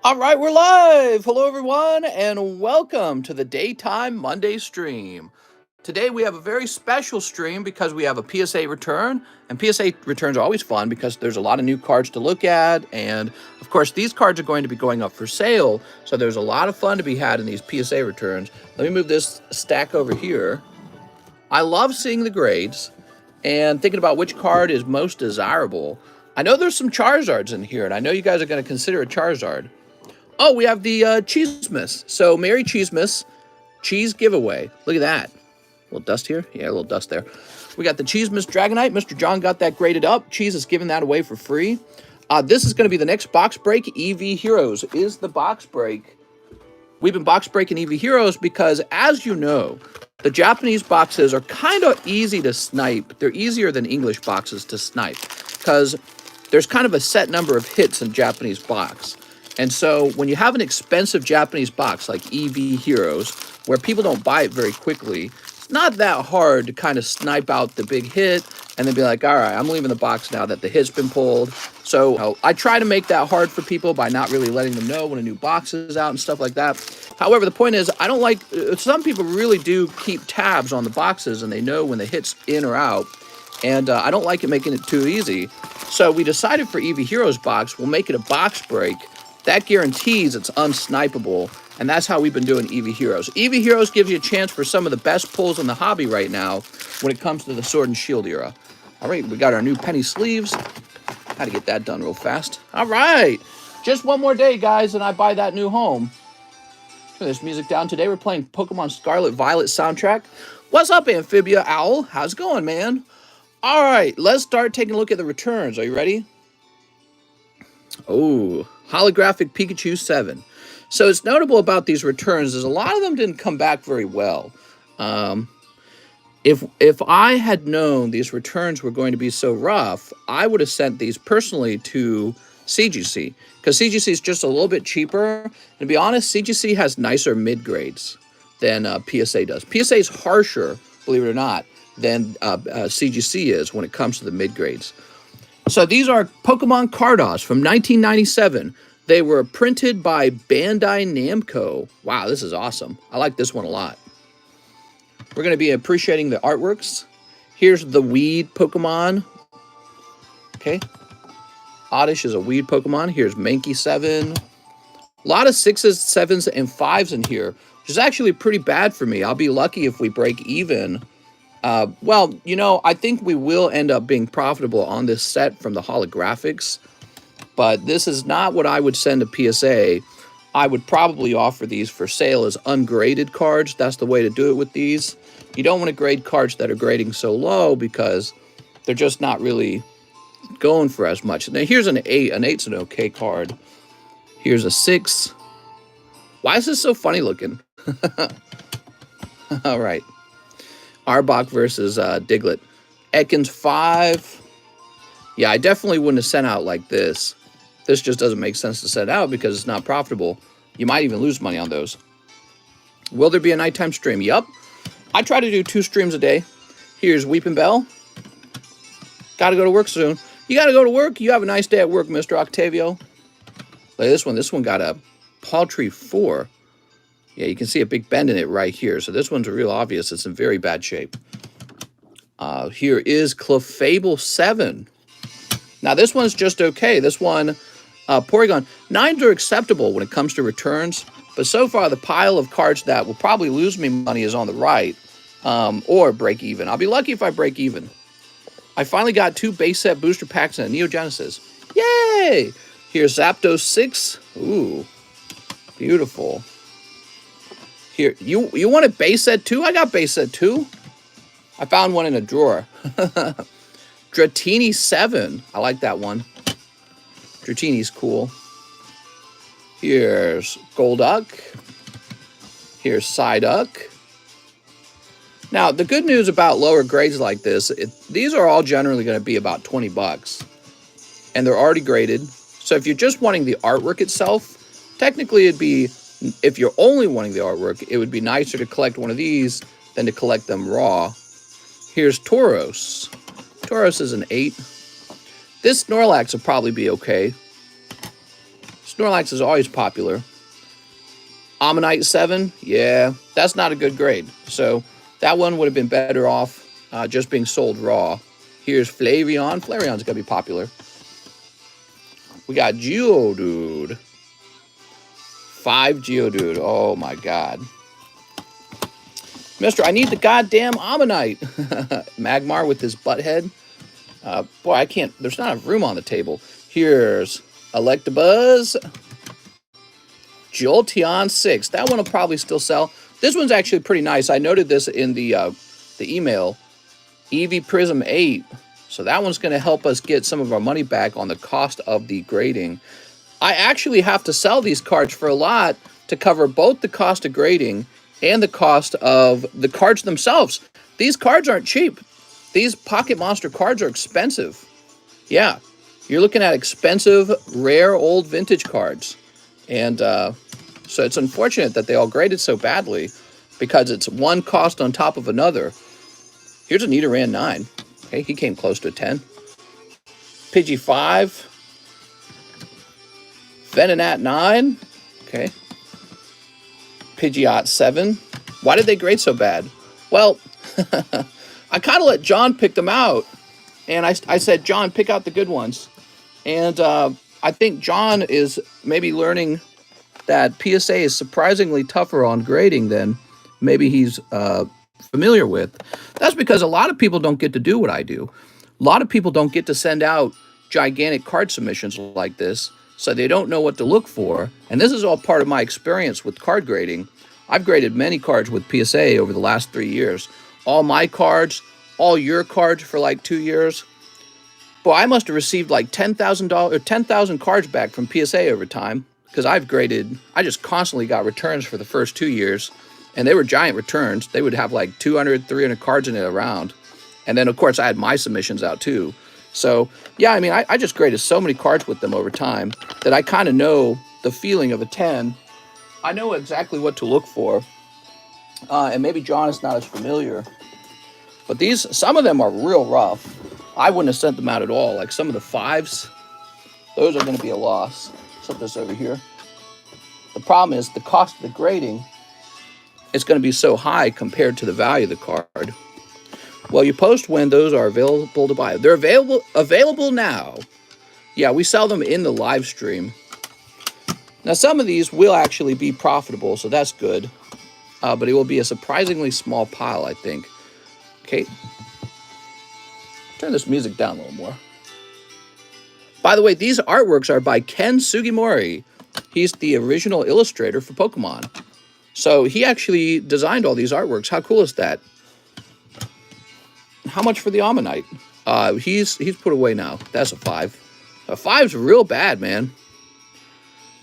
All right, we're live. Hello, everyone, and welcome to the Daytime Monday stream. Today, we have a very special stream because we have a PSA return, and PSA returns are always fun because there's a lot of new cards to look at, and of course, these cards are going to be going up for sale, so there's a lot of fun to be had in these PSA returns. Let me move this stack over here. I love seeing the grades and thinking about which card is most desirable. I know there's some Charizards in here, and I know you guys are going to consider a Charizard. Oh, we have the Cheesemas. So, Merry Cheesemas, cheese giveaway. Look at that. A little dust here? Yeah, a little dust there. We got the Cheesemas Dragonite. Mr. John got that graded up. Cheese is giving that away for free. This is going to be the next box break. EV Heroes is the box break. We've been box breaking EV Heroes because, as you know, the Japanese boxes are kind of easy to snipe. They're easier than English boxes to snipe because there's kind of a set number of hits in Japanese box. And so when you have an expensive Japanese box like EV Heroes, where people don't buy it very quickly, it's not that hard to kind of snipe out the big hit and then be like, all right, I'm leaving the box now that the hit's been pulled. So I try to make that hard for people by not really letting them know when a new box is out and stuff like that. However, the point is, I don't like, some people really do keep tabs on the boxes and they know when the hit's in or out. And I don't like it making it too easy. So we decided for EV Heroes box, we'll make it a box break. That guarantees it's unsnipeable, and that's how we've been doing EV Heroes. EV Heroes gives you a chance for some of the best pulls in the hobby right now when it comes to the Sword and Shield era. All right, we got our new penny sleeves. Got to get that done real fast. All right, just one more day, guys, and I buy that new home. Turn this music down. Today we're playing Pokemon Scarlet Violet soundtrack. What's up, Amphibia Owl? How's it going, man? All right, let's start taking a look at the returns. Are you ready? Oh, holographic Pikachu 7. So it's notable about these returns is a lot of them didn't come back very well. If I had known these returns were going to be so rough, I would have sent these personally to CGC because CGC is just a little bit cheaper. And to be honest, CGC has nicer mid grades than PSA does. PSA is harsher, believe it or not, than CGC is when it comes to the mid grades. So these are Pokemon Carddass from 1997. They were printed by Bandai Namco. Wow, this is awesome. I like this one a lot. We're going to be appreciating the artworks. Here's the weed Pokemon. Okay. Oddish is a weed Pokemon. Here's Mankey 7. A lot of 6s, 7s, and 5s in here, which is actually pretty bad for me. I'll be lucky if we break even. Well, you know, I think we will end up being profitable on this set from the holographics, but this is not what I would send to PSA. I would probably offer these for sale as ungraded cards. That's the way to do it with these. You don't want to grade cards that are grading so low because they're just not really going for as much. Now, here's an 8. An 8's an okay card. Here's a 6. Why is this so funny looking? All right. Arbok versus Diglett. Ekans 5. Yeah, I definitely wouldn't have sent out like this. This just doesn't make sense to send out because it's not profitable. You might even lose money on those. Will there be a nighttime stream? Yup. I try to do 2 streams a day. Here's Weeping Bell. Gotta go to work soon. You gotta go to work? You have a nice day at work, Mr. Octavio. Look at this one. This one got a paltry 4. Yeah, you can see a big bend in it right here. So this one's real obvious. It's in very bad shape. Here is Clefable 7. Now, this one's just okay. This one, Porygon. 9s are acceptable when it comes to returns. But so far, the pile of cards that will probably lose me money is on the right. Or break even. I'll be lucky if I break even. I finally got 2 base set booster packs and a Neo Genesis. Yay! Here's Zapdos 6. Ooh, beautiful. Here, you want a base set too? I got base set too. I found one in a drawer. Dratini 7. I like that one. Dratini's cool. Here's Golduck. Here's Psyduck. Now, the good news about lower grades like this, these are all generally going to be about 20 bucks. And they're already graded. So if you're just wanting the artwork itself, technically it'd be, if you're only wanting the artwork, it would be nicer to collect one of these than to collect them raw. Here's Tauros. Tauros is an 8. This Snorlax will probably be okay. Snorlax is always popular. Ammonite 7, yeah, that's not a good grade. So that one would have been better off just being sold raw. Here's Flareon. Flareon's gonna be popular. We got Geodude. 5 Geodude. Oh my god. Mister, I need the goddamn Ammonite. Magmar with his butt head. Boy, I can't. There's not enough room on the table. Here's Electabuzz. Jolteon 6. That one will probably still sell. This one's actually pretty nice. I noted this in the email. Eevee Prism 8. So that one's going to help us get some of our money back on the cost of the grading. I actually have to sell these cards for a lot to cover both the cost of grading and the cost of the cards themselves. These cards aren't cheap. These Pocket Monster cards are expensive. Yeah, you're looking at expensive, rare, old vintage cards. And so it's unfortunate that they all graded so badly because it's one cost on top of another. Here's a Nidoran 9. Okay, he came close to a 10. Pidgey 5. Venonat 9. Okay. Pidgeot 7. Why did they grade so bad? Well, I kind of let John pick them out. And I said, John, pick out the good ones. And I think John is maybe learning that PSA is surprisingly tougher on grading than maybe he's familiar with. That's because a lot of people don't get to do what I do. A lot of people don't get to send out gigantic card submissions like this, so they don't know what to look for. And this is all part of my experience with card grading. I've graded many cards with PSA over the last 3 years. All my cards, all your cards for like 2 years. Boy, I must have received like $10,000 or 10,000 cards back from PSA over time because I've graded. I just constantly got returns for the first 2 years, and they were giant returns. They would have like 200, 300 cards in it around. And then, of course, I had my submissions out too. So, yeah, I mean, I just graded so many cards with them over time that I kind of know the feeling of a 10. I know exactly what to look for. And maybe John is not as familiar. But these, some of them are real rough. I wouldn't have sent them out at all. Like some of the 5s, those are going to be a loss. Set this over here. The problem is the cost of the grading is going to be so high compared to the value of the card. Well, you post when those are available to buy. They're available now. Yeah, we sell them in the live stream. Now, some of these will actually be profitable, so that's good. But it will be a surprisingly small pile, I think. Okay. Turn this music down a little more. By the way, these artworks are by Ken Sugimori. He's the original illustrator for Pokemon. So he actually designed all these artworks. How cool is that? How much for the Ammonite? He's put away now. That's a 5. A 5's real bad, man.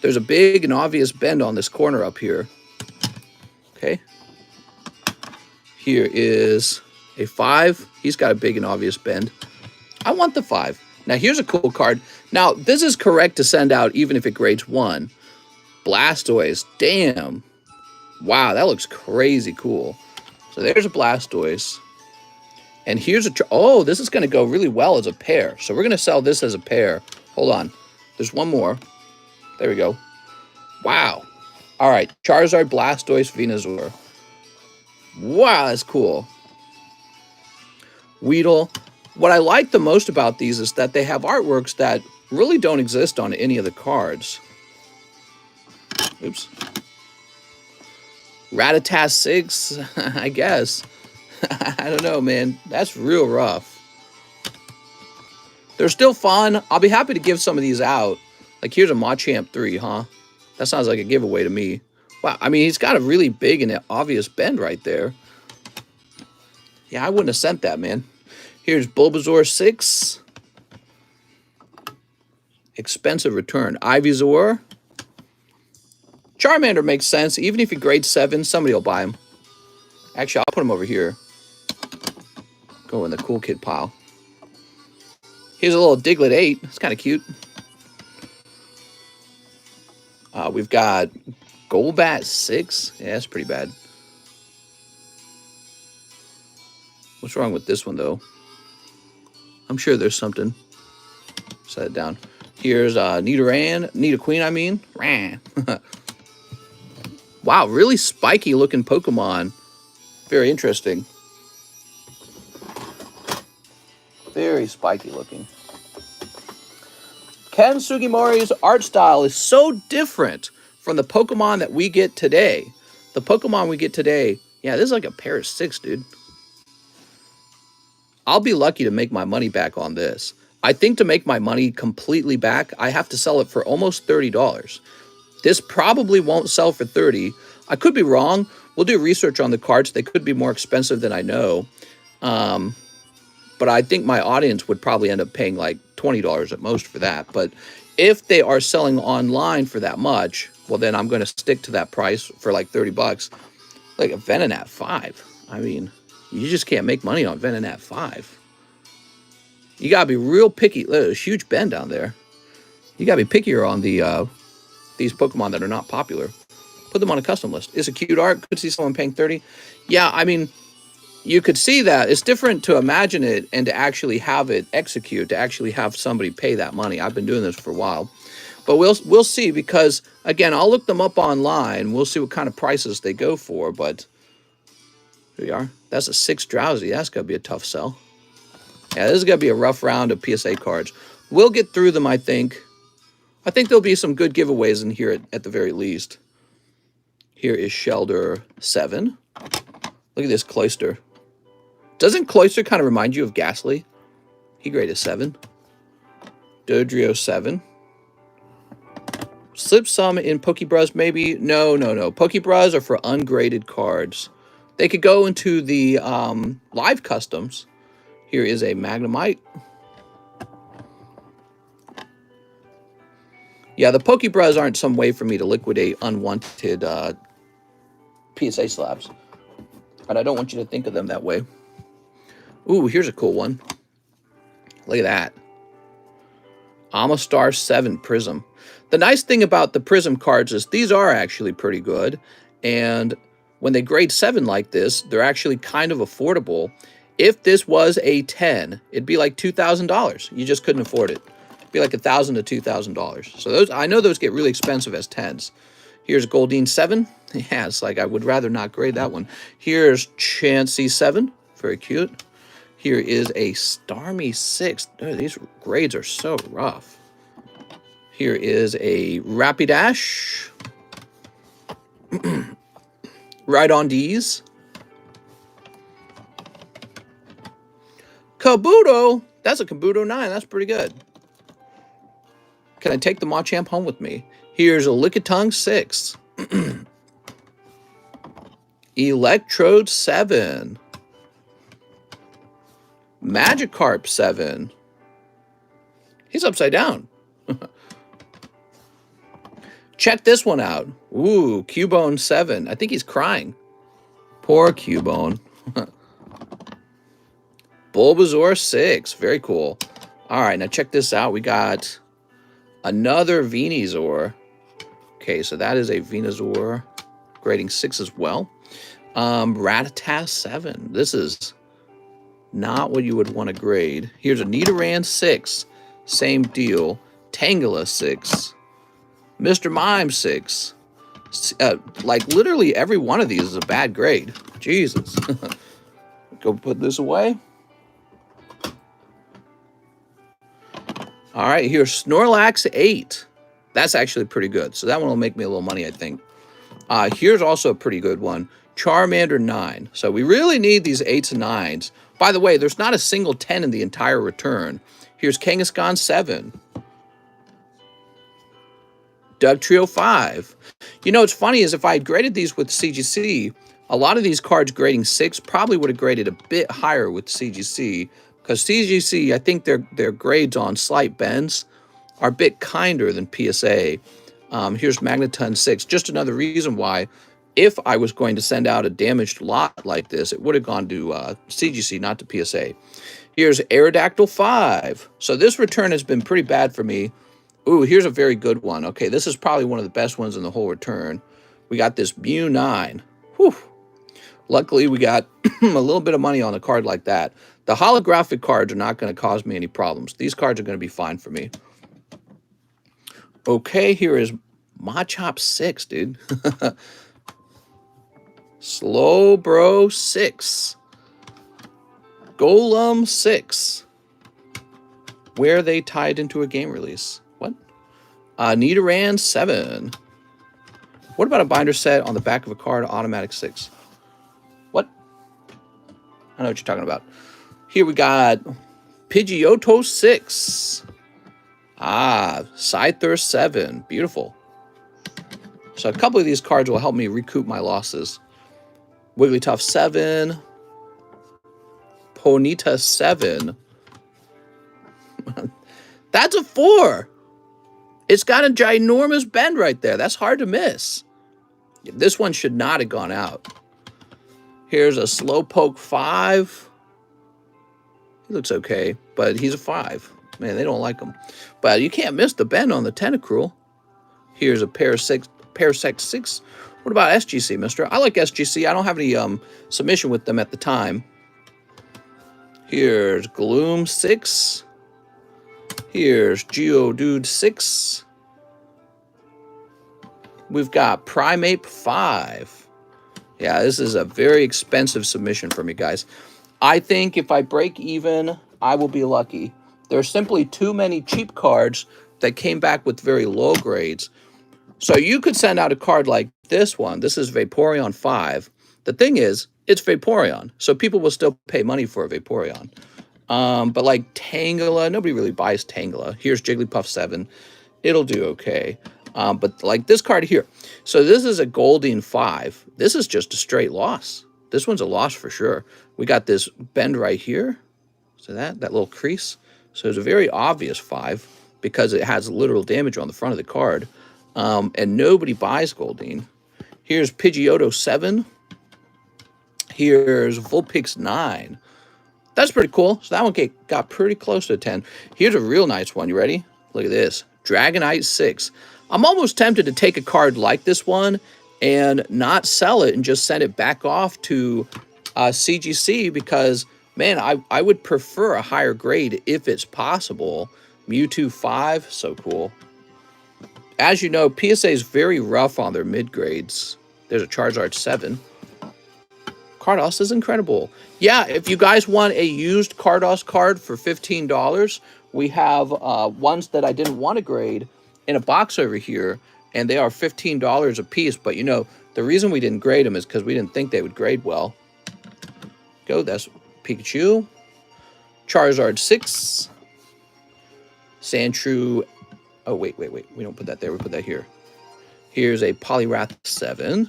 There's a big and obvious bend on this corner up here. Okay. Here is a 5. He's got a big and obvious bend. I want the 5. Now, here's a cool card. Now, this is correct to send out even if it grades 1. Blastoise. Damn. Wow, that looks crazy cool. So there's a Blastoise. And here's a... Oh, this is going to go really well as a pair. So we're going to sell this as a pair. Hold on. There's one more. There we go. Wow. All right. Charizard, Blastoise, Venusaur. Wow, that's cool. Weedle. What I like the most about these is that they have artworks that really don't exist on any of the cards. Oops. Rattata 6, I guess. I don't know, man. That's real rough. They're still fun. I'll be happy to give some of these out. Like, here's a Machamp 3, huh? That sounds like a giveaway to me. Wow, I mean, he's got a really big and obvious bend right there. Yeah, I wouldn't have sent that, man. Here's Bulbasaur 6. Expensive return. Ivysaur. Charmander makes sense. Even if he grades 7, somebody will buy him. Actually, I'll put him over here. Go in the cool kid pile. Here's a little Diglett 8. It's kind of cute. We've got Golbat 6. Yeah, that's pretty bad. What's wrong with this one, though? I'm sure there's something. Set it down. Here's Nita Queen, I mean. Wow, really spiky looking Pokemon. Very interesting. Very spiky looking. Ken Sugimori's art style is so different from the Pokemon that we get today. The Pokemon we get today, yeah, this is like a pair of 6, dude. I'll be lucky to make my money back on this. I think to make my money completely back, I have to sell it for almost $30. This probably won't sell for $30. I could be wrong. We'll do research on the cards. They could be more expensive than I know. But I think my audience would probably end up paying like $20 at most for that. But if they are selling online for that much, well, then I'm going to stick to that price for like 30 bucks. Like a Venonat 5. I mean, you just can't make money on Venonat 5. You got to be real picky. There's a huge bend down there. You got to be pickier on the these Pokemon that are not popular. Put them on a custom list. It's a cute art. Could see someone paying 30. Yeah, I mean, you could see that. It's different to imagine it and to actually have it execute, to actually have somebody pay that money. I've been doing this for a while. But we'll see, because, again, I'll look them up online. We'll see what kind of prices they go for. But here we are. That's a 6 Drowsy. That's got to be a tough sell. Yeah, this is going to be a rough round of PSA cards. We'll get through them, I think. I think there'll be some good giveaways in here at the very least. Here is Shelder 7. Look at this Cloyster. Doesn't Cloyster kind of remind you of Ghastly? He graded 7. Dodrio 7. Slip some in Pokebuzz maybe? No. Pokebuzz are for ungraded cards. They could go into the live customs. Here is a Magnemite. Yeah, the Pokebuzz aren't some way for me to liquidate unwanted PSA slabs. And I don't want you to think of them that way. Ooh, here's a cool one. Look at that. Amistar 7 Prism. The nice thing about the Prism cards is these are actually pretty good. And when they grade 7 like this, they're actually kind of affordable. If this was a 10, it'd be like $2,000. You just couldn't afford it. It'd be like $1,000 to $2,000. So those, I know those get really expensive as 10s. Here's Goldeen 7. Yeah, it's like I would rather not grade that one. Here's Chansey 7. Very cute. Here is a Starmie 6. Oh, these grades are so rough. Here is a Rapidash. Right on D's. Kabuto. That's a Kabuto 9. That's pretty good. Can I take the Machamp home with me? Here's a Lickitung 6. Electrode 7. Magikarp 7. He's upside down. Check this one out. Ooh, Cubone 7. I think he's crying. Poor Cubone. Bulbasaur 6. Very cool. All right, now check this out. We got another Venusaur. Okay, so that is a Venusaur. Grading 6 as well. Rattata 7. This is not what you would want to grade. Here's a Nidoran 6. Same deal. Tangela 6. Mr. Mime 6. Like literally every one of these is a bad grade. Jesus. Go put this away. All right, here's Snorlax 8. That's actually pretty good. So that one will make me a little money, I think. Here's also a pretty good one. Charmander 9. So we really need these 8s and 9s. By the way, there's not a single 10 in the entire return. Here's Kangaskhan 7. Dugtrio 5. You know, what's funny is if I had graded these with CGC, a lot of these cards grading 6 probably would have graded a bit higher with CGC. Because CGC, I think their grades on slight bends are a bit kinder than PSA. Here's Magneton 6. Just another reason why, if I was going to send out a damaged lot like this, it would have gone to CGC, not to PSA. Here's Aerodactyl 5. So this return has been pretty bad for me. Ooh, here's a very good one. Okay, this is probably one of the best ones in the whole return. We got this Mew 9. Whew. Luckily, we got a little bit of money on a card like that. The holographic cards are not going to cause me any problems. These cards are going to be fine for me. Okay, here is Machop 6, dude. Slowbro 6. Golem 6. Where they tied into a game release. What? Nidoran 7. What about a binder set on the back of a card, automatic 6? What? I know what you're talking about. Here we got Pidgeotto 6. Scyther 7. Beautiful. So a couple of these cards will help me recoup my losses. Wigglytuff 7. Ponyta 7. That's a 4. It's got a ginormous bend right there. That's hard to miss. This one should not have gone out. Here's a Slowpoke 5. He looks okay, but he's a 5. Man, they don't like him. But you can't miss the bend on the Tentacruel. Here's a Parasect 6. What about SGC, mister? I like SGC. I don't have any submission with them at the time. Here's Gloom 6. Here's Geodude 6. We've got Primeape 5. Yeah, this is a very expensive submission for me, guys. I think if I break even, I will be lucky. There's simply too many cheap cards that came back with very low grades. So you could send out a card like this one. This is Vaporeon 5. The thing is, it's Vaporeon, so people will still pay money for a Vaporeon. But like Tangela, nobody really buys Tangela. Here's Jigglypuff 7. It'll do okay. But like this card here. So this is a Goldeen 5. This is just a straight loss. This one's a loss for sure. We got this bend right here. So that little crease. So it's a very obvious 5 because it has literal damage on the front of the card. And nobody buys Goldeen. Here's Pidgeotto 7. Here's Vulpix 9. That's pretty cool. So that one got pretty close to a 10. Here's a real nice one. You ready? Look at this. Dragonite 6. I'm almost tempted to take a card like this one and not sell it and just send it back off to CGC because, man, I would prefer a higher grade if it's possible. Mewtwo 5. So cool. As you know, PSA is very rough on their mid-grades. There's a Charizard 7. Carddass is incredible. Yeah, if you guys want a used Carddass card for $15, we have ones that I didn't want to grade in a box over here, and they are $15 a piece. But, you know, the reason we didn't grade them is because we didn't think they would grade well. That's Pikachu. Charizard 6. Sandshrew. Oh, wait. We don't put that there. We put that here. Here's a Poliwrath 7.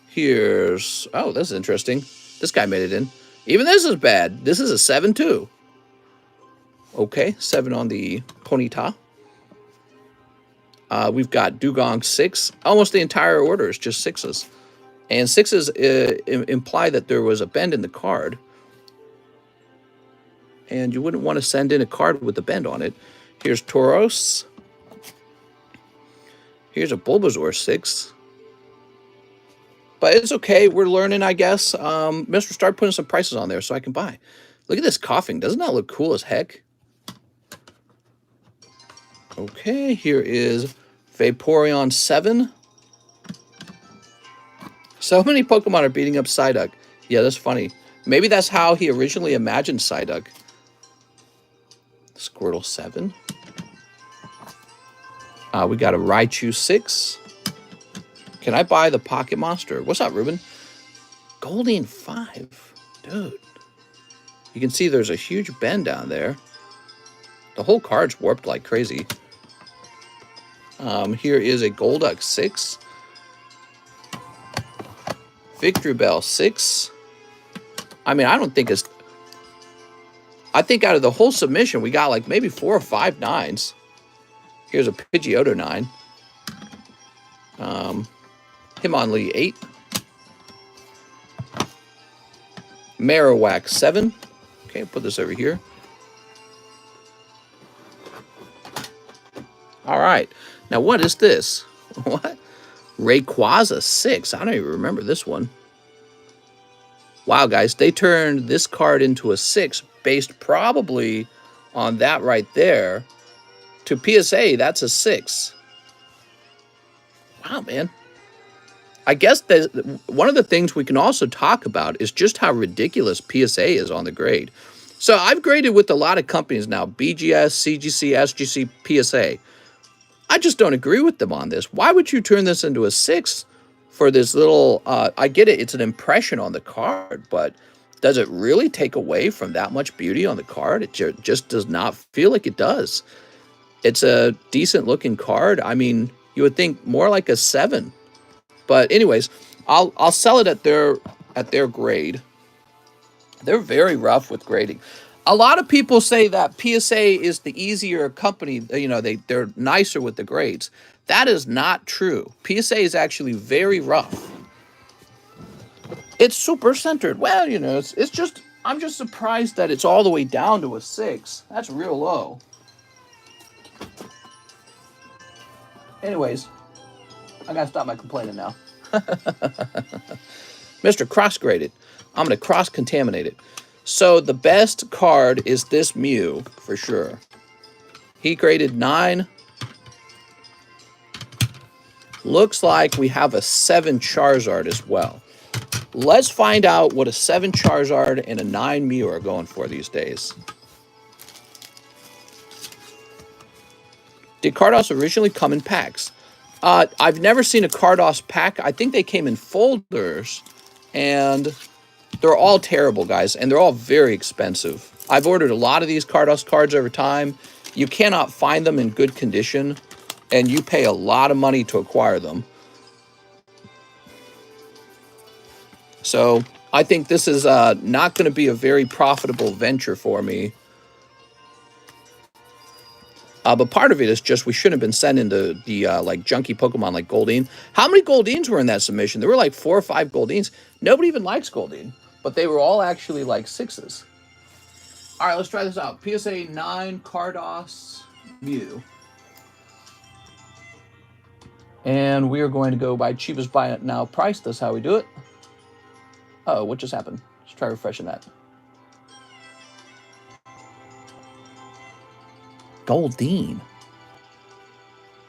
Here's... Oh, this is interesting. This guy made it in. Even this is bad. This is a 7, too. Okay, 7 on the Ponyta. We've got Dugong 6. Almost the entire order is just 6s. And 6s imply that there was a bend in the card. And you wouldn't want to send in a card with a bend on it. Here's Tauros. Here's a Bulbasaur 6. But it's okay. We're learning, I guess. Mr. Start putting some prices on there so I can buy. Look at this coughing. Doesn't that look cool as heck? Okay, here is Vaporeon 7. So many Pokemon are beating up Psyduck. Yeah, that's funny. Maybe that's how he originally imagined Psyduck. Squirtle 7. We got a Raichu 6. Can I buy the Pocket Monster? What's up, Ruben? Goldeen 5. Dude. You can see there's a huge bend down there. The whole card's warped like crazy. Here is a Golduck 6. Victreebel 6. I mean, I don't think it's... I think out of the whole submission, we got like maybe 4 or 5 9s. Here's a Pidgeotto 9. Hitmonlee 8. Marowak 7. Okay, put this over here. All right. Now, what is this? What? Rayquaza 6. I don't even remember this one. Wow, guys. They turned this card into a 6 based probably on that right there. to PSA, that's a 6. Wow, man. I guess that one of the things we can also talk about is just how ridiculous PSA is on the grade. So I've graded with a lot of companies now, BGS, CGC, SGC, PSA. I just don't agree with them on this. Why would you turn this into a 6 for this little, I get it, it's an impression on the card, but does it really take away from that much beauty on the card? It just does not feel like it does. It's a decent looking card. I mean, you would think more like a 7. But anyways, I'll sell it at their grade. They're very rough with grading. A lot of people say that PSA is the easier company. You know, they're nicer with the grades. That is not true. PSA is actually very rough. It's super centered. Well, you know, it's just, I'm just surprised that it's all the way down to a 6. That's real low. Anyways, I gotta stop my complaining now. Mr. Cross-graded. I'm gonna cross-contaminate it. So the best card is this Mew, for sure. He graded 9. Looks like we have a 7 Charizard as well. Let's find out what a 7 Charizard and a 9 Mew are going for these days. Did Carddass originally come in packs? I've never seen a Carddass pack. I think they came in folders, and they're all terrible, guys, and they're all very expensive. I've ordered a lot of these Carddass cards over time. You cannot find them in good condition, and you pay a lot of money to acquire them. So I think this is not going to be a very profitable venture for me. But part of it is just we shouldn't have been sending the like junky Pokemon like Goldeen. How many Goldeens were in that submission? There were like 4 or 5 Goldeens. Nobody even likes Goldeen, but they were all actually like 6s. All right, let's try this out. PSA 9 Carddass Mew. And we are going to go by cheapest buy it now price. That's how we do it. Uh-oh, what just happened? Let's try refreshing that. Goldeen.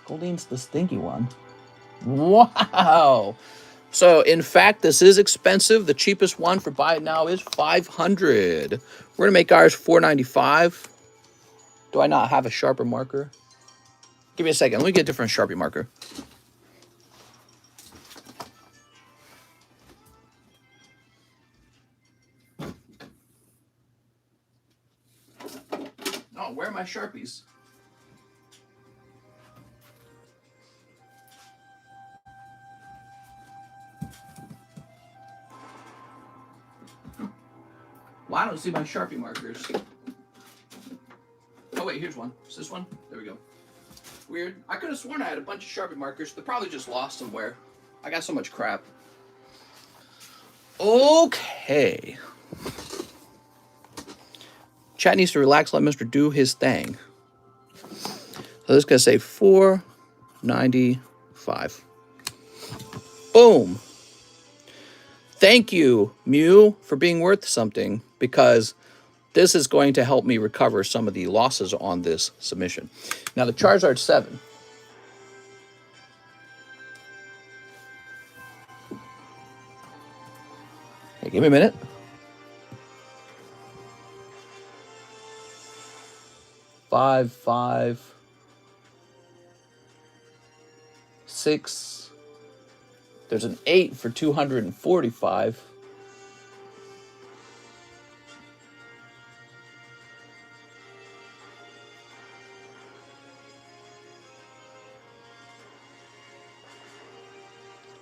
Goldeen's the stinky one. Wow. So, in fact, this is expensive. The cheapest one for buy it now is $500. We're going to make ours $4.95. Do I not have a sharper marker? Give me a second. Let me get a different Sharpie marker. Oh, where are my Sharpies? Well, I don't see my Sharpie markers. Oh, wait, here's one. Is this one? There we go. Weird. I could have sworn I had a bunch of Sharpie markers. They're probably just lost somewhere. I got so much crap. Okay. Chat needs to relax, let Mr. do his thing. So this is going to say $4.95. Boom. Thank you, Mew, for being worth something, because this is going to help me recover some of the losses on this submission. Now, the Charizard 7. Hey, give me a minute. Five, 6. There's an 8 for 245.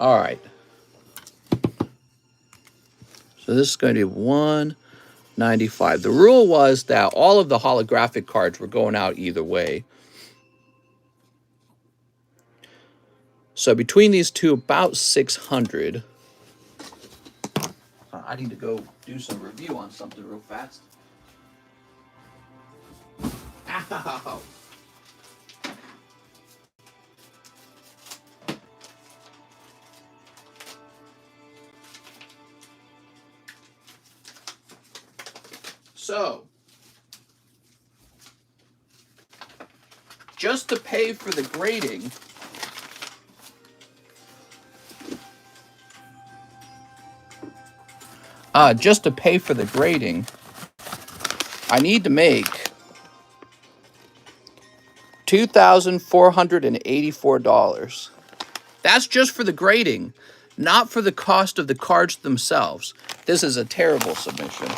All right. So this is going to be $195. The rule was that all of the holographic cards were going out either way. So between these two, about 600. I need to go do some review on something real fast. Ow! So, just to pay for the grading, I need to make $2,484. That's just for the grading, not for the cost of the cards themselves. This is a terrible submission.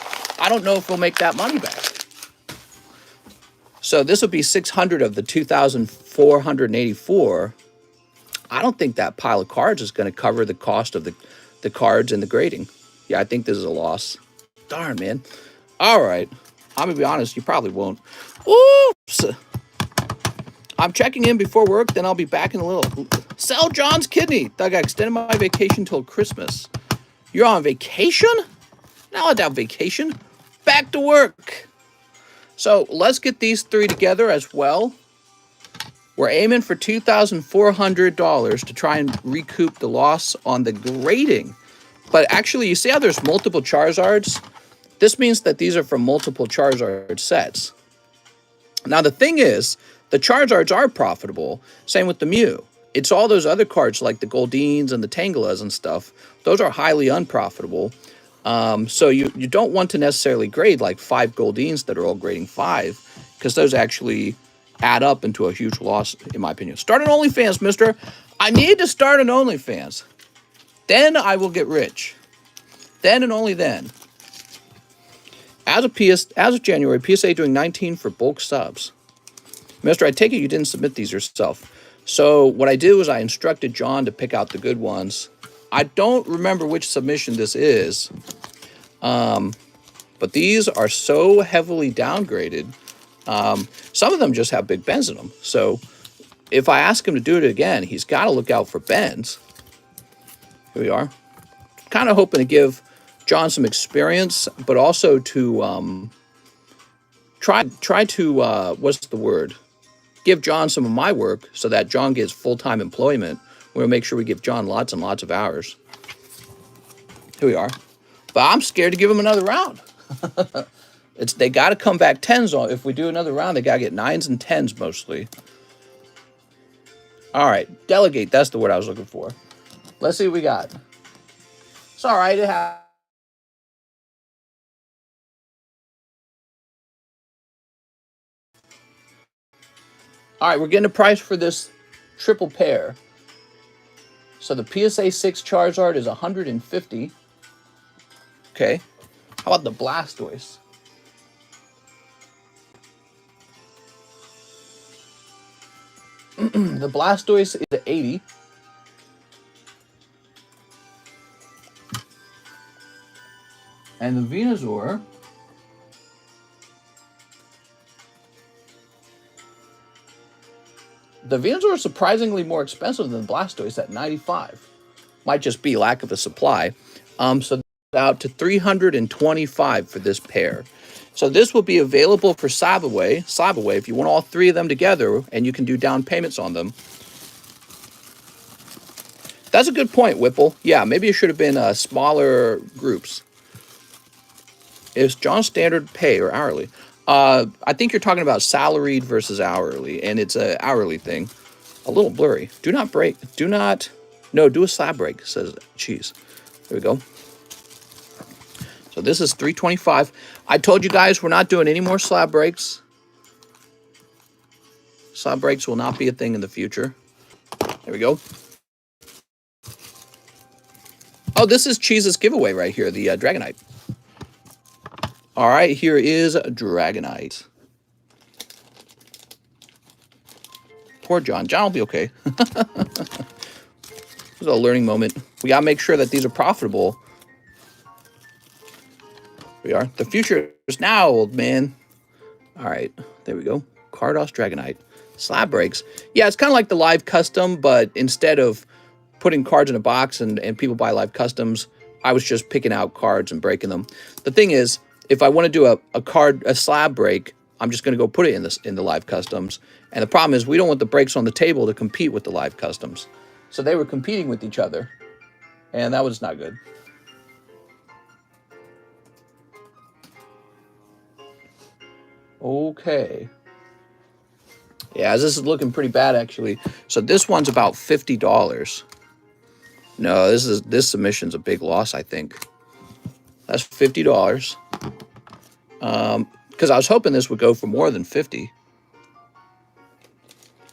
I don't know if we'll make that money back. So this would be 600 of the 2,484. I don't think that pile of cards is going to cover the cost of the cards and the grading. Yeah, I think this is a loss. Darn, man. All right. I'm going to be honest, you probably won't. Oops. I'm checking in before work, then I'll be back in a little. Sell John's kidney. I got extended my vacation till Christmas. You're on vacation? Not allowed to have vacation. Back to work. So let's get these three together as well. We're aiming for $2,400 to try and recoup the loss on the grading. But actually, you see how there's multiple Charizards? This means that these are from multiple Charizard sets. Now, the thing is, the Charizards are profitable. Same with the Mew. It's all those other cards like the Goldines and the Tangelas and stuff. Those are highly unprofitable. So you don't want to necessarily grade like 5 Goldines that are all grading 5, because those actually add up into a huge loss, in my opinion. Start an OnlyFans, mister. I need to start an OnlyFans. Then I will get rich. Then and only then. As of January, PSA doing 19 for bulk subs. Mister, I take it you didn't submit these yourself. So what I did was I instructed John to pick out the good ones. I don't remember which submission this is. But these are so heavily downgraded. Some of them just have big bends in them. So if I ask him to do it again, he's got to look out for bends. Here we are. Kind of hoping to give John some experience, but also to try to, what's the word? Give John some of my work so that John gets full-time employment. We'll make sure we give John lots and lots of hours. Here we are. But I'm scared to give him another round. They got to come back 10s on. If we do another round, they got to get 9s and 10s mostly. All right. Delegate. That's the word I was looking for. Let's see what we got. It's all right. It happens. All right. We're getting a price for this triple pair. So the PSA 6 Charizard is $150. Okay. How about the Blastoise? The Blastoise is $80. And the Venusaur is surprisingly more expensive than the Blastoise at $95. Might just be lack of a supply. So out to $325 for this pair. So this will be available for SLAB-AWay if you want all three of them together, and you can do down payments on them. That's a good point, Whipple. Yeah, maybe it should have been smaller groups. Is John standard pay or hourly? I think you're talking about salaried versus hourly, and it's an hourly thing. A little blurry. Do not break. No, do a slab break, says Cheese. There we go. So this is $325. I told you guys we're not doing any more slab breaks. Slab breaks will not be a thing in the future. There we go. Oh, this is Cheese's giveaway right here, the Dragonite. All right, here is Dragonite. Poor John. John will be okay. This is a learning moment. We got to make sure that these are profitable. We are. The future is now, old man. All right, there we go. Carddass Dragonite. Slab breaks. Yeah, it's kind of like the live custom, but instead of putting cards in a box and people buy live customs, I was just picking out cards and breaking them. The thing is, if I want to do a slab break, I'm just going to go put it in the live customs. And the problem is we don't want the breaks on the table to compete with the live customs. So they were competing with each other, and that was not good. Okay. Yeah, this is looking pretty bad actually. So this one's about $50. No, this submission's a big loss, I think. That's $50. Because I was hoping this would go for more than 50.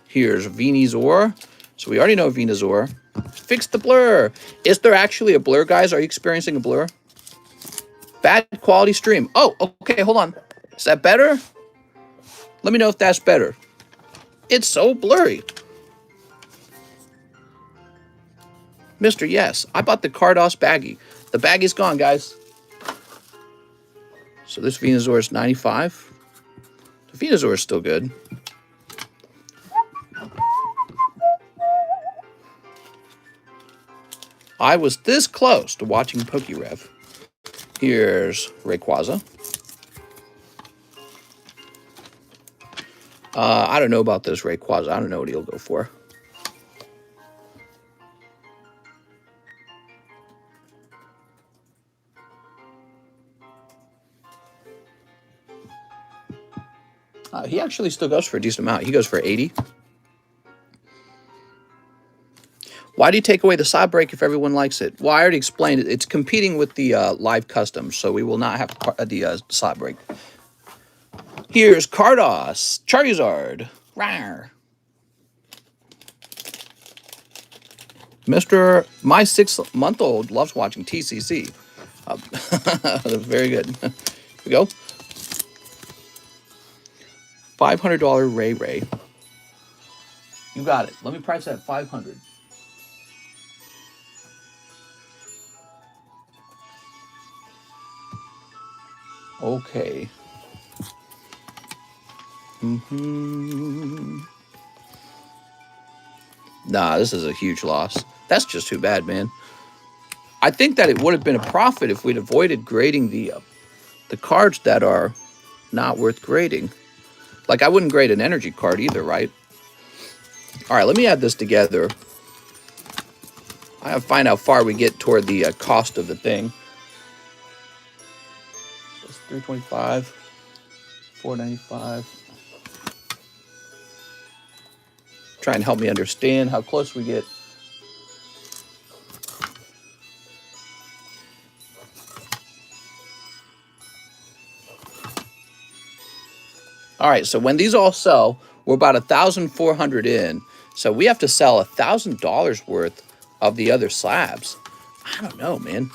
Here's Venusaur. So we already know Venusaur. Fix the blur. Is there actually a blur, guys? Are you experiencing a blur? Bad quality stream. Oh, okay, hold on. Is that better? Let me know if that's better. It's so blurry. Mr. Yes, I bought the Carddass baggie. The baggie's gone, guys. So this Venusaur is 95. The Venusaur is still good. I was this close to watching PokeRev. Here's Rayquaza. I don't know about this Rayquaza. I don't know what he'll go for. He actually still goes for a decent amount. He goes for 80. Why do you take away the side break if everyone likes it? Well, I already explained it. It's competing with the live customs, so we will not have the side break. Here's Carddass, Charizard. Rawr. My 6-month-old loves watching TCC. Very good. Here we go. $500 Ray. You got it. Let me price that at $500. Okay. Nah, this is a huge loss. That's just too bad, man. I think that it would have been a profit if we'd avoided grading the cards that are not worth grading. Like, I wouldn't grade an energy card either, right? All right, let me add this together. I have to find how far we get toward the cost of the thing. That's $325, $495. Try and help me understand how close we get. All right, so when these all sell, we're about 1,400 in. So we have to sell $1,000 worth of the other slabs. I don't know, man.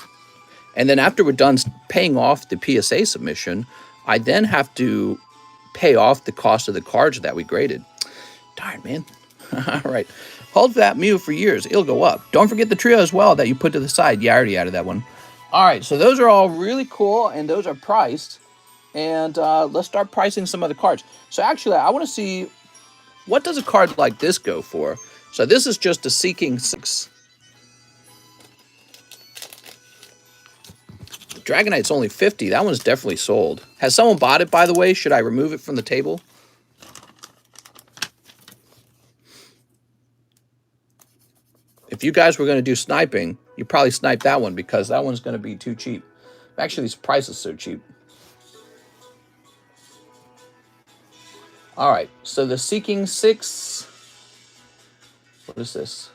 And then after we're done paying off the PSA submission, I then have to pay off the cost of the cards that we graded. Darn, man. All right. Hold that Mew for years. It'll go up. Don't forget the trio as well that you put to the side. Yeah, I already added that one. All right, so those are all really cool, and those are priced. And let's start pricing some of the cards. So actually, I want to see, what does a card like this go for? So this is just a Seeking 6. Dragonite's only 50. That one's definitely sold. Has someone bought it, by the way? Should I remove it from the table? If you guys were going to do sniping, you probably snipe that one because that one's going to be too cheap. Actually, this price is so cheap. All right, so the Seeking 6. What is this?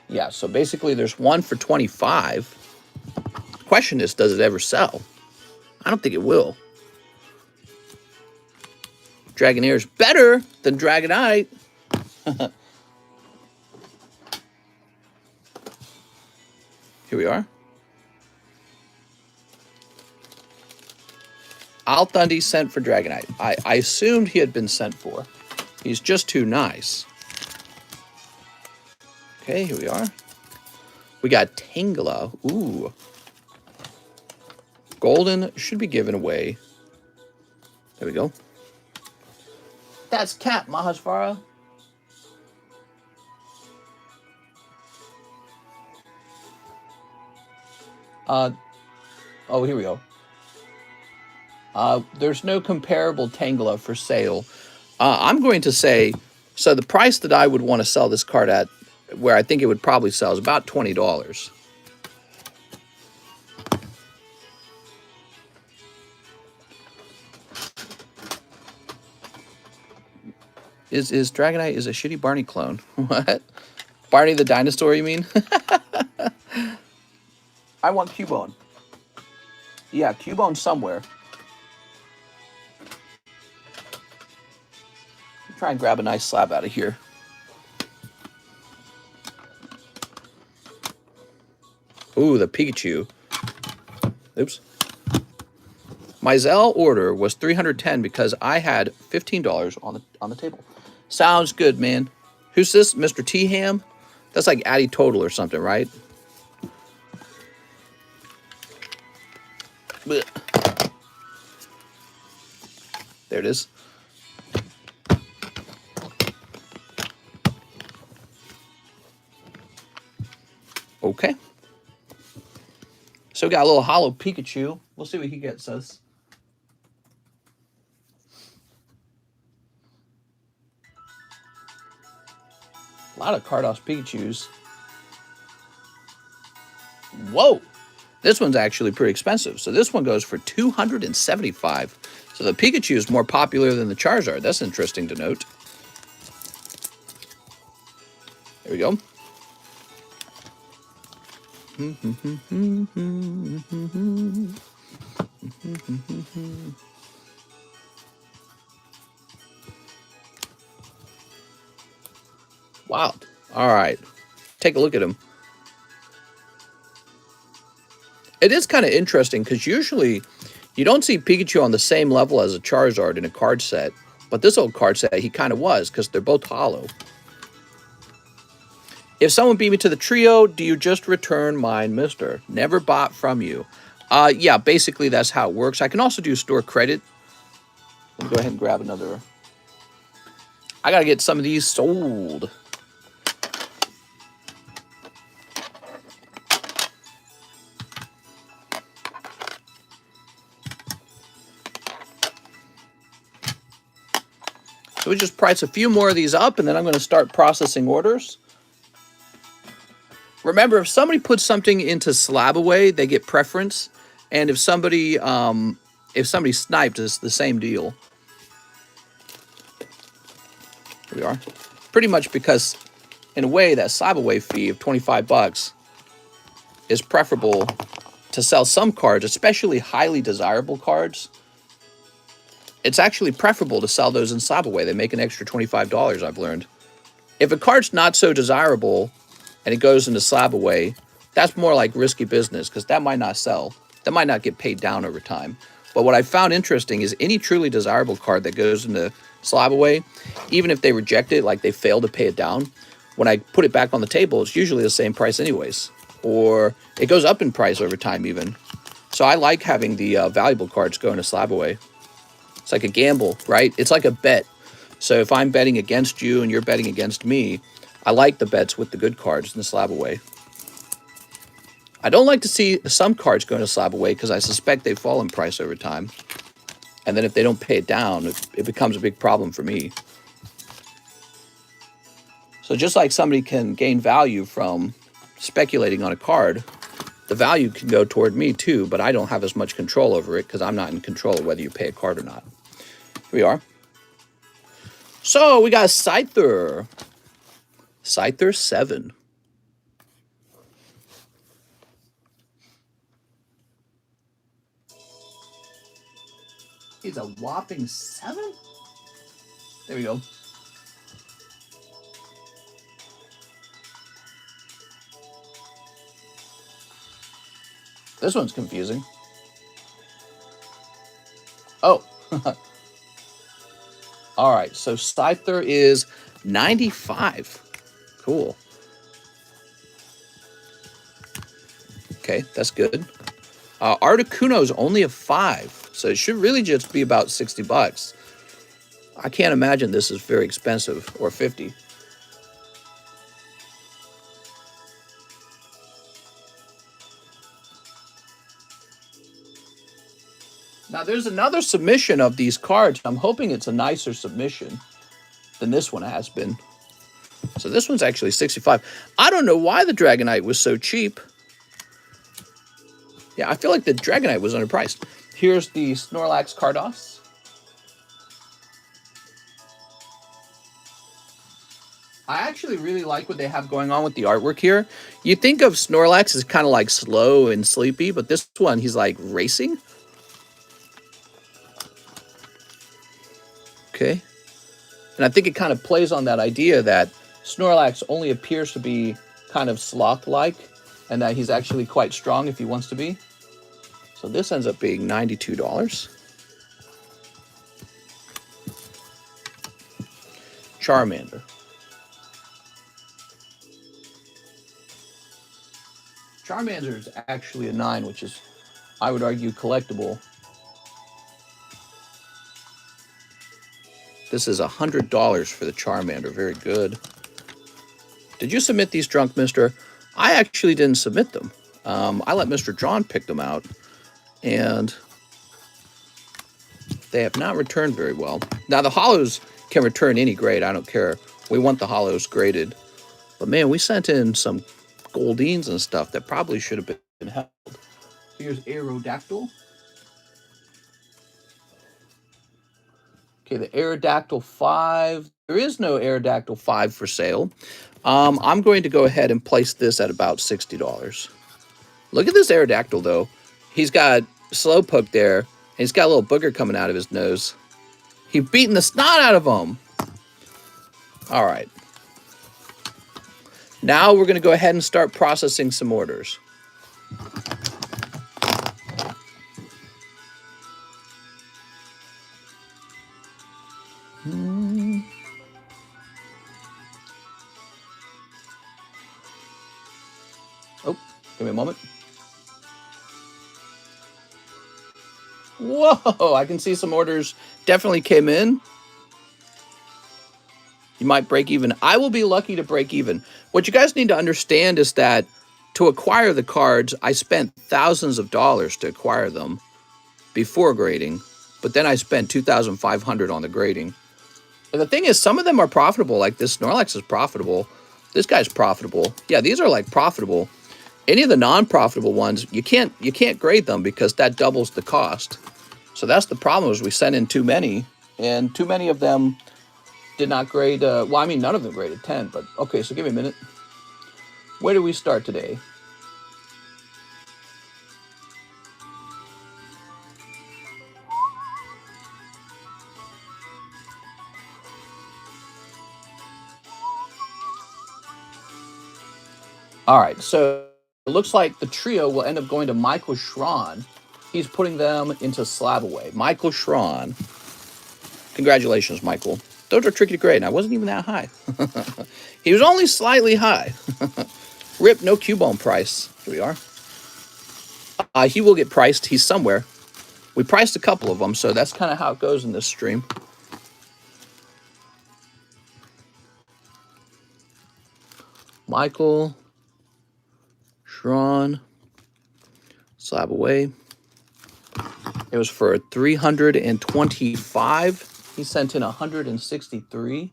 Yeah, so basically there's one for 25. Question is, does it ever sell? I don't think it will. Dragonair is better than Dragonite. Here we are. Althundi sent for Dragonite. I assumed he had been sent for. He's just too nice. Okay, here we are. We got Tangela. Ooh. Golden should be given away. There we go. That's Cat Mahasvara. Oh, here we go. There's no comparable Tangela for sale. I'm going to say, so the price that I would want to sell this card at, where I think it would probably sell, is about $20. Is Dragonite is a shitty Barney clone. What? Barney the dinosaur, you mean? I want Cubone. Yeah, Cubone somewhere. Try and grab a nice slab out of here. Ooh, the Pikachu. Oops. My ZELLE order was $310 because I had $15 on the table. Sounds good, man. Who's this? Mr. T-Ham? That's like Addy Total or something, right? Blech. There it is. Okay. So we got a little hollow Pikachu. We'll see what he gets us. A lot of Carddass Pikachus. Whoa! This one's actually pretty expensive. So this one goes for $275. So the Pikachu is more popular than the Charizard. That's interesting to note. There we go. Wow. All right. Take a look at him. It is kind of interesting because usually you don't see Pikachu on the same level as a Charizard in a card set. But this old card set, he kind of was because they're both hollow. If someone beat me to the trio, do you just return mine, mister? Never bought from you. Yeah, basically that's how it works. I can also do store credit. Let me go ahead and grab another. I got to get some of these sold. So we just price a few more of these up, and then I'm going to start processing orders. Remember, if somebody puts something into SLAB-AWAY, they get preference, and if somebody sniped, it's the same deal. Here we are. Pretty much because, in a way, that SLAB-AWAY fee of $25 is preferable to sell some cards, especially highly desirable cards. It's actually preferable to sell those in SLAB-AWAY. They make an extra $25, I've learned. If a card's not so desirable and it goes into SLAB-AWAY, that's more like risky business because that might not sell. That might not get paid down over time. But what I found interesting is any truly desirable card that goes into SLAB-AWAY, even if they reject it, like they fail to pay it down, when I put it back on the table, it's usually the same price anyways. Or it goes up in price over time even. So I like having the valuable cards go into SLAB-AWAY. It's like a gamble, right? It's like a bet. So if I'm betting against you and you're betting against me, I like the bets with the good cards in the SLAB-AWAY. I don't like to see some cards go into SLAB-AWAY because I suspect they fall in price over time. And then if they don't pay it down, it becomes a big problem for me. So just like somebody can gain value from speculating on a card, the value can go toward me too, but I don't have as much control over it because I'm not in control of whether you pay a card or not. Here we are. So we got Scyther. Scyther 7. He's a whopping 7? There we go. This one's confusing. Oh. All right, so Scyther is 95. Cool. Okay, that's good. Articuno's only a 5, so it should really just be about $60. I can't imagine this is very expensive, or 50. Now, there's another submission of these cards. I'm hoping it's a nicer submission than this one has been. So this one's actually 65. I don't know why the Dragonite was so cheap. Yeah, I feel like the Dragonite was underpriced. Here's the Snorlax Carddass. I actually really like what they have going on with the artwork here. You think of Snorlax as kind of like slow and sleepy, but this one, he's like racing. Okay. And I think it kind of plays on that idea that Snorlax only appears to be kind of sloth-like and that he's actually quite strong if he wants to be. So this ends up being $92. Charmander. Charmander is actually a 9, which is, I would argue, collectible. This is $100 for the Charmander. Very good. Did you submit these, Drunk Mister? I actually didn't submit them. I let Mr. John pick them out, and they have not returned very well. Now, the hollows can return any grade. I don't care. We want the hollows graded. But, man, we sent in some Goldines and stuff that probably should have been held. Here's Aerodactyl. Okay, the Aerodactyl 5. There is no Aerodactyl 5 for sale. I'm going to go ahead and place this at about $60. Look at this Aerodactyl, though. He's got Slowpoke there, and he's got a little booger coming out of his nose. He's beating the snot out of him. All right. Now we're going to go ahead and start processing some orders. Oh, give me a moment. Whoa, I can see some orders definitely came in. You might break even. I will be lucky to break even. What you guys need to understand is that to acquire the cards, I spent thousands of dollars to acquire them before grading, but then I spent $2,500 on the grading. And the thing is, some of them are profitable. Like this Snorlax is profitable. This guy's profitable. Yeah, these are like profitable. Any of the non-profitable ones, you can't grade them because that doubles the cost. So that's the problem, is we sent in too many, and too many of them did not grade. Well, I mean, none of them graded 10, but okay, so give me a minute. Where do we start today? All right, so it looks like the trio will end up going to Michael Schron. He's putting them into SLAB-AWAY. Michael Schron. Congratulations, Michael. Those are tricky to grade, and I wasn't even that high. He was only slightly high. Rip, no Cubone price. Here we are. He will get priced. He's somewhere. We priced a couple of them, so that's kind of how it goes in this stream. Michael Schron. SLAB-AWAY. It was for 325. He sent in 163.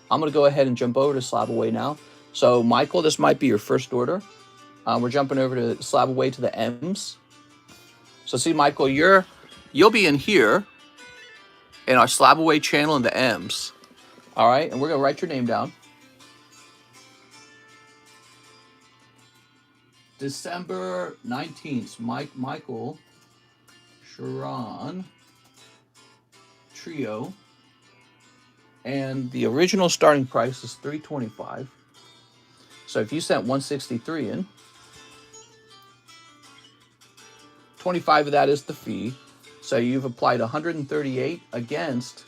I'm going to go ahead and jump over to SLAB-AWAY now. So, Michael, this might be your first order. We're jumping over to SLAB-AWAY to the M's. So, see, Michael, you'll be in here in our SLAB-AWAY channel in the M's. All right, and we're going to write your name down. December 19th, Michael Schron trio, and the original starting price is $325. So if you sent 163 in, 25 of that is the fee. So you've applied 138 against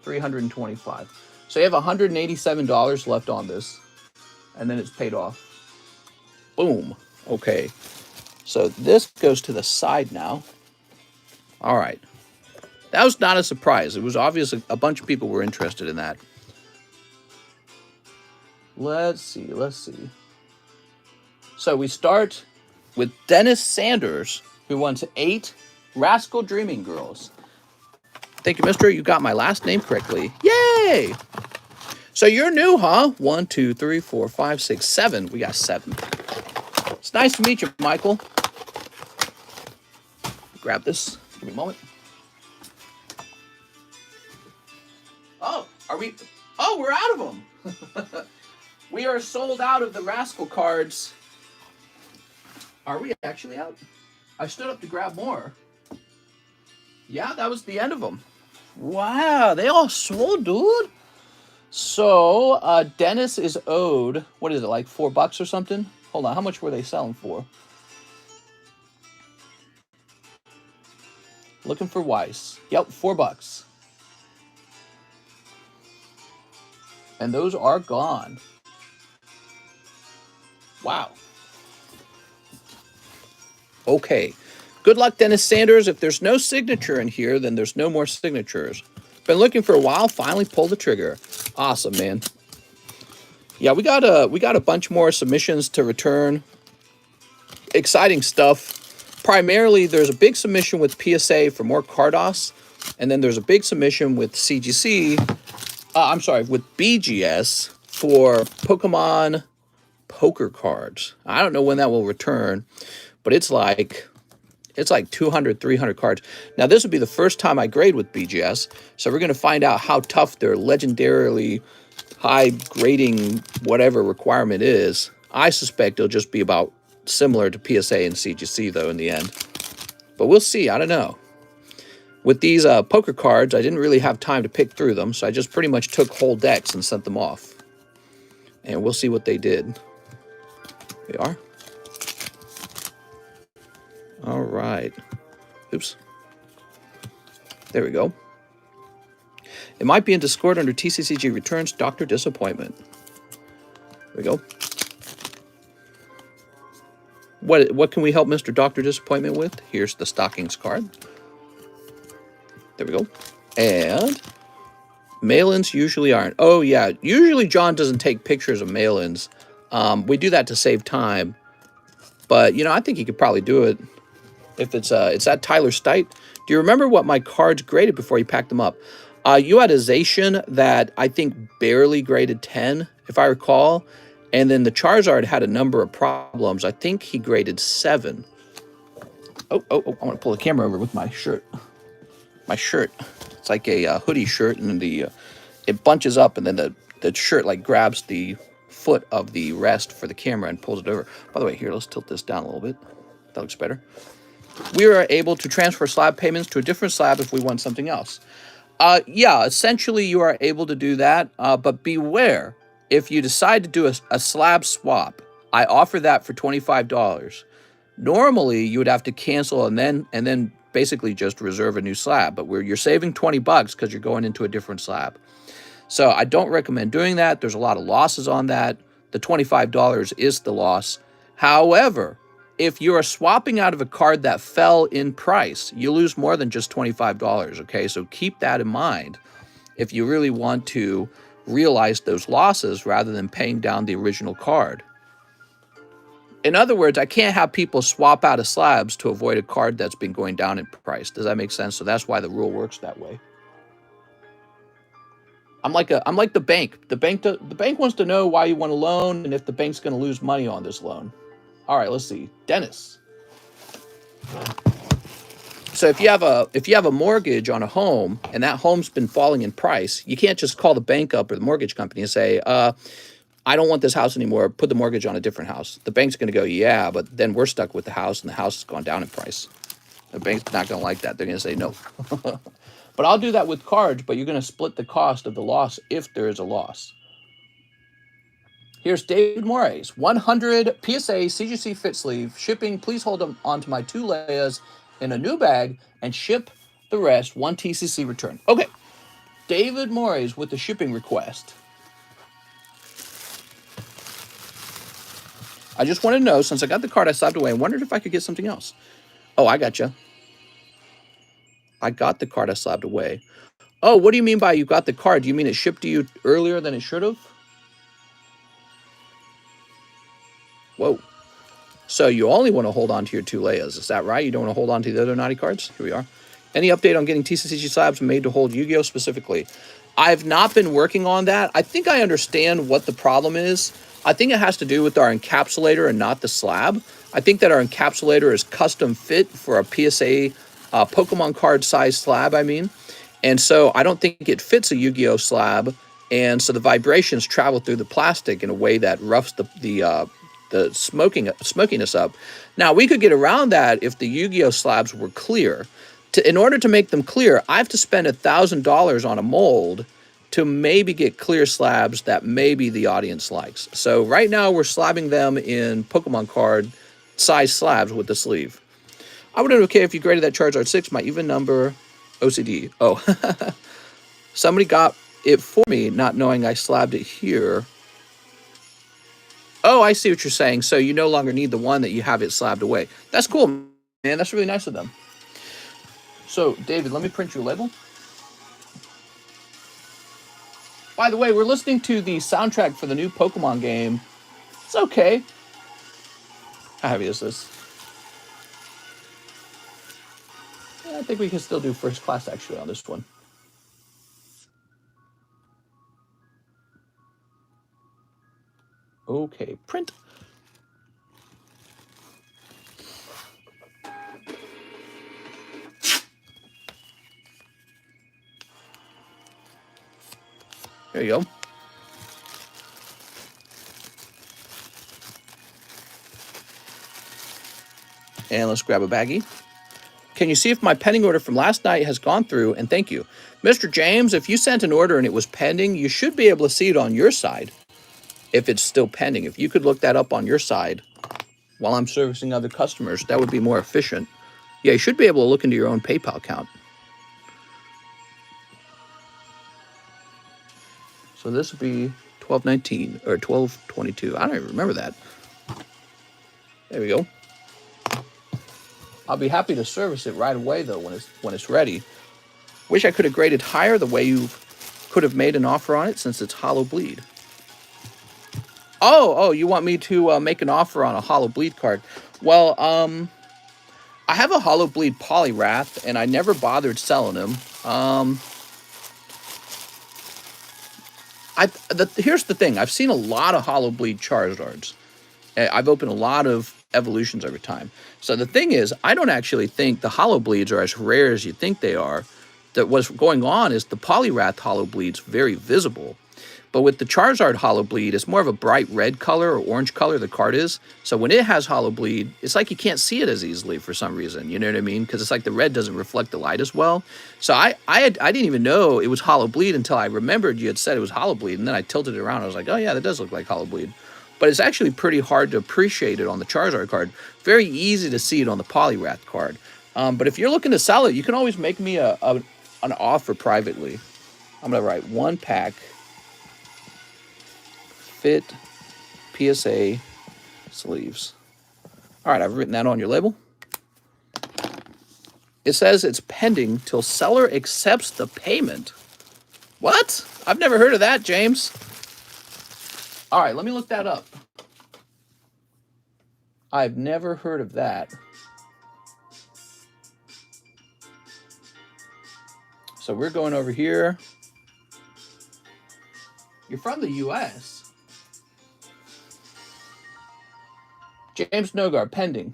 325. So you have $187 left on this, and then it's paid off. Boom. Okay. So this goes to the side now. All right. That was not a surprise. It was obvious a bunch of people were interested in that. Let's see. So we start with Dennis Sanders, who wants 8 Rascal Dreaming Girls. Thank you, mister. You got my last name correctly. Yay! So you're new, huh? 1, 2, 3, 4, 5, 6, 7. We got 7. It's nice to meet you, Michael. Grab this. Give me a moment. Oh, are we? Oh, we're out of them. We are sold out of the Rascal cards. Are we actually out? I stood up to grab more. Yeah, that was the end of them. Wow, they all sold, dude. So, Dennis is owed, what is it, like $4 or something? Hold on, how much were they selling for? Looking for WEISS. Yep, $4. And those are gone. Wow. Okay. Good luck, Dennis Sanders. If there's no signature in here, then there's no more signatures. Been looking for a while, finally pulled the trigger. Awesome, man. Yeah, we got a bunch more submissions to return. Exciting stuff. Primarily, there's a big submission with PSA for more Carddass, and then there's a big submission with CGC. I'm sorry, with BGS for Pokemon poker cards. I don't know when that will return, but it's like 200, 300 cards. Now, this would be the first time I grade with BGS, so we're going to find out how tough their legendarily high grading whatever requirement is. I suspect it'll just be about similar to PSA and CGC, though, in the end. But we'll see. I don't know. With these poker cards, I didn't really have time to pick through them, so I just pretty much took whole decks and sent them off. And we'll see what they did. They are. All right. Oops. There we go. It might be in Discord under TCCG Returns Dr. Disappointment. There we go. What can we help Mr. Dr. Disappointment with? Here's the Stockings card. There we go. And mail-ins usually aren't. Oh, yeah. Usually John doesn't take pictures of mail-ins. We do that to save time. But, you know, I think he could probably do it. If it's that Tyler Stite. Do you remember what my cards graded before you packed them up? You had a Zacian that I think barely graded 10, if I recall. And then the Charizard had a number of problems. I think he graded 7. Oh, I want to pull the camera over with my shirt. My shirt. It's like a hoodie shirt, and then it bunches up, and then the shirt like grabs the foot of the rest for the camera and pulls it over. By the way, here, let's tilt this down a little bit. That looks better. We are able to transfer slab payments to a different slab if we want something else. Yeah, essentially you are able to do that, but beware. If you decide to do a slab swap, I offer that for $25. Normally, you would have to cancel and then basically just reserve a new slab, but you're saving $20 because you're going into a different slab. So I don't recommend doing that. There's a lot of losses on that. The $25 is the loss. However, if you are swapping out of a card that fell in price, you lose more than just $25, okay? So keep that in mind if you really want to realize those losses rather than paying down the original card. In other words, I can't have people swap out of slabs to avoid a card that's been going down in price. Does that make sense? So that's why the rule works that way. I'm like the bank. The bank wants to know why you want a loan and if the bank's going to lose money on this loan. All right, let's see. Dennis. So if you have a mortgage on a home and that home's been falling in price, you can't just call the bank up or the mortgage company and say, I don't want this house anymore. Put the mortgage on a different house. The bank's going to go, yeah, but then we're stuck with the house and the house has gone down in price. The bank's not going to like that. They're going to say no. But I'll do that with cards, but you're going to split the cost of the loss if there is a loss. Here's David Moraes, 100 PSA CGC fit sleeve. Shipping, please hold them onto my 2 layers in a new bag and ship the rest 1 TCC return. Okay, David Moraes with the shipping request. I just want to know, since I got the card I slabbed away, I wondered if I could get something else. Oh, I got you. I got the card I slabbed away. Oh, what do you mean by you got the card? Do you mean it shipped to you earlier than it should have? Whoa. So you only want to hold on to your 2 layers. Is that right? You don't want to hold on to the other naughty cards? Here we are. Any update on getting TCCG slabs made to hold Yu-Gi-Oh specifically? I've not been working on that. I think I understand what the problem is. I think it has to do with our encapsulator and not the slab. I think that our encapsulator is custom fit for a PSA Pokemon card size slab, I mean. And so I don't think it fits a Yu-Gi-Oh slab and so the vibrations travel through the plastic in a way that roughs the smokiness up. Now, we could get around that if the Yu-Gi-Oh slabs were clear. In order to make them clear, I have to spend $1,000 on a mold to maybe get clear slabs that maybe the audience likes. So right now we're slabbing them in Pokemon card size slabs with the sleeve. I wouldn't okay if you graded that Charizard 6, my even number OCD. Oh, somebody got it for me, not knowing I slabbed it here. Oh, I see what you're saying. So you no longer need the one that you have it slabbed away. That's cool, man. That's really nice of them. So, David, let me print your label. By the way, we're listening to the soundtrack for the new Pokemon game. It's okay. How heavy is this? Yeah, I think we can still do first class, actually, on this one. Okay, print. There you go. And let's grab a baggie. Can you see if my pending order from last night has gone through? And thank you. Mr. James, if you sent an order and it was pending, you should be able to see it on your side if it's still pending. If you could look that up on your side while I'm servicing other customers, that would be more efficient. Yeah, you should be able to look into your own PayPal account. So this would be 1219 or 1222. I don't even remember that. There we go. I'll be happy to service it right away though when it's ready. Wish I could have graded higher the way you could have made an offer on it since it's hollow bleed. Oh, you want me to make an offer on a hollow bleed card? Well, I have a hollow bleed Poliwrath and I never bothered selling him. Here's the thing. I've seen a lot of hollow bleed Charizards. I've opened a lot of evolutions over time. So the thing is, I don't actually think the hollow bleeds are as rare as you think they are. That what's going on is the Poliwrath hollow bleed's very visible. But with the Charizard hollow bleed, it's more of a bright red color or orange color the card is. So when it has hollow bleed, it's like you can't see it as easily for some reason. You know what I mean? Because it's like the red doesn't reflect the light as well. So I didn't even know it was hollow bleed until I remembered you had said it was hollow bleed. And then I tilted it around. I was like, oh yeah, that does look like hollow bleed. But it's actually pretty hard to appreciate it on the Charizard card. Very easy to see it on the Poliwrath card. But if you're looking to sell it, you can always make me an offer privately. I'm going to write 1 pack fit PSA sleeves. All right, I've written that on your label. It says it's pending till seller accepts the payment. What? I've never heard of that, James. All right, let me look that up. I've never heard of that. So we're going over here. You're from the U.S. James Nogar, pending.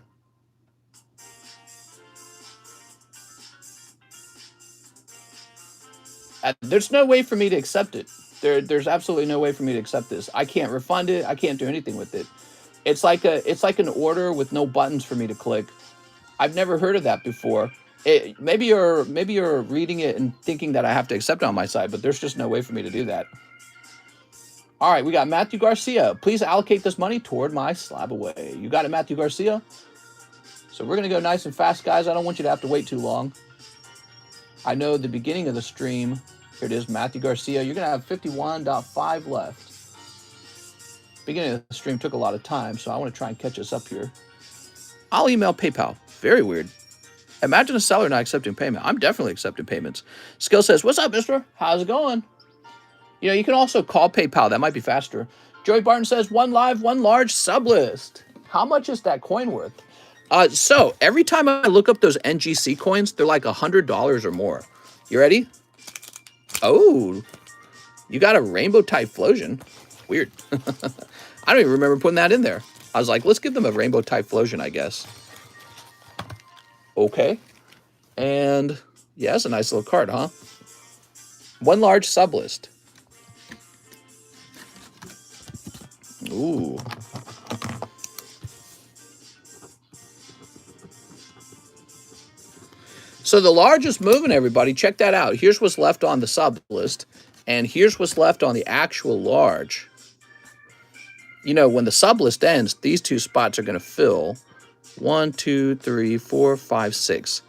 There's no way for me to accept it. There's absolutely no way for me to accept this. I can't refund it. I can't do anything with it. It's like an order with no buttons for me to click. I've never heard of that before. Maybe you're reading it and thinking that I have to accept it on my side, but there's just no way for me to do that. All right, we got Matthew Garcia. Please allocate this money toward my SLAB-AWAY. You got it, Matthew Garcia? So we're going to go nice and fast, guys. I don't want you to have to wait too long. I know the beginning of the stream. Here it is, Matthew Garcia. You're going to have 51.5 left. Beginning of the stream took a lot of time, so I want to try and catch us up here. I'll email PayPal. Very weird. Imagine a seller not accepting payment. I'm definitely accepting payments. Skill says, what's up, mister? How's it going? You know, you can also call PayPal. That might be faster. Joey Barton says, 1 live, 1 large sub list. How much is that coin worth? So every time I look up those NGC coins, they're like $100 or more. You ready? Oh, you got a rainbow Typhlosion. Weird. I don't even remember putting that in there. I was like, let's give them a rainbow Typhlosion, I guess. Okay. And yeah, it's a nice little card, huh? 1 large sub list. Ooh. So the largest moving, everybody, check that out. Here's what's left on the sub list, and here's what's left on the actual large. You know, when the sub list ends, these two spots are going to fill. 1, 2, 3, 4, 5, 6.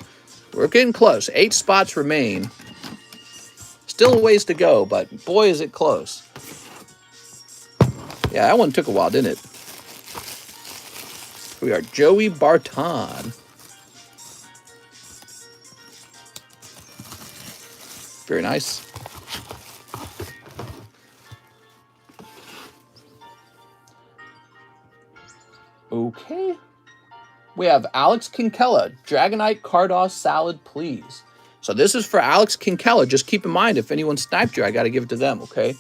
We're getting close. 8 spots remain. Still a ways to go, but boy, is it close. Yeah, that one took a while, didn't it? We are Joey Barton. Very nice. Okay. We have Alex Kinkella, Dragonite Carddass salad, please. So this is for Alex Kinkella. Just keep in mind, if anyone sniped you, I got to give it to them, okay?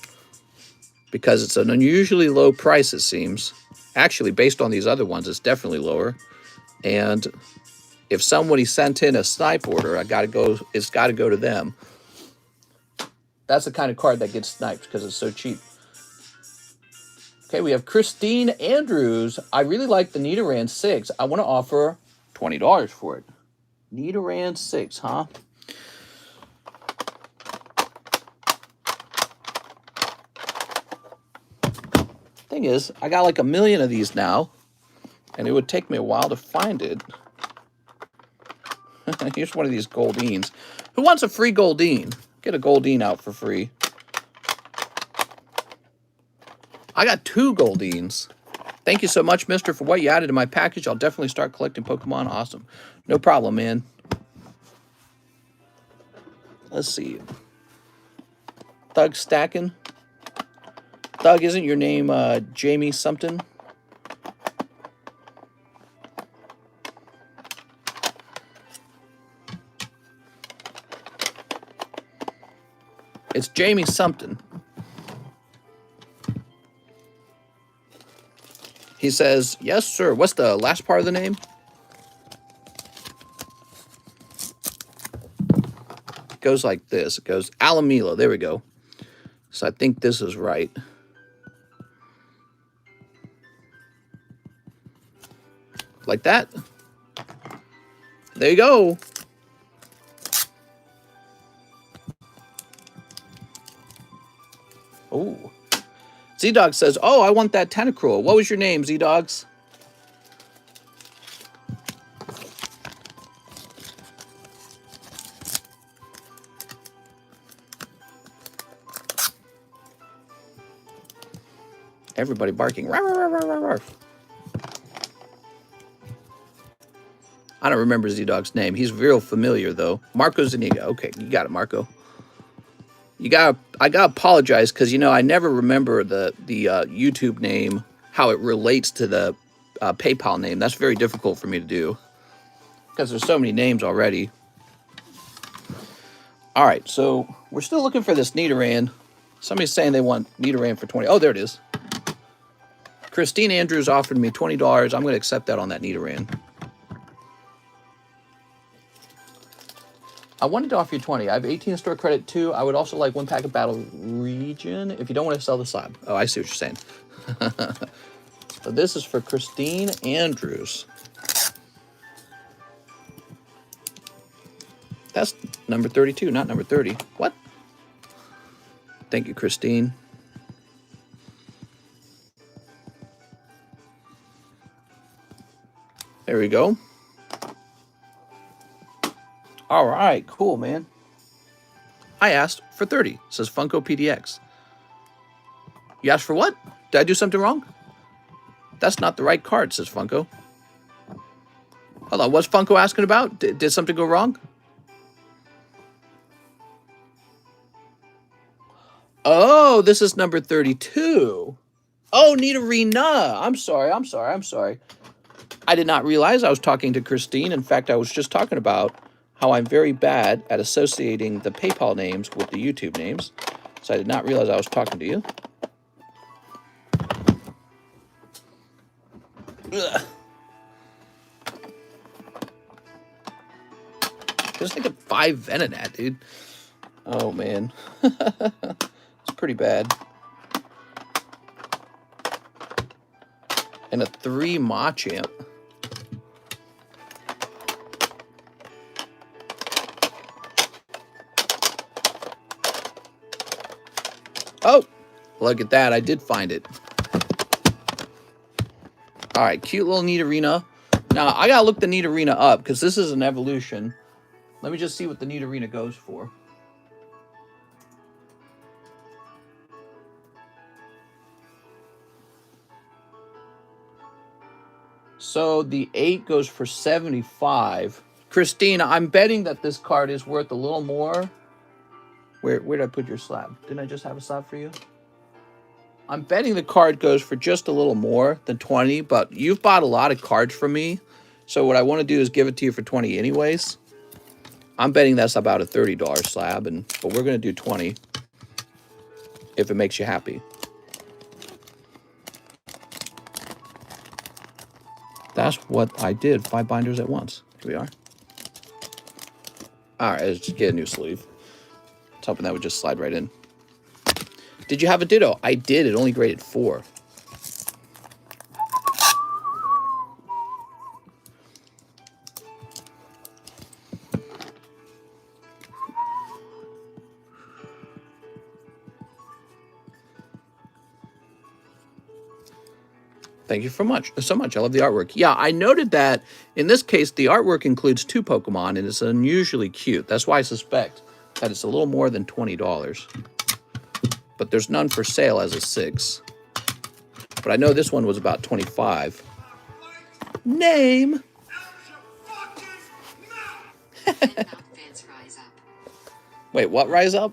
Because it's an unusually low price, it seems. Actually, based on these other ones, it's definitely lower. And if somebody sent in a snipe order, it's got to go to them. That's the kind of card that gets sniped because it's so cheap. Okay, we have Christine Andrews. I really like the Nidoran 6. I want to offer $20 for it. Nidoran 6, huh? Thing is, I got like 1 million of these now, and it would take me a while to find it. Here's one of these Goldines. Who wants a free Goldine? Get a Goldine out for free. I got 2 Goldines. Thank you so much, mister, for what you added to my package. I'll definitely start collecting Pokemon. Awesome. No problem, man. Let's see. Thug stacking. Thug, isn't your name Jamie something? It's Jamie something. He says, yes, sir. What's the last part of the name? It goes like this. It goes Alamila. There we go. So I think this is right. Like that. There you go. Oh. Z-Dog says, oh, I want that Tentacruel. What was your name, Z-Dogs? Everybody barking. Rawr, rawr, rawr, rawr, rawr. I don't remember Z-Dog's name. He's real familiar, though. Marco Zuniga. Okay, you got it, Marco. I gotta apologize because, you know, I never remember the YouTube name, how it relates to the PayPal name. That's very difficult for me to do because there's so many names already. All right, so we're still looking for this Nidoran. Somebody's saying they want Nidoran for 20. Oh, there it is. Christine Andrews offered me $20. I'm going to accept that on that Nidoran. I wanted to offer you 20. I have 18 store credit too. I would also like 1 pack of Battle Region if you don't want to sell the slab. Oh, I see what you're saying. So this is for Christine Andrews. That's number 32, not number 30. What? Thank you, Christine. There we go. All right, cool, man. I asked for 30, says Funko PDX. You asked for what? Did I do something wrong? That's not the right card, says Funko. Hold on, what's Funko asking about? Did something go wrong? Oh, this is number 32. Oh, Nidorina. I'm sorry. I did not realize I was talking to Christine. In fact, I was just talking about how I'm very bad at associating the PayPal names with the YouTube names. So I did not realize I was talking to you. Ugh. Just think of 5 Venonat, dude. Oh, man. It's pretty bad. and a 3 Machamp. Oh, look at that. I did find it. All right, cute little Nidorina. Now, I got to look the Nidorina up because this is an evolution. Let me just see what the Nidorina goes for. So the 8 goes for 75. Christina, I'm betting that this card is worth a little more. Where did I put your slab? Didn't I just have a slab for you? I'm betting the card goes for just a little more than 20, but you've bought a lot of cards from me. So what I want to do is give it to you for 20 anyways. I'm betting that's about a $30 slab, but we're going to do 20 if it makes you happy. That's what I did. 5 binders at once. Here we are. All right, let's just get a new sleeve. I was hoping that would just slide right in. Did you have a Ditto? I did. It only graded 4. Thank you so much. I love the artwork. Yeah, I noted that in this case, the artwork includes 2 Pokemon, and it's unusually cute. That's why I suspect that it's a little more than $20. But there's none for sale as a 6. But I know this one was about 25. Name. Wait, what rise up?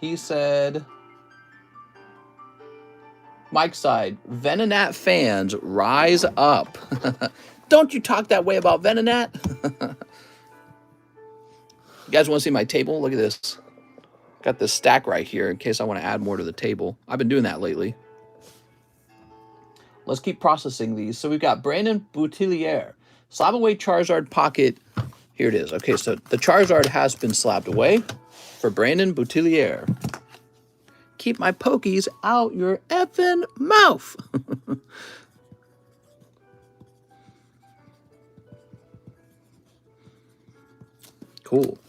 He said... Mike's side, Venonat fans, rise up. Don't you talk that way about Venonat? You guys want to see my table? Look at this. Got this stack right here in case I want to add more to the table. I've been doing that lately. Let's keep processing these. So we've got Brandon Boutillier. SLAB-AWAY Charizard Pocket. Here it is. Okay, so the Charizard has been slabbed away for Brandon Boutillier. Keep my pokies out your effing mouth. Cool.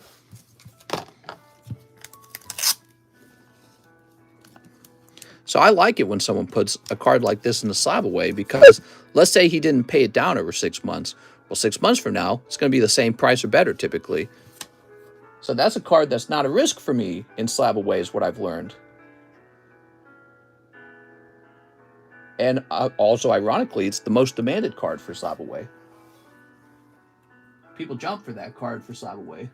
So I like it when someone puts a card like this in the SLAB-AWAY because let's say he didn't pay it down over 6 months. Well, 6 months from now, it's going to be the same price or better typically. So that's a card that's not a risk for me in SLAB-AWAY is what I've learned. And also, ironically, it's the most demanded card for SLAB-AWAY. People jump for that card for SLAB-AWAY.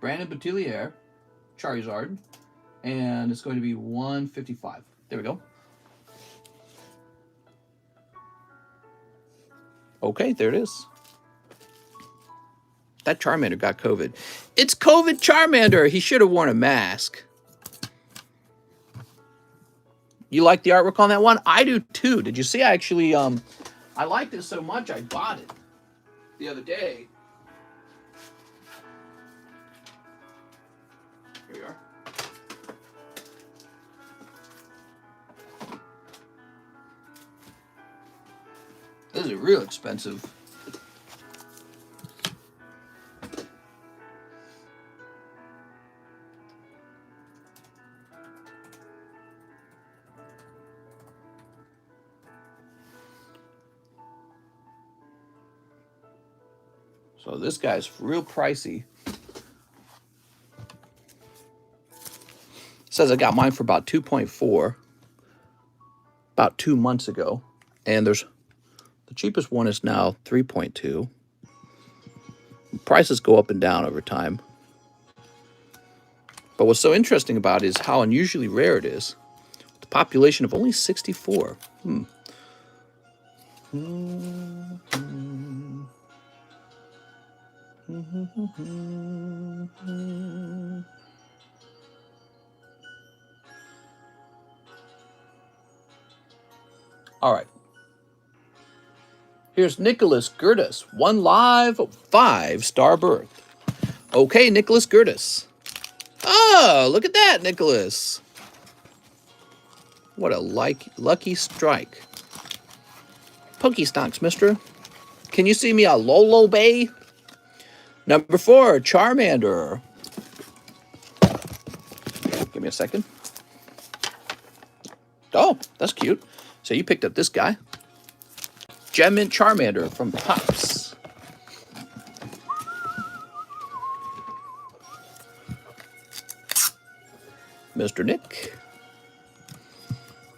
Brandon Boutillier, Charizard, and it's going to be 155. There we go. Okay, there it is. That Charmander got COVID. It's COVID Charmander. He should have worn a mask. You like the artwork on that one? I do too. Did you see? I actually, I liked it so much I bought it the other day. Here we are. This is real expensive. So this guy's real pricey. Says I got mine for about 2.4 about 2 months ago. And there's the cheapest one is now 3.2. Prices go up and down over time. But what's so interesting about it is how unusually rare it is. The population of only 64. All right. Here's Nicholas Carddass. 1 live 5-star birth. Okay, Nicholas Carddass. Oh, look at that, Nicholas. What a lucky strike. Pokestonks, mister. Can you see me a Lolo Bay? Number 4, Charmander. Give me a second. Oh, that's cute. So you picked up this guy. Gem Mint Charmander from Pops. Mr. Nick.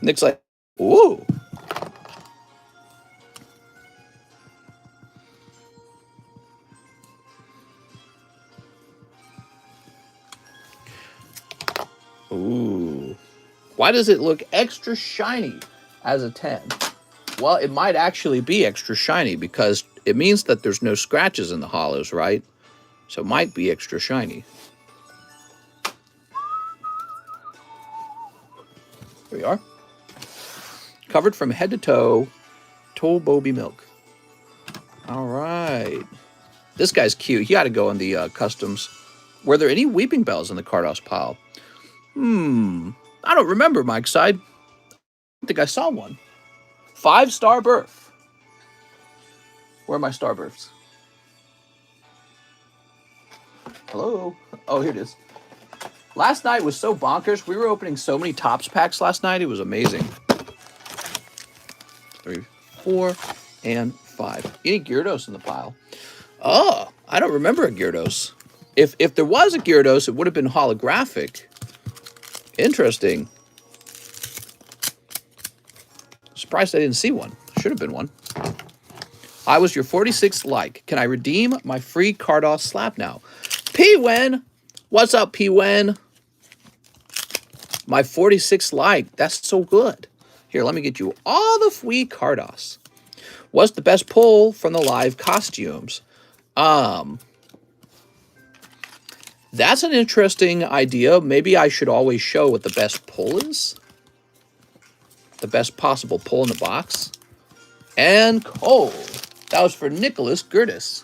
Nick's like, ooh. Ooh. Why does it look extra shiny as a 10? Well, it might actually be extra shiny because it means that there's no scratches in the hollows, right? So it might be extra shiny. Here we are. Covered from head to toe, Boby milk. All right. This guy's cute. He ought to go in the customs. Were there any Weeping Bells in the Carddass pile? I don't remember, Mike Side. I think I saw one. 5-star birth. Where are my star births? Hello? Oh, here it is. Last night was so bonkers. We were opening so many Topps packs last night. It was amazing. 3, 4, and 5. Any Gyarados in the pile? Oh, I don't remember a Gyarados. If there was a Gyarados, it would have been holographic. Interesting. Surprised I didn't see one. Should have been one. I was your 46th like. Can I redeem my free Carddass slab now? P-Wen! What's up, P-Wen? My 46th like. That's so good. Here, let me get you all the Fwee Carddass. What's the best pull from the live costumes? That's an interesting idea. Maybe I should always show what the best pull is. The best possible pull in the box. And cold. That was for Nicholas Gertis.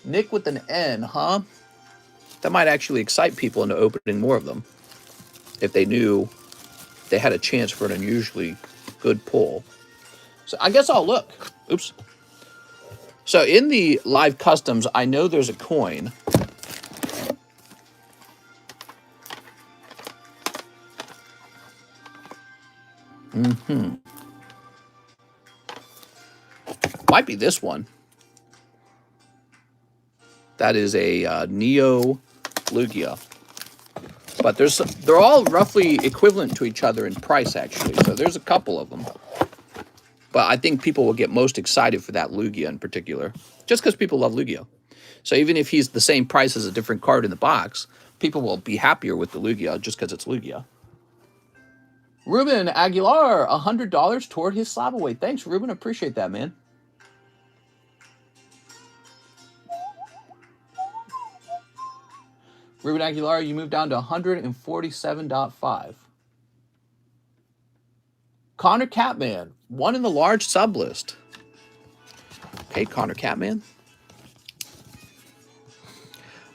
Nick with an N, huh? That might actually excite people into opening more of them. If they knew they had a chance for an unusually good pull. So I guess I'll look. Oops. So in the live customs, I know there's a coin. Might be this one. That is a Neo Lugia. But they're all roughly equivalent to each other in price, actually. So there's a couple of them. But I think people will get most excited for that Lugia in particular. Just because people love Lugia. So even if he's the same price as a different card in the box, people will be happier with the Lugia just because it's Lugia. Ruben Aguilar, $100 toward his SLAB-AWAY. Thanks, Ruben. Appreciate that, man. Ruben Aguilar, you moved down to 147.5. Connor Catman, 1 in the large sub list. Okay, Connor Catman.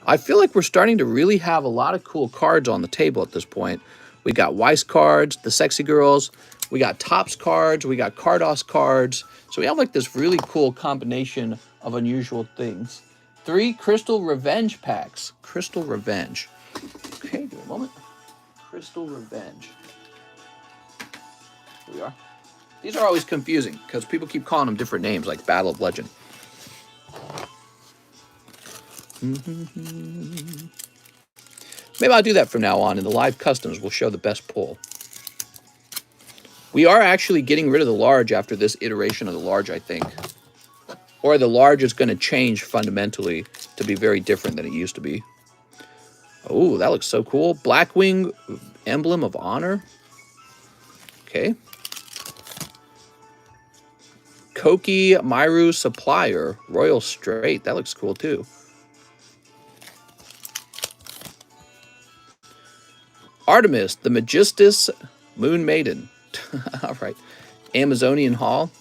I feel like we're starting to really have a lot of cool cards on the table at this point. We got WEISS cards, the Sexy Girls. We got Topps cards. We got Carddass cards. So we have like this really cool combination of unusual things. 3 Crystal Revenge packs. Crystal Revenge. Okay, give me a moment. Crystal Revenge. Here we are. These are always confusing because people keep calling them different names like Battle of Legend. Maybe I'll do that from now on. In the live customs, we'll show the best pull. We are actually getting rid of the large after this iteration of the large, I think. Or the large is going to change fundamentally to be very different than it used to be. Oh, that looks so cool. Blackwing Emblem of Honor. Okay. Koki Myru Supplier Royal Straight. That looks cool too. Artemis, the Magistus Moon Maiden. All right. Amazonian Hall.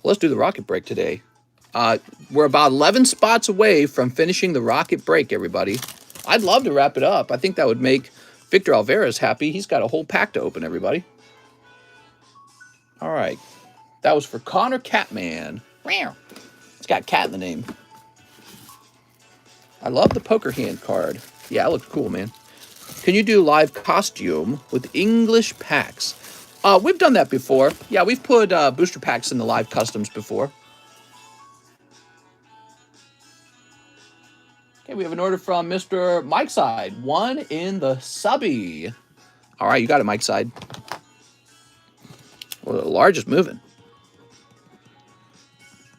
Let's do the rocket break today. We're about 11 spots away from finishing the rocket break, everybody. I'd love to wrap it up. I think that would make Victor Alvarez happy. He's got a whole pack to open, everybody. All right. That was for Connor Catman. It's got cat in the name. I love the poker hand card. Yeah, it looks cool, man. Can you do live costume with English packs? We've done that before. Yeah, we've put booster packs in the live customs before. Okay, we have an order from Mr. Mike Side. 1 in the subby. All right, you got it, Mike Side. Well, the largest moving.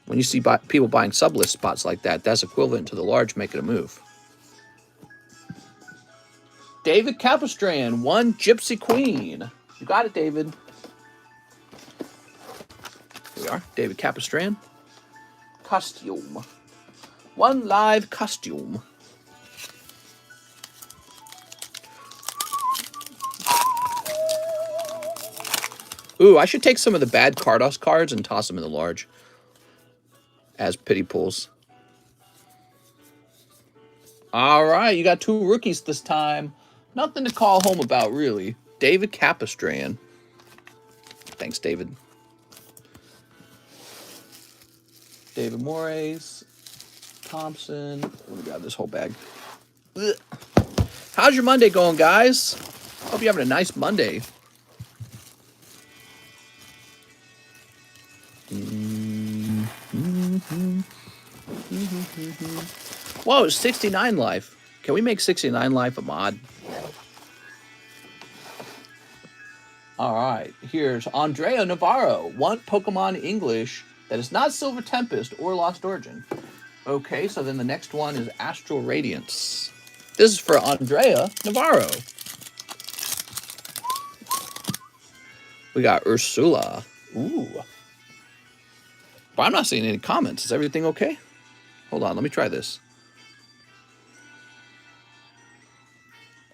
When you see people buying sublist spots like that, that's equivalent to the large making a move. David Capistran, 1 Gypsy Queen. You got it, David. Here we are, David Capistran. Costume. 1 live costume. Ooh, I should take some of the bad Carddass cards and toss them in the large as pity pulls. All right, you got 2 rookies this time. Nothing to call home about, really. David Capistran. Thanks, David. David Moraes. Thompson. Let me grab this whole bag. Ugh. How's your Monday going, guys? Hope you're having a nice Monday. Whoa, it's 69 life. Can we make 69 life a mod? All right, here's Andrea Navarro. 1 Pokemon English that is not Silver Tempest or Lost Origin. Okay, so then the next one is Astral Radiance. This is for Andrea Navarro. We got Ursula. Ooh. But I'm not seeing any comments. Is everything okay? Hold on, let me try this.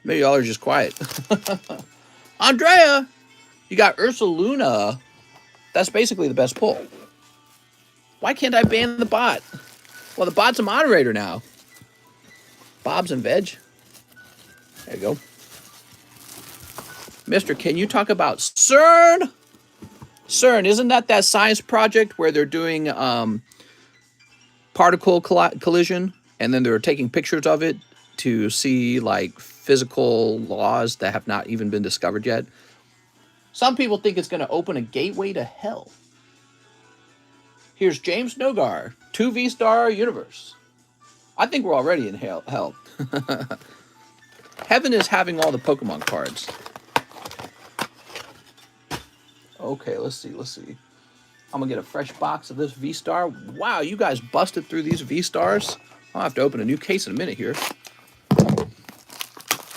Maybe y'all are just quiet. Andrea, you got Ursaluna. That's basically the best pull. Why can't I ban the bot? Well, the bot's a moderator now. Bob's and Veg. There you go. Mister, can you talk about CERN? CERN, isn't that science project where they're doing particle collision and then they're taking pictures of it to see like physical laws that have not even been discovered yet? Some people think it's going to open a gateway to hell. Here's James Nogar, 2 V-Star Universe. I think we're already in hell. Heaven is having all the Pokemon cards. Okay, let's see. I'm going to get a fresh box of this V-Star. Wow, you guys busted through these V-Stars. I'll have to open a new case in a minute here.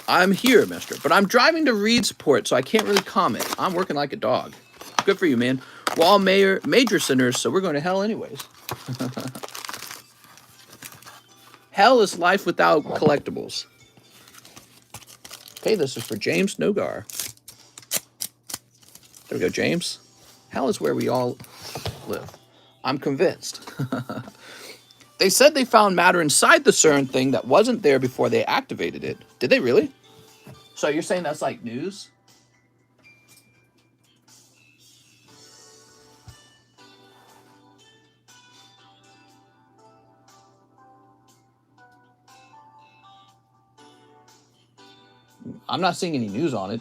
I'm here, mister, but I'm driving to Reedsport, so I can't really comment. I'm working like a dog. Good for you, man. We're all major sinners, so we're going to hell anyways. Hell is life without collectibles. Okay, this is for James Nogar. There we go, James. Hell is where we all live. I'm convinced. They said they found matter inside the CERN thing that wasn't there before they activated it. Did they really? So you're saying that's like news? I'm not seeing any news on it.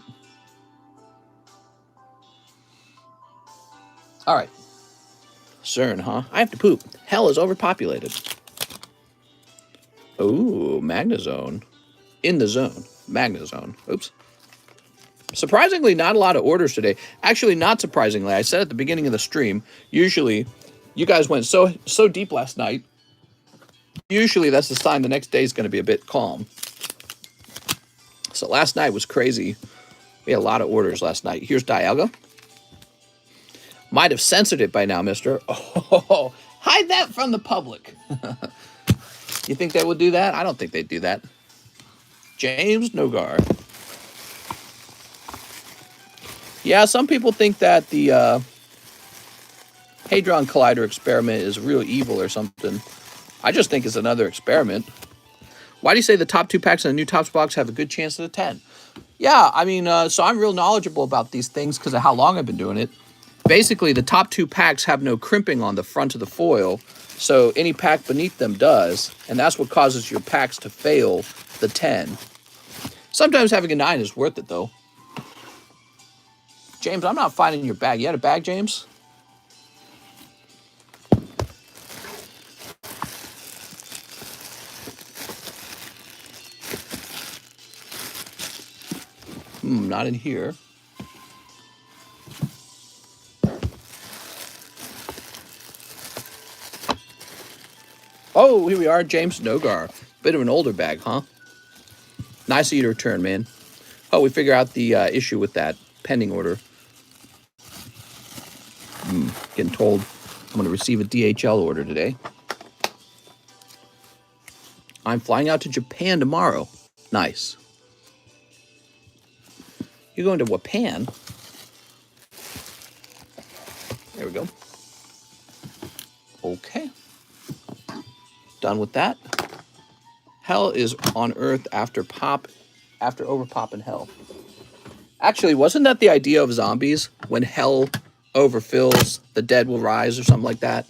All right. CERN, huh? I have to poop. Hell is overpopulated. Ooh, Magnezone. In the zone. Magnezone. Oops. Surprisingly, not a lot of orders today. Actually, not surprisingly. I said at the beginning of the stream, usually, you guys went so deep last night. Usually, that's the sign the next day is going to be a bit calm. So last night was crazy. We had a lot of orders last night. Here's Dialga. Might have censored it by now, mister. Oh, hide that from the public. You think they would do that? I don't think they'd do that. James Nogar. Yeah, some people think that the Hadron Collider experiment is real evil or something. I just think it's another experiment. Why do you say the top 2 packs in the new Topps box have a good chance at a 10? Yeah, I mean, so I'm real knowledgeable about these things because of how long I've been doing it. Basically, the top 2 packs have no crimping on the front of the foil, so any pack beneath them does, and that's what causes your packs to fail the 10. Sometimes having a 9 is worth it, though. James, I'm not finding your bag. You had a bag, James? Not in here. Oh, here we are, James Nogar. Bit of an older bag, huh? Nice of you to return, man. Oh, we figure out the issue with that pending order. Getting told I'm going to receive a DHL order today. I'm flying out to Japan tomorrow. Nice. You're going to Japan? There we go. Okay. Done with that. Hell is on Earth after overpop in hell. Actually, wasn't that the idea of zombies? When hell overfills, the dead will rise or something like that?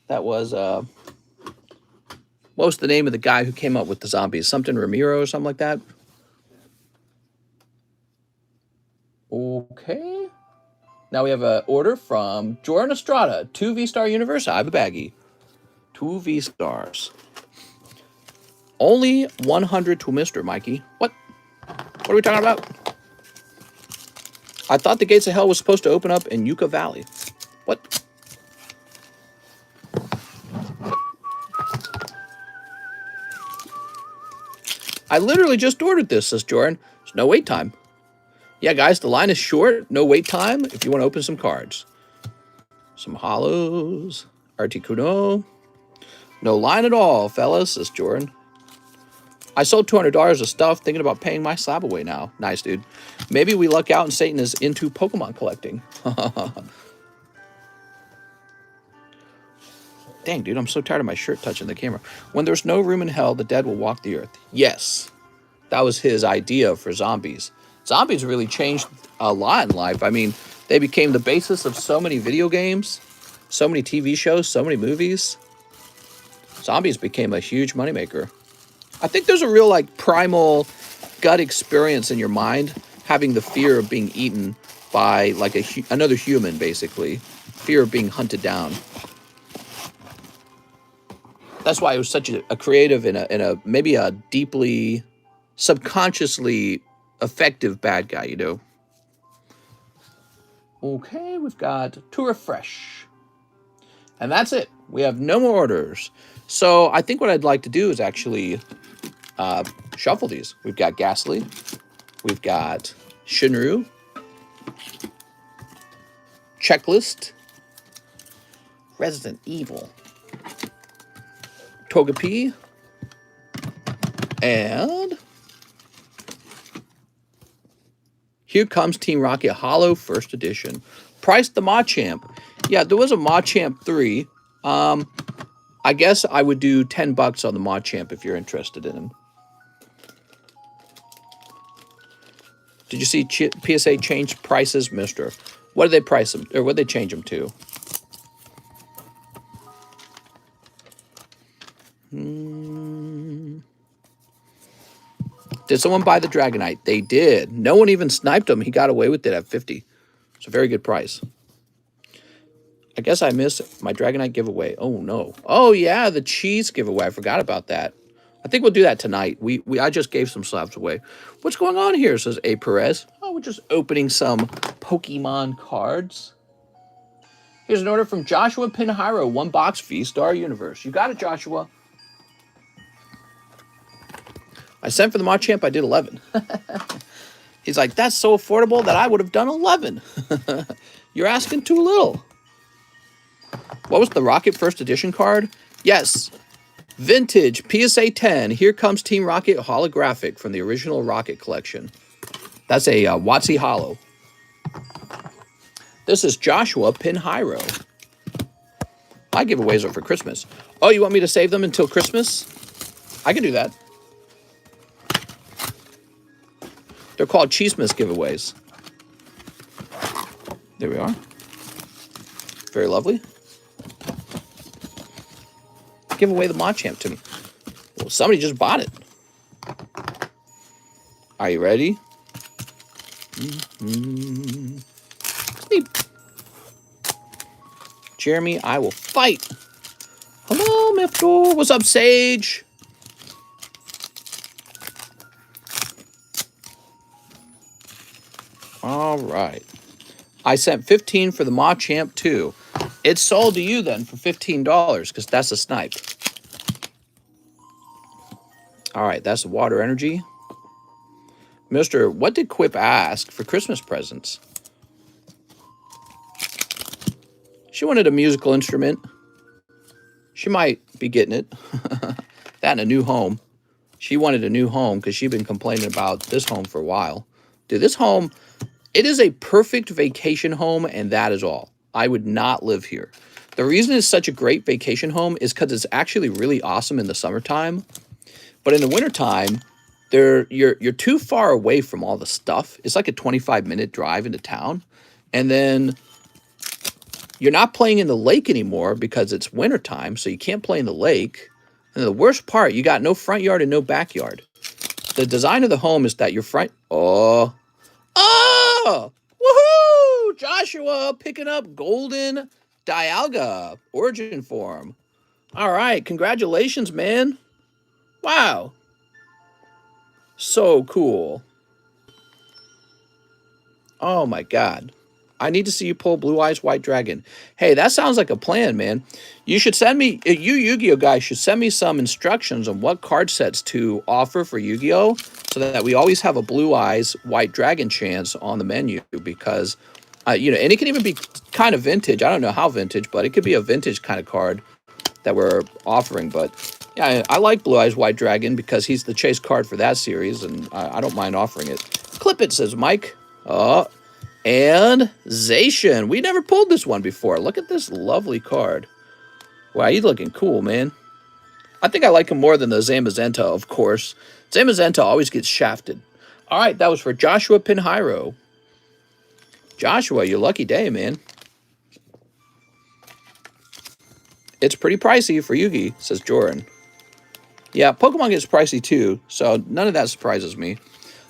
That was, what was the name of the guy who came up with the zombies? Something Ramiro or something like that? Okay. Now we have an order from Jordan Estrada, 2 V-Star Universe. I have a baggie. 2 V-Stars. Only 100 to Mr. Mikey. What? What are we talking about? I thought the gates of hell was supposed to open up in Yucca Valley. What? I literally just ordered this, says Jordan. There's no wait time. Yeah, guys, the line is short. No wait time if you want to open some cards. Some hollows. Articuno. No line at all, fellas, says Jordan. I sold $200 of stuff, thinking about paying my SLAB-AWAY now. Nice, dude. Maybe we luck out and Satan is into Pokemon collecting. Dang, dude, I'm so tired of my shirt touching the camera. When there's no room in hell, the dead will walk the earth. Yes, that was his idea for zombies. Zombies really changed a lot in life. I mean, they became the basis of so many video games, so many TV shows, so many movies. Zombies became a huge moneymaker. I think there's a real, like, primal gut experience in your mind, having the fear of being eaten by, like, another human, basically. Fear of being hunted down. That's why it was such a creative and maybe a deeply, subconsciously effective bad guy, you know. Okay, we've got to refresh. And that's it. We have no more orders. So I think what I'd like to do is actually shuffle these. We've got Ghastly. We've got Shinru. Checklist. Resident Evil. Togepi. And here comes Team Rocket Hollow First Edition. Priced the Machamp. Yeah, there was a Machamp 3. I guess I would do $10 on the Machamp if you're interested in him. Did you see PSA changed prices, mister? What did they price them, or what did they change them to? Did someone buy the Dragonite? They did. No one even sniped him. He got away with it at 50. It's a very good price. I guess I missed my Dragonite giveaway. Oh, no. Oh, yeah, the cheese giveaway. I forgot about that. I think we'll do that tonight. I just gave some slabs away. What's going on here, says A. Perez. Oh, we're just opening some Pokemon cards. Here's an order from Joshua Pinheiro. 1 box, V-Star Universe. You got it, Joshua. I sent for the Machamp. I did 11. He's like, that's so affordable that I would have done 11. You're asking too little. What was the Rocket First Edition card? Yes. Vintage PSA 10. Here comes Team Rocket holographic from the original Rocket collection. That's a WotC Hollow. This is Joshua Pinheiro. My giveaways are for Christmas. Oh, you want me to save them until Christmas? I can do that. They're called Cheesemas giveaways. There we are. Very lovely. Give away the Machamp to me. Well, somebody just bought it. Are you ready? Sleep. Jeremy, I will fight. Hello, Miftor. What's up, Sage? All right. I sent 15 for the Machamp too. It's sold to you then for $15 because that's a snipe. All right, that's the water energy. Mister, what did Quip ask for Christmas presents? She wanted a musical instrument. She might be getting it. That and a new home. She wanted a new home because she'd been complaining about this home for a while. Dude, this home, it is a perfect vacation home, and that is all. I would not live here. The reason it's such a great vacation home is because it's actually really awesome in the summertime. But in the wintertime, you're too far away from all the stuff. It's like a 25-minute drive into town. And then you're not playing in the lake anymore because it's wintertime, so you can't play in the lake. And the worst part, you got no front yard and no backyard. The design of the home is that your front... Oh! Woohoo! Joshua picking up Golden Dialga Origin Form. All right, congratulations, man. Wow. So cool. Oh, my God. I need to see you pull Blue Eyes White Dragon. Hey, that sounds like a plan, man. You should send me, you Yu-Gi-Oh guys should send me some instructions on what card sets to offer for Yu-Gi-Oh so that we always have a Blue Eyes White Dragon chance on the menu because, you know, and it can even be kind of vintage. I don't know how vintage, but it could be a vintage kind of card that we're offering. But yeah, I like Blue Eyes White Dragon because he's the chase card for that series, and I don't mind offering it. Clip it, says Mike. And Zacian. We never pulled this one before. Look at this lovely card. Wow, he's looking cool, man. I think I like him more than the Zamazenta, of course. Zamazenta always gets shafted. All right, that was for Joshua Pinheiro. Joshua, your lucky day, man. It's pretty pricey for Yugi, says Jordan. Yeah, Pokemon gets pricey too, so none of that surprises me.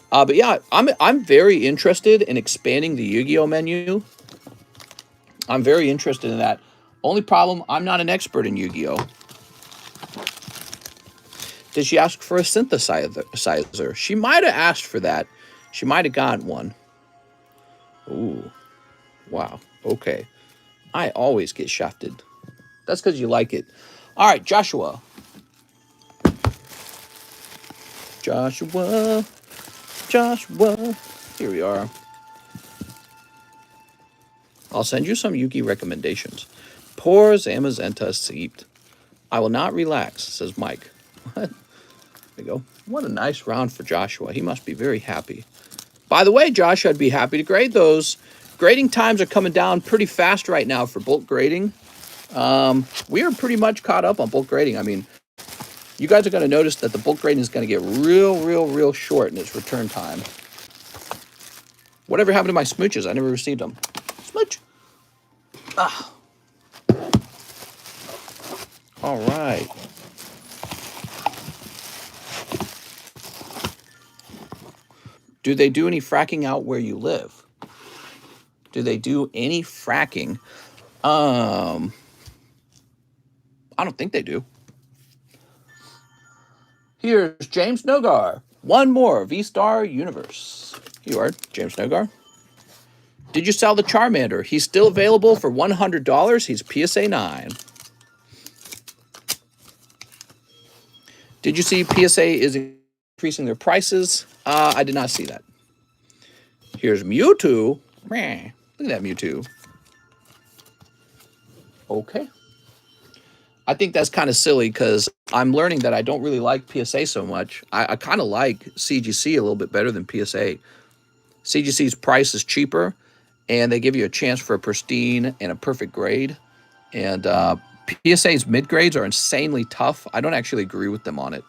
But yeah, I'm very interested in expanding the Yu-Gi-Oh menu. I'm very interested in that. Only problem, I'm not an expert in Yu-Gi-Oh. Did she ask for a synthesizer? She might have asked for that. She might have gotten one. Ooh. Wow. Okay. I always get shafted. That's because you like it. All right, Joshua. Joshua. Here we are. I'll send you some Yugi recommendations. Poor Zamazenta seeped. I will not relax, says Mike. What? There we go. What a nice round for Joshua. He must be very happy. By the way, Josh, I'd be happy to grade those. Grading times are coming down pretty fast right now for bulk grading. We are pretty much caught up on bulk grading. I mean, you guys are going to notice that the bulk grading is going to get real short in its return time. Whatever happened to my smooches? I never received them. Smooch. Ah. All right. Do they do any fracking out where you live? Do they do any fracking? I don't think they do. Here's James Nogar. One more V-Star Universe. Here you are, James Nogar. Did you sell the Charmander? He's still available for $100. He's PSA 9. Did you see PSA is increasing their prices? I did not see that. Here's Mewtwo. Look at that Mewtwo. Okay. I think that's kind of silly because I'm learning that I don't really like PSA so much. I kind of like CGC a little bit better than PSA. CGC's price is cheaper, and they give you a chance for a pristine and a perfect grade. And PSA's mid grades are insanely tough. I don't actually agree with them on it.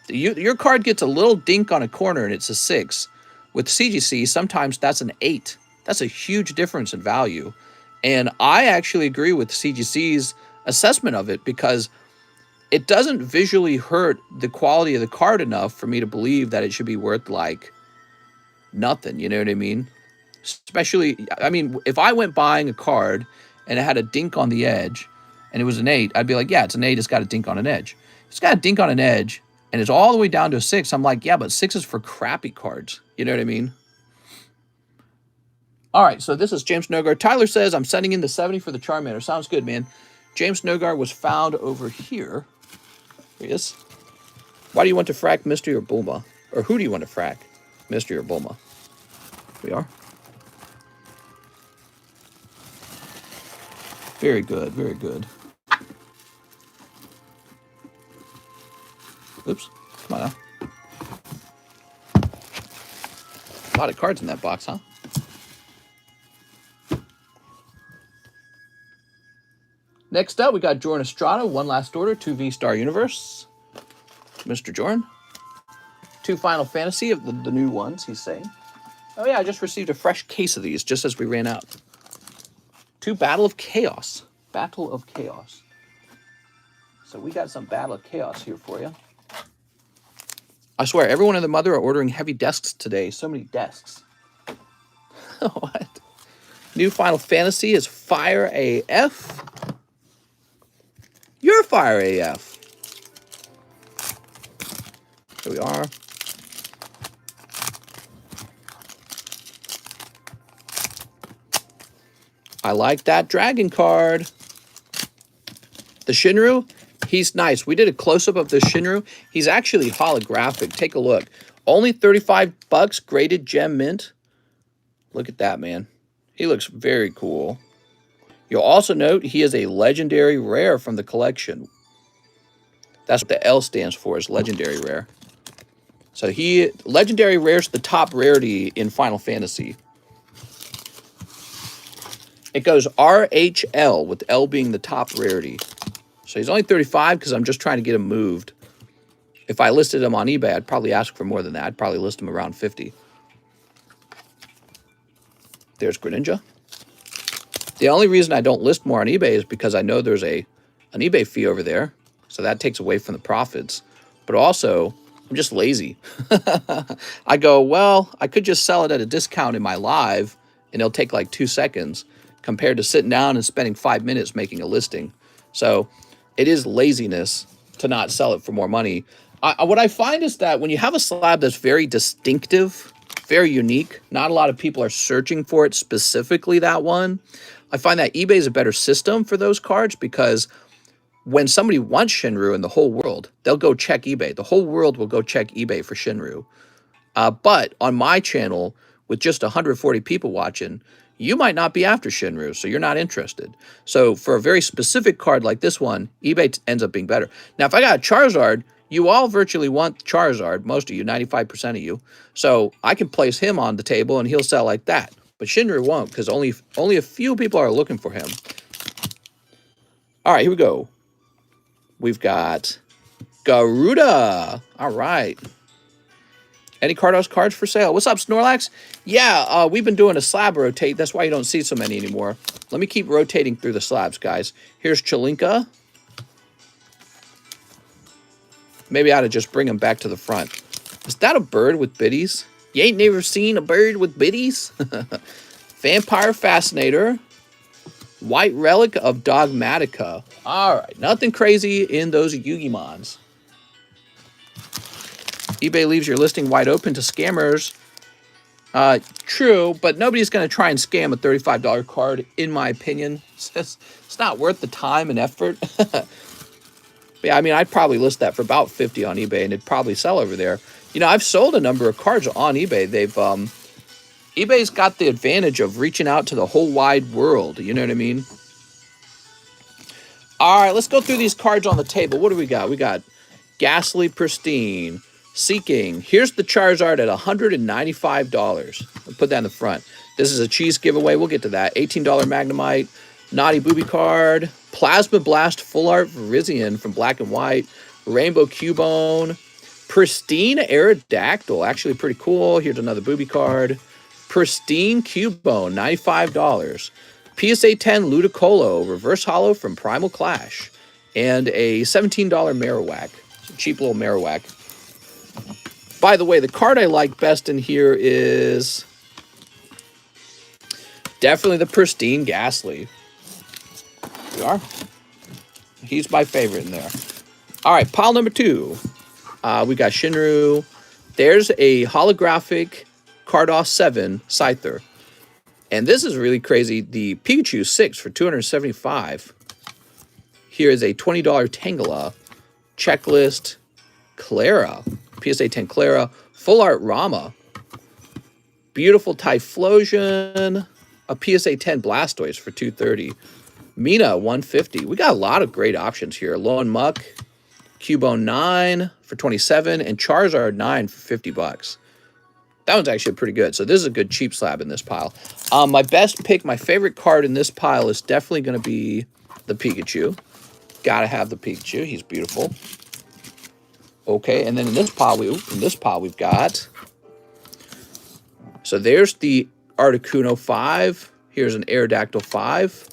Your card gets a little dink on a corner and it's a 6. With CGC, sometimes that's an 8. That's a huge difference in value. And I actually agree with CGC's assessment of it because it doesn't visually hurt the quality of the card enough for me to believe that it should be worth like nothing. You know what I mean? Especially, I mean, if I went buying a card and it had a dink on the edge and it was an 8, I'd be like, yeah, it's an 8. It's got a dink on an edge. It's got a dink on an edge and it's all the way down to a 6. I'm like, yeah, but 6 is for crappy cards. You know what I mean? All right, so this is James Nogar. Tyler says, I'm sending in the 70 for the Charmander. Sounds good, man. James Nogar was found over here. Here he is. Why do you want to frack Mystery or Bulma? Or who do you want to frack? Mystery or Bulma? Here we are. Very good, very good. Oops, come on now. A lot of cards in that box, huh? Next up, we got Jordan Estrada, One Last Order, 2V Star Universe. Mr. Jordan. 2 Final Fantasy of the new ones, he's saying. Oh yeah, I just received a fresh case of these just as we ran out. 2 Battle of Chaos. Battle of Chaos. So we got some Battle of Chaos here for you. I swear, everyone and their mother are ordering heavy desks today. So many desks. What? New Final Fantasy is Fire AF. You're Fire AF. Here we are. I like that dragon card. The Shinru, he's nice. We did a close-up of the Shinru. He's actually holographic. Take a look. Only 35 bucks, graded gem mint. Look at that, man. He looks very cool. You'll also note he is a legendary rare from the collection. That's what the L stands for, is legendary rare. So legendary rare is the top rarity in Final Fantasy. It goes RHL, with L being the top rarity. So he's only 35 because I'm just trying to get him moved. If I listed him on eBay, I'd probably ask for more than that. I'd probably list him around 50. There's Greninja. The only reason I don't list more on eBay is because I know there's an eBay fee over there. So that takes away from the profits. But also, I'm just lazy. I go, well, I could just sell it at a discount in my live, and it'll take like 2 seconds, compared to sitting down and spending 5 minutes making a listing. So it is laziness to not sell it for more money. What I find is that when you have a slab that's very distinctive, very unique, not a lot of people are searching for it specifically, that one. I find that eBay is a better system for those cards because when somebody wants Shinru in the whole world, they'll go check eBay. The whole world will go check eBay for Shinru. But on my channel, with just 140 people watching, you might not be after Shinru, so you're not interested. So for a very specific card like this one, eBay ends up being better. Now, if I got a Charizard, you all virtually want Charizard, most of you, 95% of you. So I can place him on the table and he'll sell like that. But Shinru won't because only a few people are looking for him. All right, here we go. We've got Garuda. All right. Any Carddass cards for sale? What's up, Snorlax? Yeah, we've been doing a slab rotate. That's why you don't see so many anymore. Let me keep rotating through the slabs, guys. Here's Chalinka. Maybe I ought to just bring him back to the front. Is that a bird with biddies? You ain't never seen a bird with biddies? Vampire Fascinator. White Relic of Dogmatica. All right, nothing crazy in those Yugimons. eBay leaves your listing wide open to scammers. True, but nobody's going to try and scam a $35 card, in my opinion. It's not worth the time and effort. Yeah, I mean, I'd probably list that for about 50 on eBay, and it'd probably sell over there. You know, I've sold a number of cards on eBay. eBay's got the advantage of reaching out to the whole wide world. You know what I mean? All right, let's go through these cards on the table. What do we got? We got Ghastly Pristine, Seeking. Here's the Charizard at $195. I'll put that in the front. This is a cheese giveaway. We'll get to that. $18 Magnemite. Naughty Booby card. Plasma Blast Full Art Virizion from Black and White. Rainbow Cubone. Pristine Aerodactyl. Actually pretty cool. Here's another Booby card. Pristine Cubone. $95. PSA 10 Ludicolo. Reverse Holo from Primal Clash. And a $17 Marowak. It's a cheap little Marowak. By the way, the card I like best in here is definitely the Pristine Ghastly. Here we are. He's my favorite in there. All right, pile number 2. We got Shinru. There's a holographic Carddass 7 Scyther. And this is really crazy. The Pikachu 6 for $275. Here is a $20 Tangela. Checklist Clara. PSA 10 Clara. Full Art Rama. Beautiful Typhlosion. A PSA 10 Blastoise for $230. Mina 150. We got a lot of great options here. Lone Muck. Cubone 9 for $27. And Charizard 9 for $50. That one's actually pretty good. So this is a good cheap slab in this pile. My best pick, my favorite card in this pile is definitely going to be the Pikachu. Gotta have the Pikachu. He's beautiful. Okay, and then in this pile we've got. So there's the Articuno 5. Here's an Aerodactyl 5.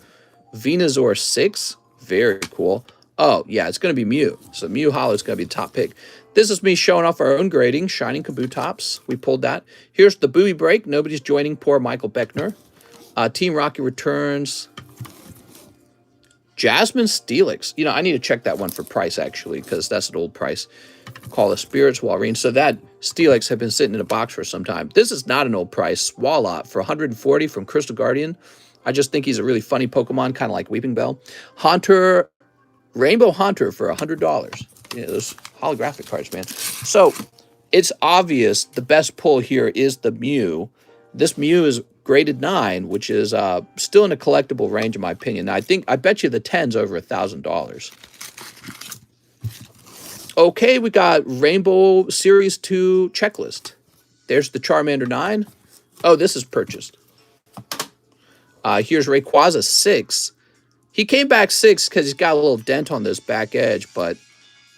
Venusaur 6. Very cool. Oh, yeah, it's going to be Mew. So Mew Holo is going to be the top pick. This is me showing off our own grading. Shining Kabutops. We pulled that. Here's the Booby Break. Nobody's joining poor Michael Beckner. Team Rocket returns. Jasmine Steelix. You know, I need to check that one for price, actually, because that's an old price. Call of Spirits, Walrein. So that Steelix had been sitting in a box for some time. This is not an old price. Swalot for $140 from Crystal Guardian. I just think he's a really funny Pokemon, kind of like Weeping Bell. Haunter, Rainbow Haunter for $100. You know, those holographic cards, man. So it's obvious the best pull here is the Mew. This Mew is graded 9, which is still in a collectible range, in my opinion. Now, I bet you the 10's over $1,000. Okay, we got Rainbow Series 2 Checklist. There's the Charmander 9. Oh, this is purchased. Here's Rayquaza 6. He came back 6 because he's got a little dent on this back edge, but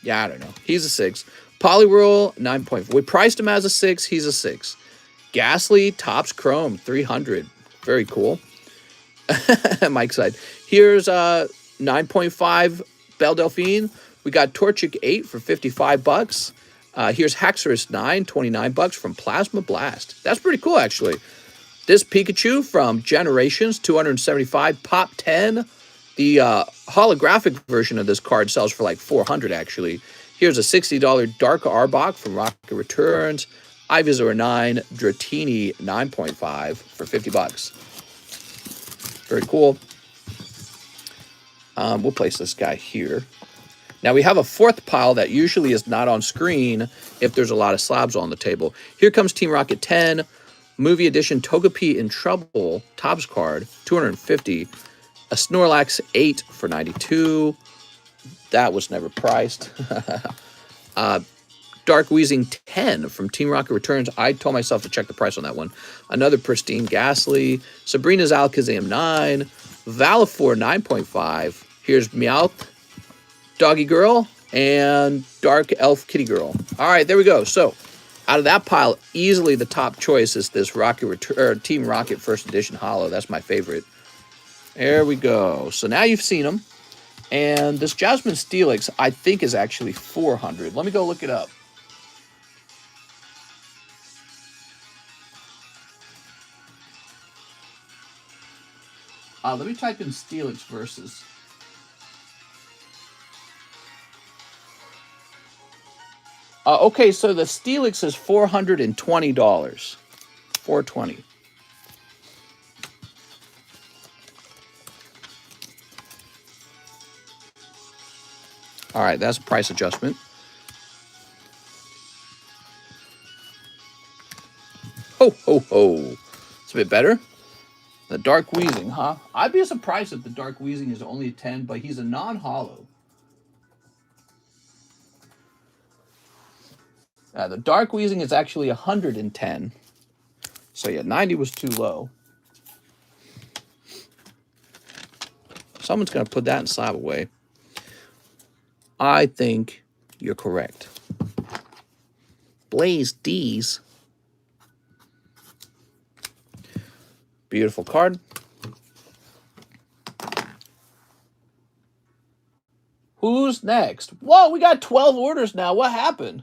yeah, I don't know. He's a 6. Poliwhirl 9.4. We priced him as a 6. He's a 6. Ghastly Topps Chrome 300. Very cool. Mike's side. Here's 9.5 Belle Delphine. We got Torchic 8 for $55. Here's Haxorus 9, $29 from Plasma Blast. That's pretty cool, actually. This Pikachu from Generations, $275. Pop 10. The holographic version of this card sells for like $400, actually. Here's a $60 Dark Arbok from Rocket Returns. Ivysaur 9, Dratini 9.5 for $50. Very cool. We'll place this guy here. Now we have a fourth pile that usually is not on screen if there's a lot of slabs on the table. Here comes Team Rocket 10, Movie Edition Togepi in Trouble, Topps card, $250. A Snorlax 8 for $92. That was never priced. Dark Weezing 10 from Team Rocket Returns. I told myself to check the price on that one. Another Pristine Ghastly. Sabrina's Alakazam 9. Valifor 9.5. Here's Meowth, Doggy Girl, and Dark Elf Kitty Girl. All right, there we go. So out of that pile, easily the top choice is this Team Rocket First Edition Holo. That's my favorite. There we go. So now you've seen them. And this Jasmine Steelix, I think, is actually $400. Let me go look it up. Let me type in Steelix versus. Okay, so the Steelix is $420. $420. All right, that's a price adjustment. Ho, ho, ho. It's a bit better. The Dark Weezing, huh? I'd be surprised if the Dark Weezing is only a 10, but he's a non-holo. The dark wheezing is actually 110. So yeah, 90 was too low. Someone's going to put that in SLAB-AWAY. I think you're correct. Blaze D's. Beautiful card. Who's next? Whoa, we got 12 orders now. What happened?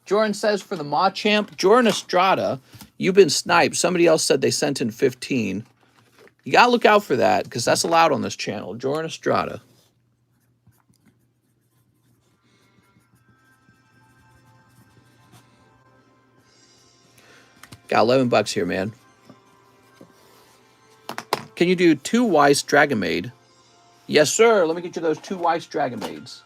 Jordan says for the Machamp, Jordan Estrada, you've been sniped. Somebody else said they sent in 15. You got to look out for that because that's allowed on this channel. Jordan Estrada. Got 11 bucks here, man. Can you do 2 WEISS Dragon Maid? Yes, sir. Let me get you those 2 WEISS Dragon Maids.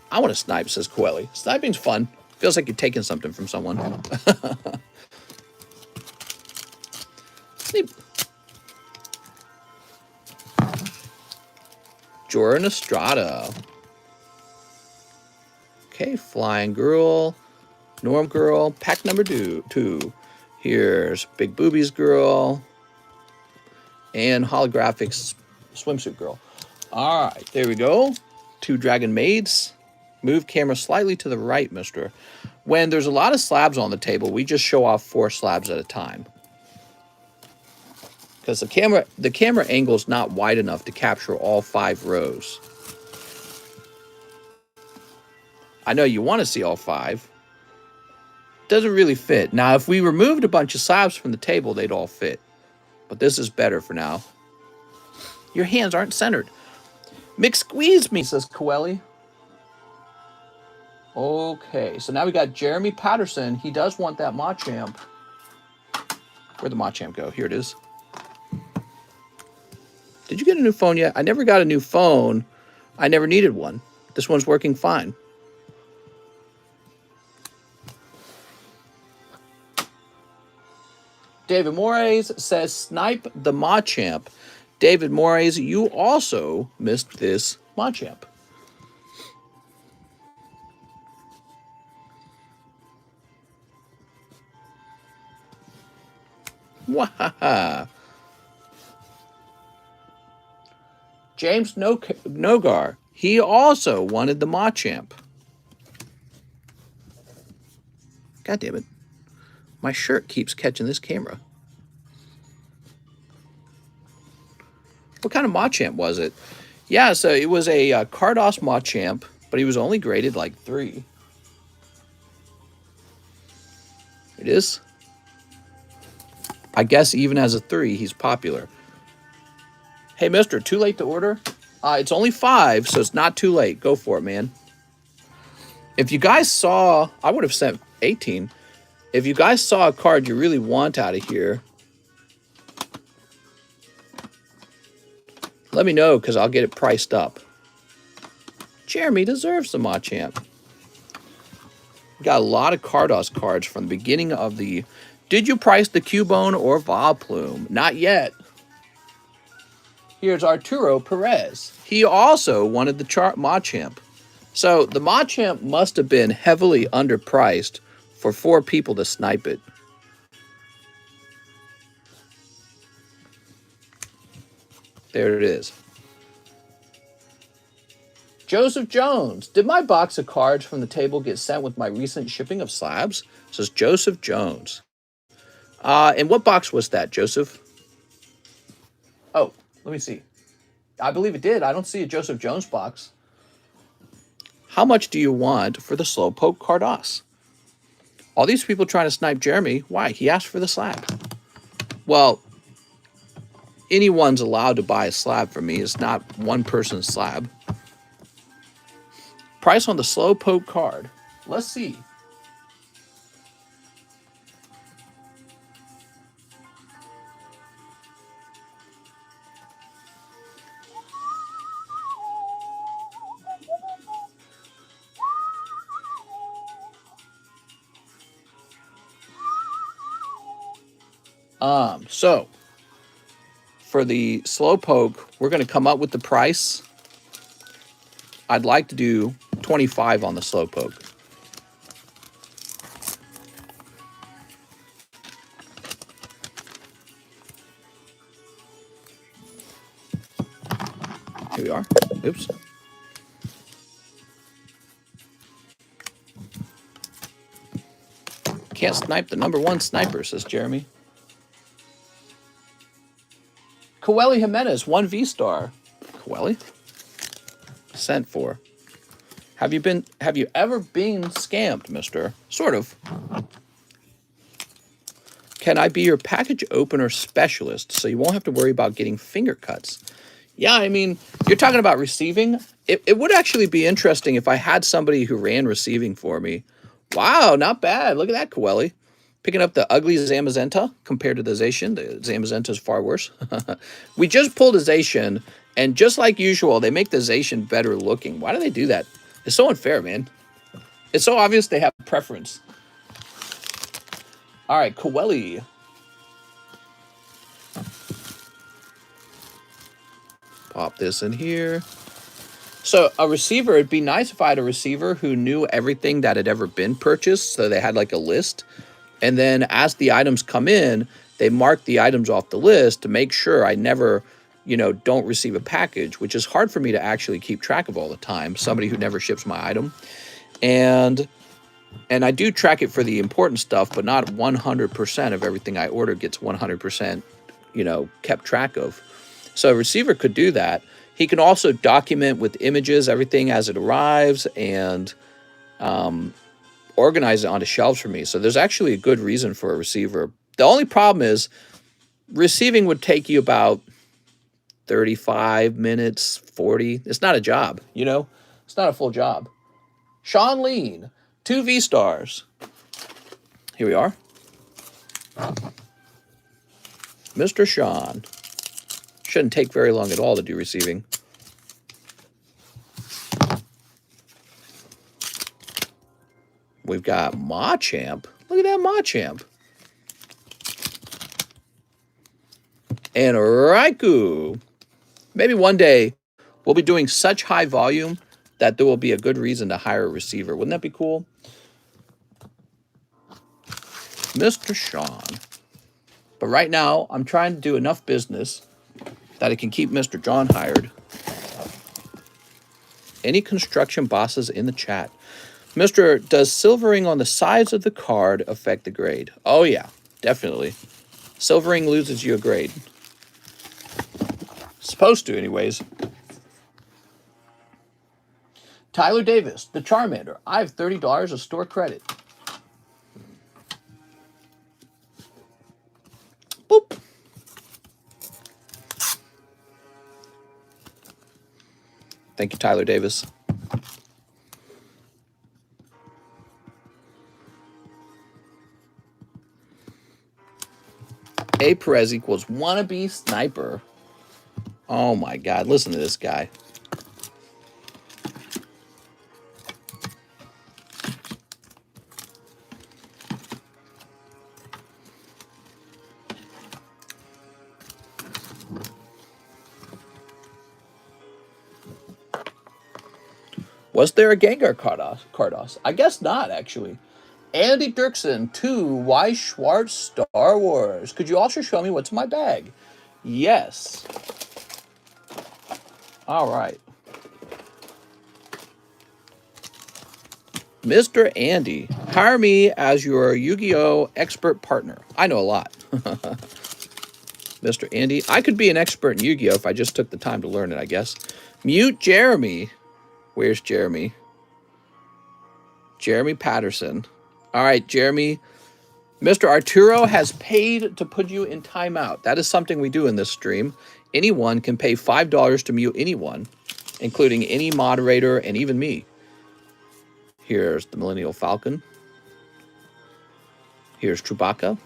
I want to snipe, says Coeli. Sniping's fun. Feels like you're taking something from someone. Sleep. Jordan Estrada. Okay, Flying Girl. Norm Girl. Pack number 2. Here's Big Boobies Girl. And Holographics Swimsuit Girl. All right, there we go. 2 Dragon Maids. Move camera slightly to the right, mister. When there's a lot of slabs on the table, we just show off 4 slabs at a time. Because the camera angle is not wide enough to capture all 5 rows. I know you want to see all 5. Doesn't really fit. Now, if we removed a bunch of slabs from the table, they'd all fit. But this is better for now. Your hands aren't centered. McSqueeze me, says Coeli. Okay, so now we got Jeremy Patterson. He does want that Machamp. Where'd the Machamp go? Here it is. Did you get a new phone yet? I never got a new phone. I never needed one. This one's working fine. David Moraes says, snipe the Machamp. David Moraes, you also missed this Machamp. Wow. James Nogar, he also wanted the Machamp. God damn it. My shirt keeps catching this camera. What kind of Machamp was it? Yeah, so it was a Carddass Machamp, but he was only graded like 3. It is. I guess even as a 3, he's popular. Hey, mister, too late to order? It's only 5, so it's not too late. Go for it, man. If you guys saw, I would have sent 18. If you guys saw a card you really want out of here, let me know because I'll get it priced up. Jeremy deserves the Machamp. Got a lot of Carddass cards from the beginning of the... Did you price the Cubone or Vileplume? Not yet. Here's Arturo Perez. He also wanted the Machamp. So the Machamp must have been heavily underpriced for 4 people to snipe it. There it is. Joseph Jones. Did my box of cards from the table get sent with my recent shipping of slabs? Says Joseph Jones. And what box was that, Joseph? Oh, let me see. I believe it did. I don't see a Joseph Jones box. How much do you want for the Slowpoke Carddass? All these people trying to snipe Jeremy. Why? He asked for the slab. Well, anyone's allowed to buy a slab from me. It's not one person's slab. Price on the Slowpoke card. Let's see. So for the Slowpoke, we're going to come up with the price. I'd like to do 25 on the slowpoke. Here we are. Oops. Can't snipe the #1 sniper, says Jeremy. Coeli Jimenez, 1 V-star. Coeli? Sent for. Have you ever been scammed, mister? Sort of. Can I be your package opener specialist so you won't have to worry about getting finger cuts? Yeah, I mean, you're talking about receiving. It would actually be interesting if I had somebody who ran receiving for me. Wow, not bad. Look at that, Coeli. Picking up the ugly Zamazenta compared to the Zacian. The Zamazenta is far worse. We just pulled a Zacian, and just like usual, they make the Zacian better looking. Why do they do that? It's so unfair, man. It's so obvious they have preference. All right, Coeli. Pop this in here. So a receiver, it'd be nice if I had a receiver who knew everything that had ever been purchased. So they had like a list. And then as the items come in, they mark the items off the list to make sure I never, you know, don't receive a package, which is hard for me to actually keep track of all the time. Somebody who never ships my item. And I do track it for the important stuff, but not 100% of everything I order gets 100%, you know, kept track of. So a receiver could do that. He can also document with images everything as it arrives and organize it onto shelves for me. So there's actually a good reason for a receiver. The only problem is receiving would take you about 35 minutes, 40. It's not a job, you know? It's not a full job. Sean Lean, 2 V-stars. Here we are. Mr. Sean. Shouldn't take very long at all to do receiving. We've got Machamp. Look at that Machamp. And Raikou. Maybe one day we'll be doing such high volume that there will be a good reason to hire a receiver. Wouldn't that be cool? Mr. Sean. But right now, I'm trying to do enough business that it can keep Mr. John hired. Any construction bosses in the chat? Mr. Does silvering on the sides of the card affect the grade? Oh yeah, definitely. Silvering loses you a grade. Supposed to anyways. Tyler Davis, the Charmander. I have $30 of store credit. Boop. Thank you, Tyler Davis. A Perez equals wannabe sniper. Oh my God, listen to this guy. Was there a Gengar Carddass? I guess not, actually. Andy Dirksen, 2 Weiss Schwartz Star Wars. Could you also show me what's in my bag? Yes. All right. Mr. Andy, hire me as your Yu-Gi-Oh! Expert partner. I know a lot. Mr. Andy, I could be an expert in Yu-Gi-Oh! If I just took the time to learn it, I guess. Mute Jeremy. Where's Jeremy? Jeremy Patterson. All right, Jeremy. Mr. Arturo has paid to put you in timeout. That is something we do in this stream. Anyone can pay $5 to mute anyone, including any moderator and even me. Here's the Millennial Falcon. Here's Chewbacca.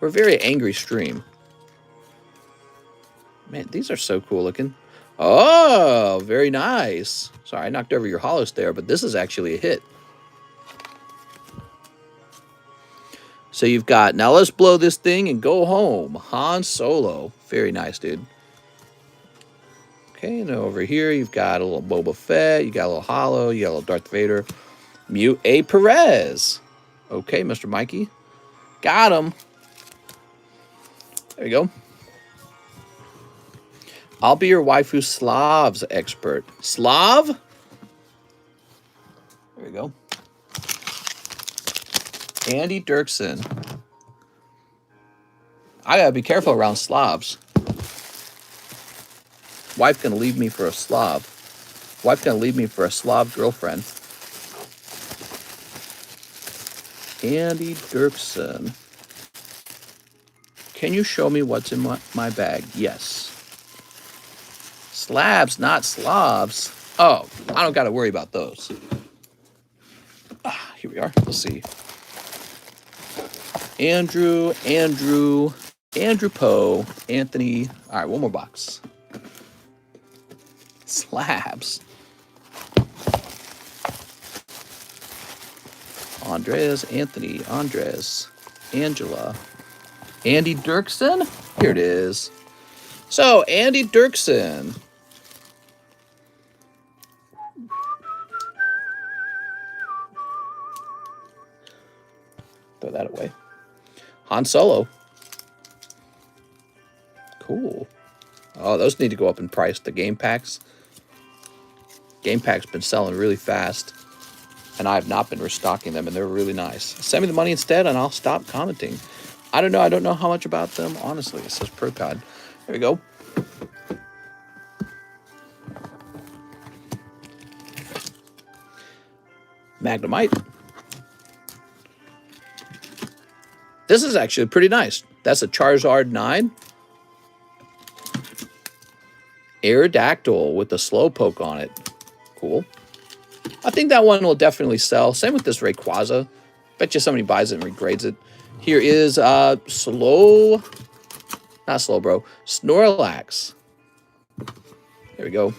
We're a very angry stream. Man, these are so cool looking. Oh, very nice. Sorry, I knocked over your Hollis there, but this is actually a hit. So you've got, now let's blow this thing and go home. Han Solo. Very nice, dude. Okay, and then over here you've got a little Boba Fett, you got a little Hollow, you got a little Darth Vader. Mute A. Perez. Okay, Mr. Mikey. Got him. There you go. I'll be your waifu Slavs expert. Slav? There you go. Andy Dirksen. I gotta be careful around Slavs. Wife gonna leave me for a Slav. Wife gonna leave me for a Slav girlfriend. Andy Dirksen. Can you show me what's in my bag? Yes. Slabs, not Slavs. Oh, I don't gotta worry about those. Here we are. Let's see. Andrew Poe, Anthony. All right, one more box. Slabs. Andres, Anthony, Andres, Angela, Andy Dirksen. Here it is. So, Andy Dirksen. Throw that away. Han Solo. Cool. Oh, those need to go up in price. The game packs. Game packs been selling really fast, and I have not been restocking them, and they're really nice. Send me the money instead, and I'll stop commenting. I don't know. I don't know how much about them, honestly. It says ProCod. There we go. Magnemite. This is actually pretty nice. That's a Charizard 9. Aerodactyl with the Slowpoke on it. Cool. I think that one will definitely sell. Same with this Rayquaza. Bet you somebody buys it and regrades it. Here is Snorlax. There we go.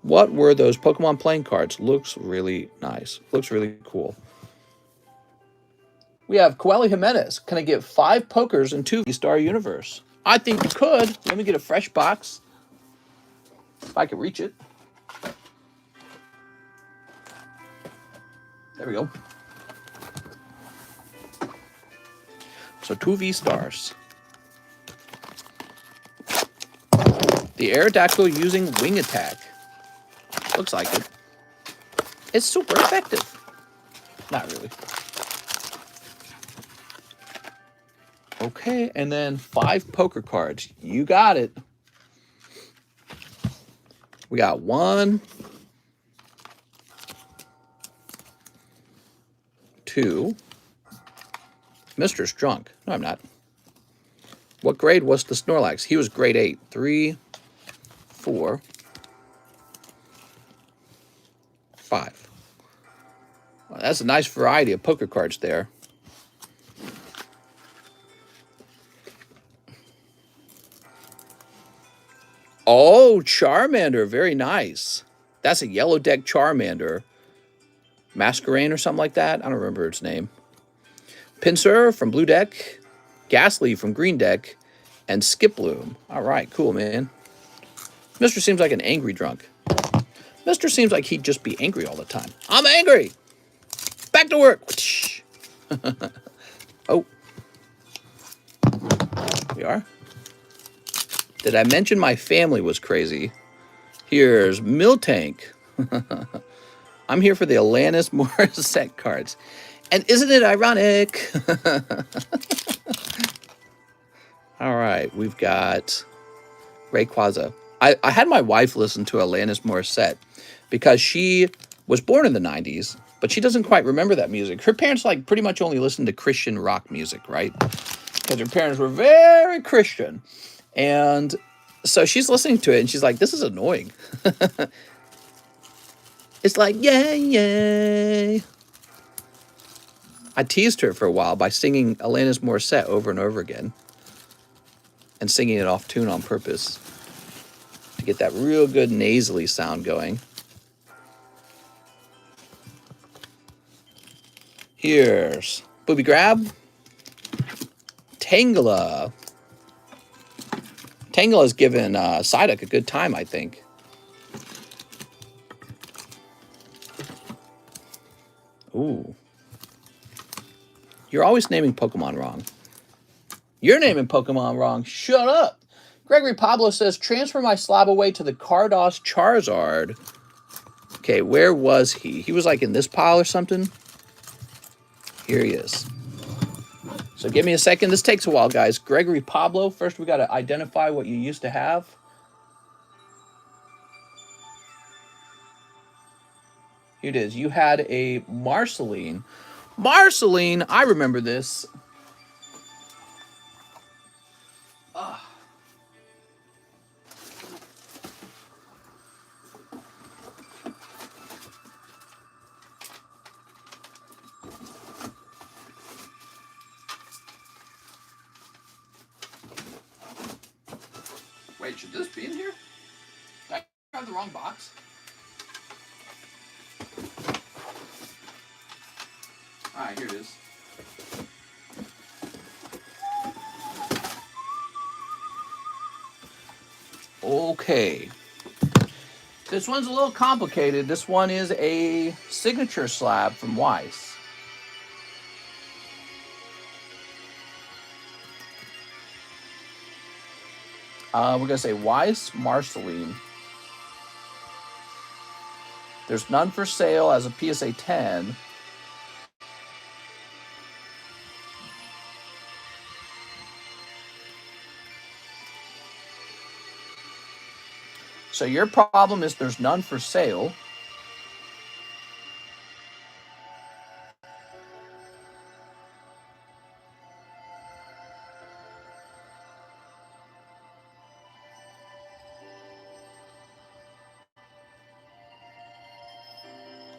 What were those Pokemon playing cards? Looks really nice. Looks really cool. We have Coeli Jimenez. Can I get 5 pokers and 2 V-Star Universe? I think you could. Let me get a fresh box. If I can reach it. There we go. So 2 V-Stars. The Aerodactyl using Wing Attack. Looks like it. It's super effective. Not really. Okay, and then 5 poker cards. You got it. We got 1, 2. Mr. Drunk. No, I'm not. What grade was the Snorlax? He was grade 8. 3, 4, 5. Well, that's a nice variety of poker cards there. Oh, Charmander. Very nice. That's a yellow deck Charmander. Masquerain or something like that. I don't remember its name. Pinsir from blue deck. Ghastly from green deck. And Skiploom. All right, cool, man. Mr. seems like an angry drunk. Mr. seems like he'd just be angry all the time. I'm angry. Back to work. Oh. We are. Did I mention my family was crazy? Here's Miltank. I'm here for the Alanis Morissette cards. And isn't it ironic? All right, we've got Rayquaza. I had my wife listen to Alanis Morissette because she was born in the 90s, but she doesn't quite remember that music. Her parents like pretty much only listened to Christian rock music, right? Because her parents were very Christian. And so she's listening to it and she's like, this is annoying. It's like, yay, yay. I teased her for a while by singing Alanis Morissette over and over again. And singing it off tune on purpose. To get that real good nasally sound going. Here's Booby Grab. Tangela. Kangol has given Psyduck a good time, I think. Ooh. You're always naming Pokemon wrong. You're naming Pokemon wrong. Shut up. Gregory Pablo says, transfer my SLAB-AWAY to the Carddass Charizard. Okay, where was he? He was like in this pile or something. Here he is. So give me a second. This takes a while, guys. Gregory Pablo, first we got to identify what you used to have. Here it is. You had a Marceline. Marceline, I remember this. Wait, should this be in here? Did I have the wrong box? Alright, here it is. Okay. This one's a little complicated. This one is a signature slab from WEISS. We're going to say WEISS Marceline. There's none for sale as a PSA 10. So your problem is there's none for sale.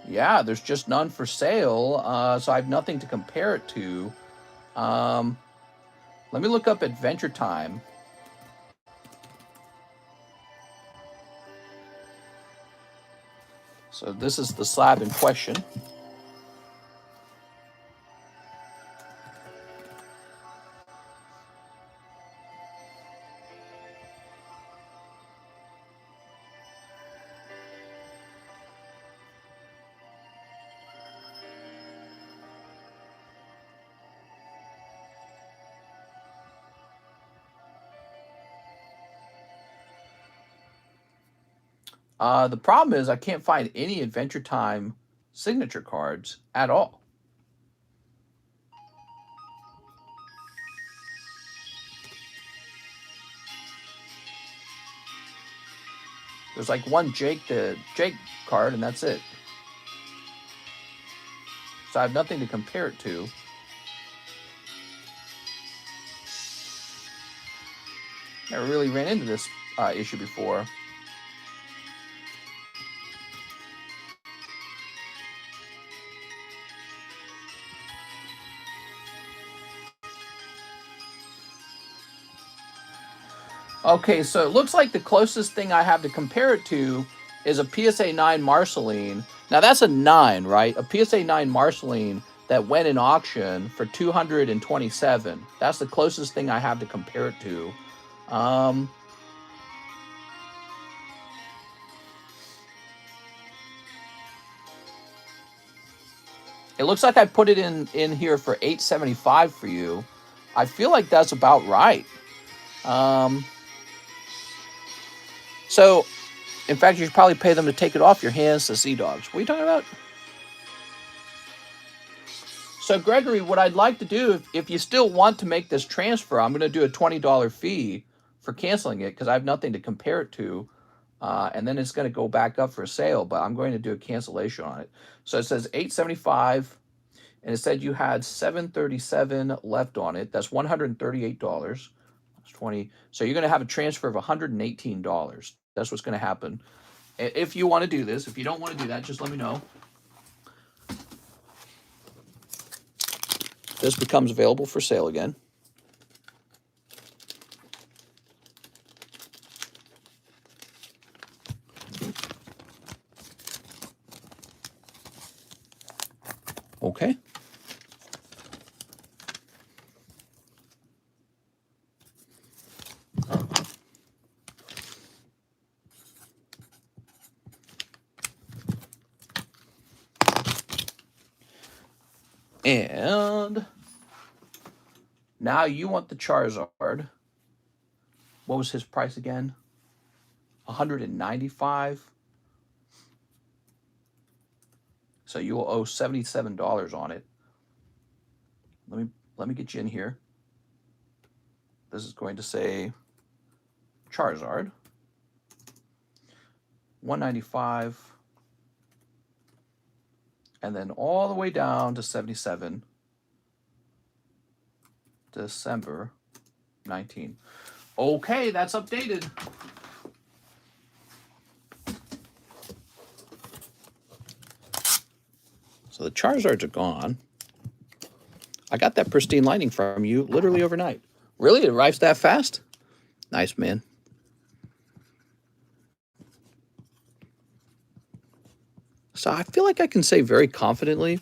Yeah, there's just none for sale, so I have nothing to compare it to. Let me look up Adventure Time. So this is the slab in question. The problem is I can't find any Adventure Time signature cards at all. There's like one Jake card, and that's it. So I have nothing to compare it to. Never really ran into this issue before. Okay, so it looks like the closest thing I have to compare it to is a PSA 9 Marceline. Now that's a 9, right? A PSA 9 Marceline that went in auction for $227. That's the closest thing I have to compare it to. It looks like I put it in here for $875 for you. I feel like that's about right. So, in fact, you should probably pay them to take it off your hands, the Sea Dogs. What are you talking about? So, Gregory, what I'd like to do, if you still want to make this transfer, I'm going to do a $20 fee for canceling it because I have nothing to compare it to. And then it's going to go back up for sale, but I'm going to do a cancellation on it. So it says $875, and it said you had $737 left on it. That's $138. That's 20. So you're going to have a transfer of $118. That's what's going to happen. If you want to do this, if you don't want to do that, just let me know. This becomes available for sale again. Okay. And now you want the Charizard. What was his price again? 195. So you will owe $77 on it. Let me get you in here. This is going to say Charizard. 195. And then all the way down to 77. December 19. Okay, that's updated. So the Charizards are gone. I got that pristine lightning from you literally overnight. Really? It arrives that fast? Nice, man. So I feel like I can say very confidently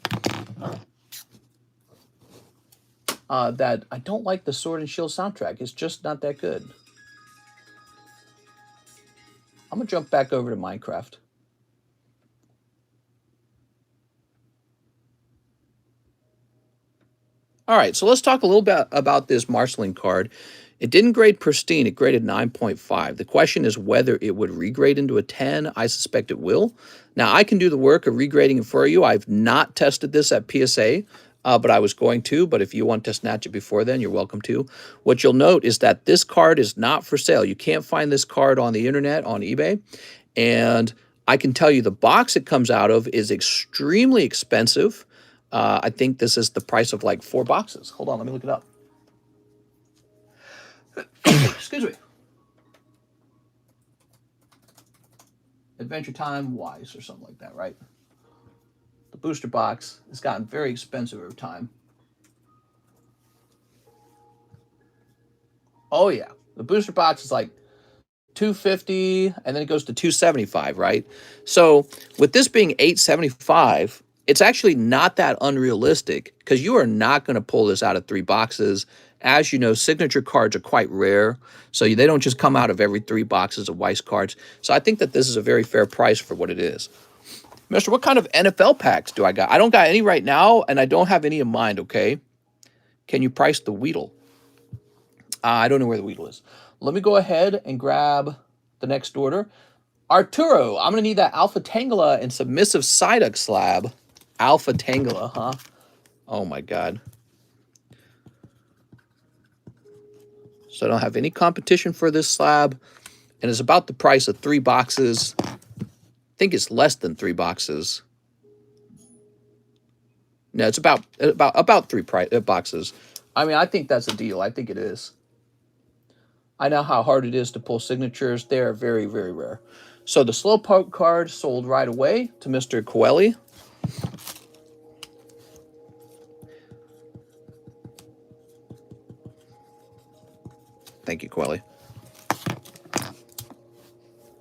that I don't like the Sword and Shield soundtrack. It's just not that good. I'm going to jump back over to Minecraft. All right, so let's talk a little bit about this Marceline card. It didn't grade pristine. It graded 9.5. The question is whether it would regrade into a 10. I suspect it will. Now, I can do the work of regrading it for you. I've not tested this at PSA, but I was going to. But if you want to snatch it before then, you're welcome to. What you'll note is that this card is not for sale. You can't find this card on the internet, on eBay. And I can tell you the box it comes out of is extremely expensive. I think this is the price of like 4 boxes. Hold on, let me look it up. Excuse me. Adventure Time WEISS or something like that, right? The booster box has gotten very expensive over time. Oh yeah, the booster box is like $250 and then it goes to $275, right? So with this being $875, it's actually not that unrealistic because you are not going to pull this out of 3 boxes. As you know, signature cards are quite rare, so they don't just come out of every 3 boxes of WEISS cards. So I think that this is a very fair price for what it is. Mister, what kind of NFL packs do I got? I don't got any right now, and I don't have any in mind, okay? Can you price the Weedle? I don't know where the Weedle is. Let me go ahead and grab the next order. Arturo, I'm going to need that Alpha Tangela and Submissive Psyduck slab. Alpha Tangela, huh? Oh, my God. So I don't have any competition for this slab. And it's about the price of 3 boxes. I think it's less than 3 boxes. No, it's about 3 boxes. I mean, I think that's a deal. I think it is. I know how hard it is to pull signatures. They are very, very rare. So the Slowpoke card sold right away to Mr. Coeli. Thank you, Coeli.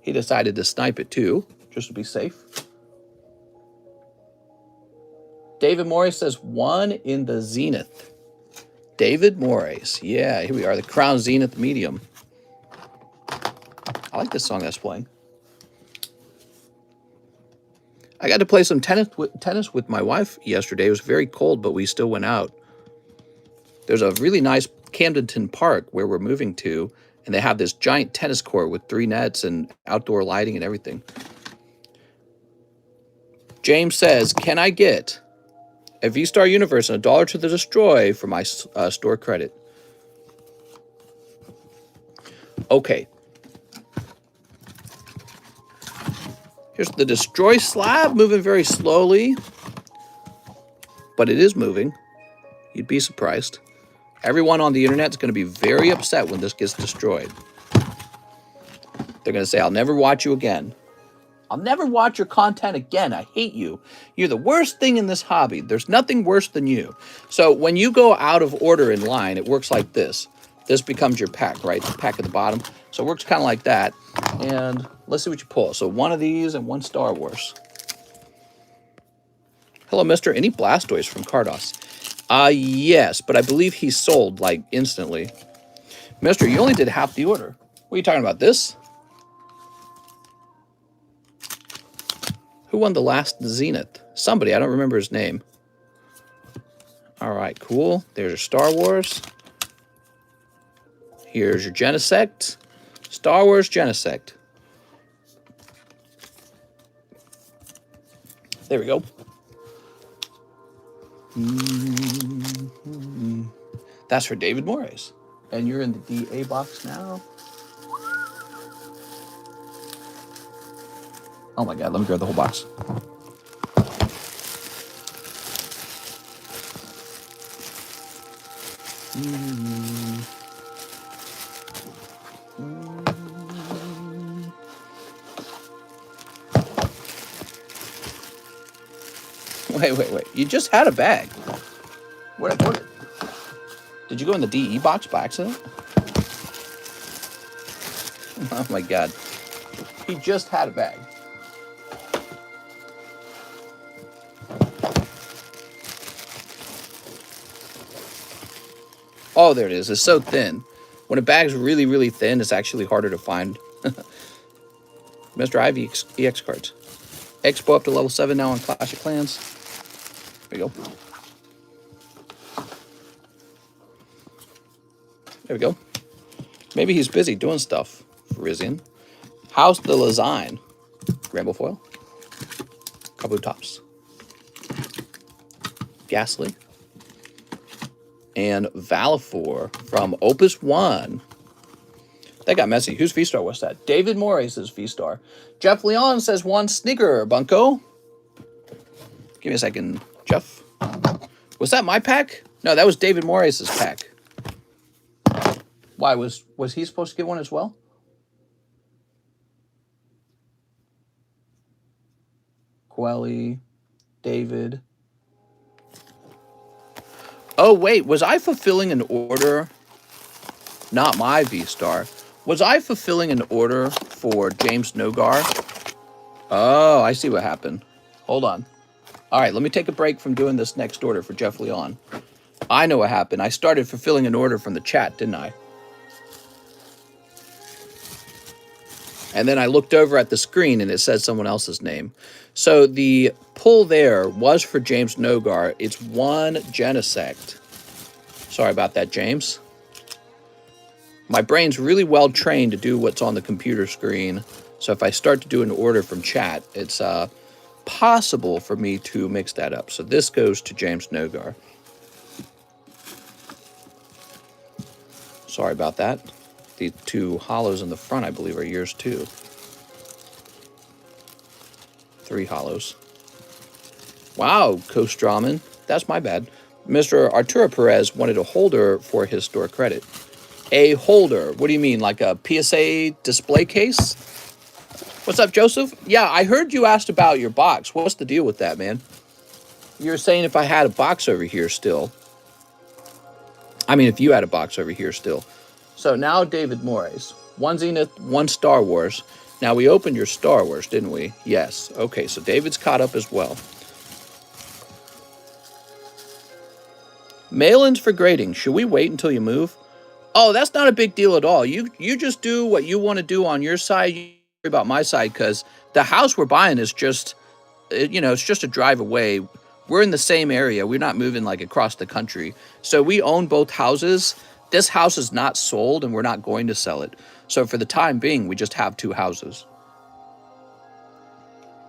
He decided to snipe it too, just to be safe. David Morris says 1 in the Zenith. David Morris. Yeah, here we are. The Crown Zenith Medium. I like this song that's playing. I got to play some tennis with my wife yesterday. It was very cold, but we still went out. There's a really nice Camdenton Park where we're moving to, and they have this giant tennis court with 3 nets and outdoor lighting and everything. James says, can I get a V-Star Universe and $1 to the Destroy for my store credit? Okay. Here's the Destroy slab, moving very slowly. But it is moving. You'd be surprised. Everyone on the internet is going to be very upset when this gets destroyed. They're going to say, I'll never watch you again. I'll never watch your content again. I hate you. You're the worst thing in this hobby. There's nothing worse than you. So when you go out of order in line, it works like this. This becomes your pack, right? The pack at the bottom. So it works kind of like that. And let's see what you pull. So 1 of these and 1 Star Wars. Hello, mister. Any Blastoise from Carddass? Yes, but I believe he sold, like, instantly. Mister, you only did half the order. What are you talking about, this? Who won the last Zenith? Somebody, I don't remember his name. All right, cool. There's your Star Wars. Here's your Genesect. Star Wars Genesect. There we go. That's for David Morris. And you're in the DA box now. Oh my God, let me grab the whole box. Wait. You just had a bag. Where'd I put it? Did you go in the DE box by accident? Oh my God. He just had a bag. Oh, there it is. It's so thin. When a bag's really, really thin, it's actually harder to find. Mr. Ivy EX cards. Expo up to level 7 now on Clash of Clans. There we go. There we go. Maybe he's busy doing stuff. Rizian. House the Lazine. Ramble foil. Couple of tops. Ghastly. And Valifor from Opus 1. That got messy. Whose V-Star was that? David Morris' V-Star. Jeff Leon says 1 sneaker, Bunko. Give me a second, Jeff. Was that my pack? No, that was David Morris' pack. Why, was he supposed to get one as well? Quelly, David. Oh, wait, was I fulfilling an order? Not my V-Star. Was I fulfilling an order for James Nogar? Oh, I see what happened. Hold on. All right, let me take a break from doing this next order for Jeff Leon. I know what happened. I started fulfilling an order from the chat, didn't I? And then I looked over at the screen and it said someone else's name. So the pull there was for James Nogar. It's 1 Genesect. Sorry about that, James. My brain's really well trained to do what's on the computer screen. So if I start to do an order from chat, it's possible for me to mix that up. So this goes to James Nogar. Sorry about that. The 2 hollows in the front, I believe, are yours too. 3 hollows. Wow, Kostraman. That's my bad. Mr. Arturo Perez wanted a holder for his store credit. A holder? What do you mean, like a PSA display case? What's up, Joseph? Yeah, I heard you asked about your box. What's the deal with that, man? You're saying if I had a box over here still. I mean, if you had a box over here still. So now David Morris. 1 Zenith, 1 Star Wars. Now we opened your Star Wars, didn't we? Yes. Okay, so David's caught up as well. Mail-ins for grading. Should we wait until you move? Oh, that's not a big deal at all. You just do what you want to do on your side. You worry about my side because the house we're buying is just, you know, it's just a drive away. We're in the same area. We're not moving like across the country. So we own both houses. This house is not sold and we're not going to sell it. So for the time being, we just have 2 houses.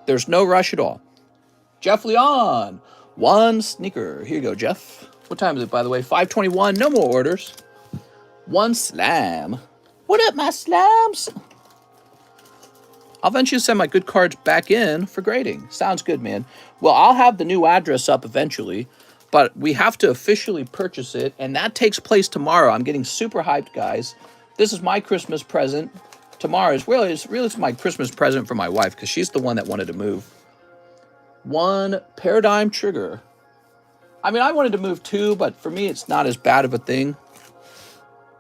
There's no rush at all. Jeff Leon, 1 sneaker. Here you go, Jeff. What time is it, by the way? 5:21. No more orders. 1 slam. What up, my slams? I'll eventually send my good cards back in for grading. Sounds good, man. Well, I'll have the new address up eventually, but we have to officially purchase it, and that takes place tomorrow. I'm getting super hyped, guys. This is my Christmas present. Tomorrow is really my Christmas present for my wife because she's the one that wanted to move. 1 Paradigm Trigger. I mean, I wanted to move too, but for me, it's not as bad of a thing.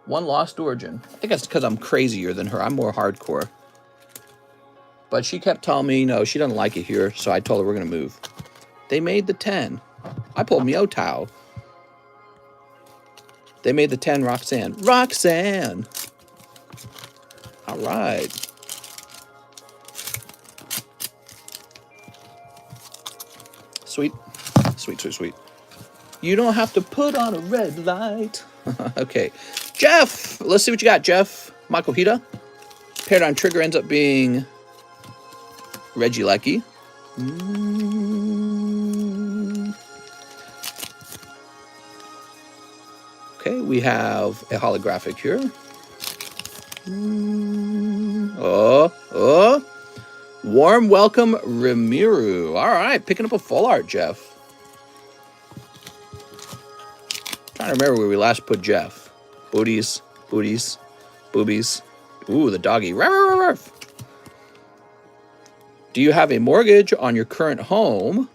1 Lost Origin. I think that's because I'm crazier than her. I'm more hardcore. But she kept telling me, no, she doesn't like it here, so I told her we're going to move. They made the 10. I pulled Meowtow. They made the 10 Roxanne. Roxanne! All right. Sweet. Sweet, sweet, sweet. You don't have to put on a red light. Okay. Jeff, let's see what you got, Jeff. Michael Hita. Paired on trigger ends up being Reggie Lecky. Okay, we have a holographic here. Warm welcome, Ramiru. All right, picking up a full art, Jeff. Trying to remember where we last put Jeff. Booties, booties, boobies. Ooh, the doggy. Ruff, ruff, ruff. Do you have a mortgage on your current home?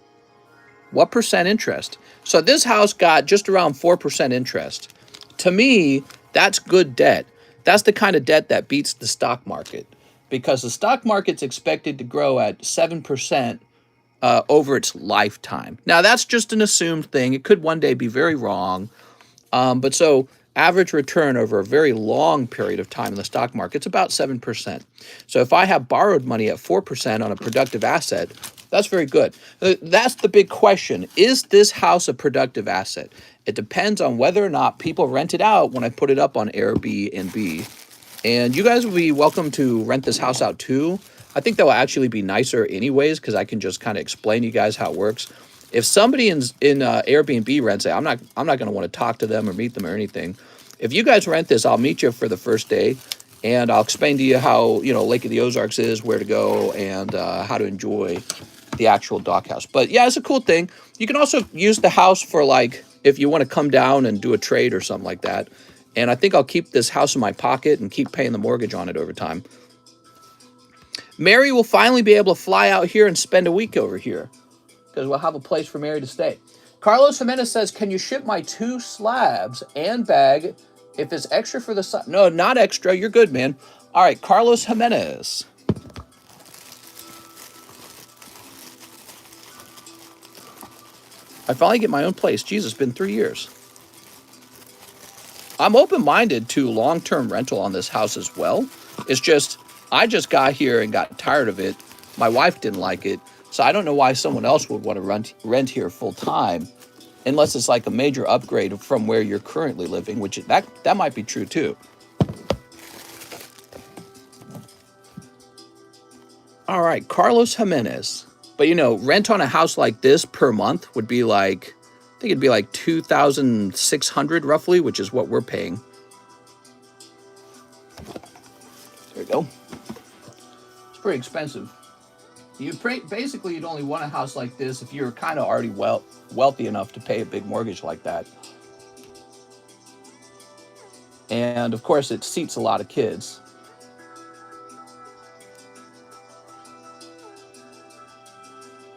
What percent interest? So this house got just around 4% interest. To me, that's good debt. That's the kind of debt that beats the stock market, because the stock market's expected to grow at 7% over its lifetime. Now, that's just an assumed thing. It could one day be very wrong. But so average return over a very long period of time in the stock market's about 7%. So if I have borrowed money at 4% on a productive asset, that's very good. That's the big question. Is this house a productive asset? It depends on whether or not people rent it out when I put it up on Airbnb. And you guys will be welcome to rent this house out too. I think that will actually be nicer anyways, because I can just kind of explain to you guys how it works. If somebody in Airbnb rents it, I'm not going to want to talk to them or meet them or anything. If you guys rent this, I'll meet you for the first day, and I'll explain to you how, you know, Lake of the Ozarks is, where to go, and how to enjoy the actual dock house. But yeah, it's a cool thing. You can also use the house for, like, if you want to come down and do a trade or something like that. And I think I'll keep this house in my pocket and keep paying the mortgage on it over time. Mary will finally be able to fly out here and spend a week over here, because we'll have a place for Mary to stay. Carlos Jimenez says, can you ship my 2 slabs and bag if it's extra for the... No, not extra. You're good, man. All right, Carlos Jimenez. I finally get my own place. Jesus, it's been 3 years. I'm open-minded to long-term rental on this house as well. It's just, I just got here and got tired of it. My wife didn't like it. So I don't know why someone else would want to rent here full-time, unless it's like a major upgrade from where you're currently living, which that might be true too. All right, Carlos Jimenez. But, you know, rent on a house like this per month would be like, I think it'd be like $2,600 roughly, which is what we're paying. There we go. It's pretty expensive. Basically, you'd only want a house like this if you're kind of already wealthy enough to pay a big mortgage like that. And of course, it seats a lot of kids.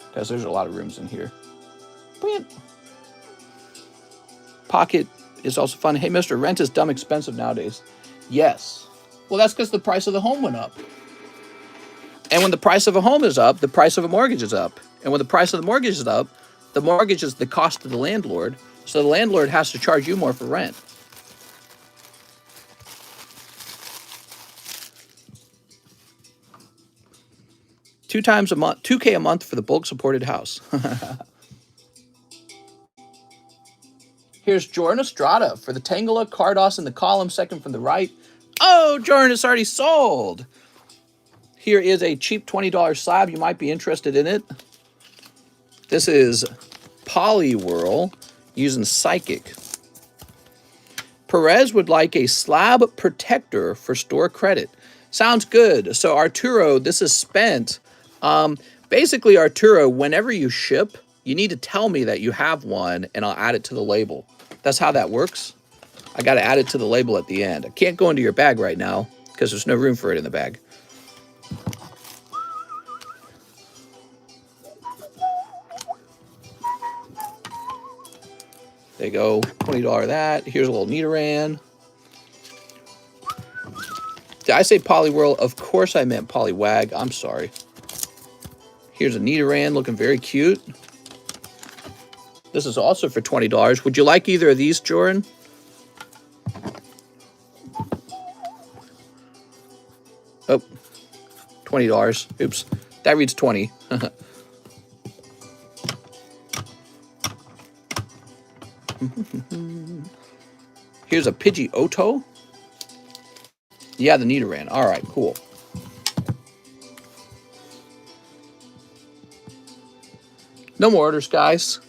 Because there's a lot of rooms in here. Pocket is also fun. Hey, Mr. Rent is dumb expensive nowadays. Yes. Well, that's because the price of the home went up. And when the price of a home is up, the price of a mortgage is up. And when the price of the mortgage is up, the mortgage is the cost of the landlord. So the landlord has to charge you more for rent. $2K a month for the bulk supported house. Here's Jordan Estrada for the Tangela, Carddass in the column, second from the right. Oh, Jordan, it's already sold. Here is a cheap $20 slab. You might be interested in it. This is Polywhirl using Psychic. Perez would like a slab protector for store credit. Sounds good. So Arturo, this is spent. Basically, Arturo, whenever you ship, you need to tell me that you have one, and I'll add it to the label. That's how that works. I got to add it to the label at the end. I can't go into your bag right now because there's no room for it in the bag. There you go, $20 that. Here's a little Nidoran. Did I say Polywhirl? Of course I meant Poliwag. I'm sorry. Here's a Nidoran looking very cute. This is also for $20. Would you like either of these, Jordan? Oh, $20. Oops, that reads 20. Here's a Pidgey Oto. Yeah, the Nidoran. All right, cool. No more orders, guys.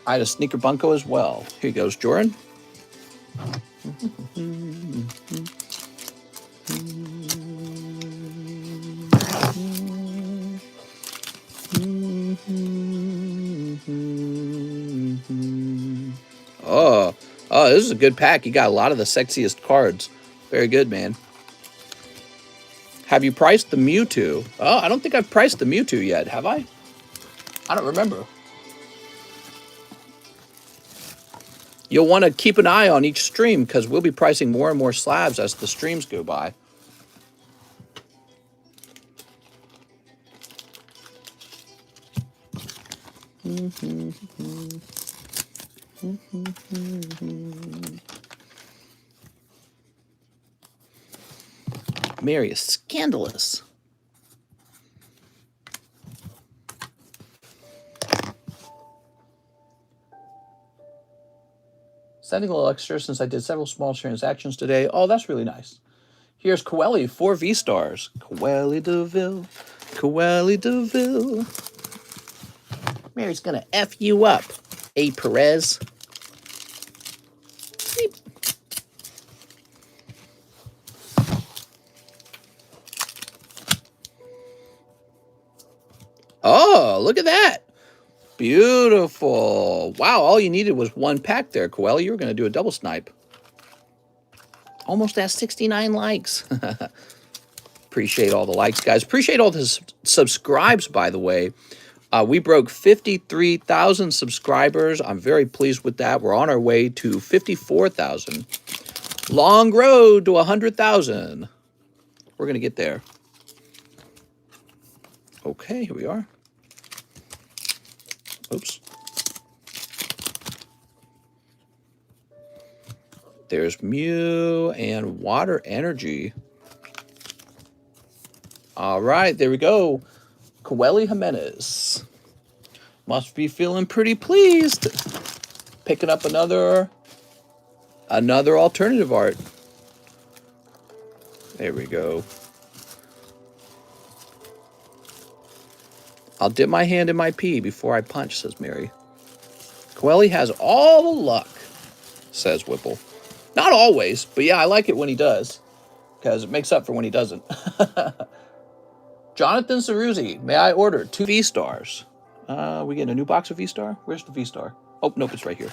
I had a Sneaker Bunko as well. Here goes, Jordan. Oh, this is a good pack. You got a lot of the sexiest cards. Very good, man. Have you priced the Mewtwo? Oh, I don't think I've priced the Mewtwo yet, have I? I don't remember. You'll want to keep an eye on each stream because we'll be pricing more and more slabs as the streams go by. Mary is scandalous. Sending a little extra since I did several small transactions today. Oh, that's really nice. Here's Coeli, 4 V-stars. Coeli DeVille, Coeli DeVille. Mary's gonna F you up, A. Perez. Beep. Oh, look at that. Beautiful. Wow, all you needed was one pack there, Coeli. You were going to do a double snipe. Almost at 69 likes. Appreciate all the likes, guys. Appreciate all the subscribes, by the way. We broke 53,000 subscribers. I'm very pleased with that. We're on our way to 54,000. Long road to 100,000. We're going to get there. Okay, here we are. Oops. There's Mew and Water Energy. All right, there we go. Coeli Jimenez. Must be feeling pretty pleased. Picking up another alternative art. There we go. I'll dip my hand in my pee before I punch, says Mary. Coeli has all the luck, says Whipple. Not always, but yeah, I like it when he does, because it makes up for when he doesn't. Jonathan Ceruzzi, may I order 2 V-stars? We getting a new box of V-star? Where's the V-star? Oh, nope, it's right here.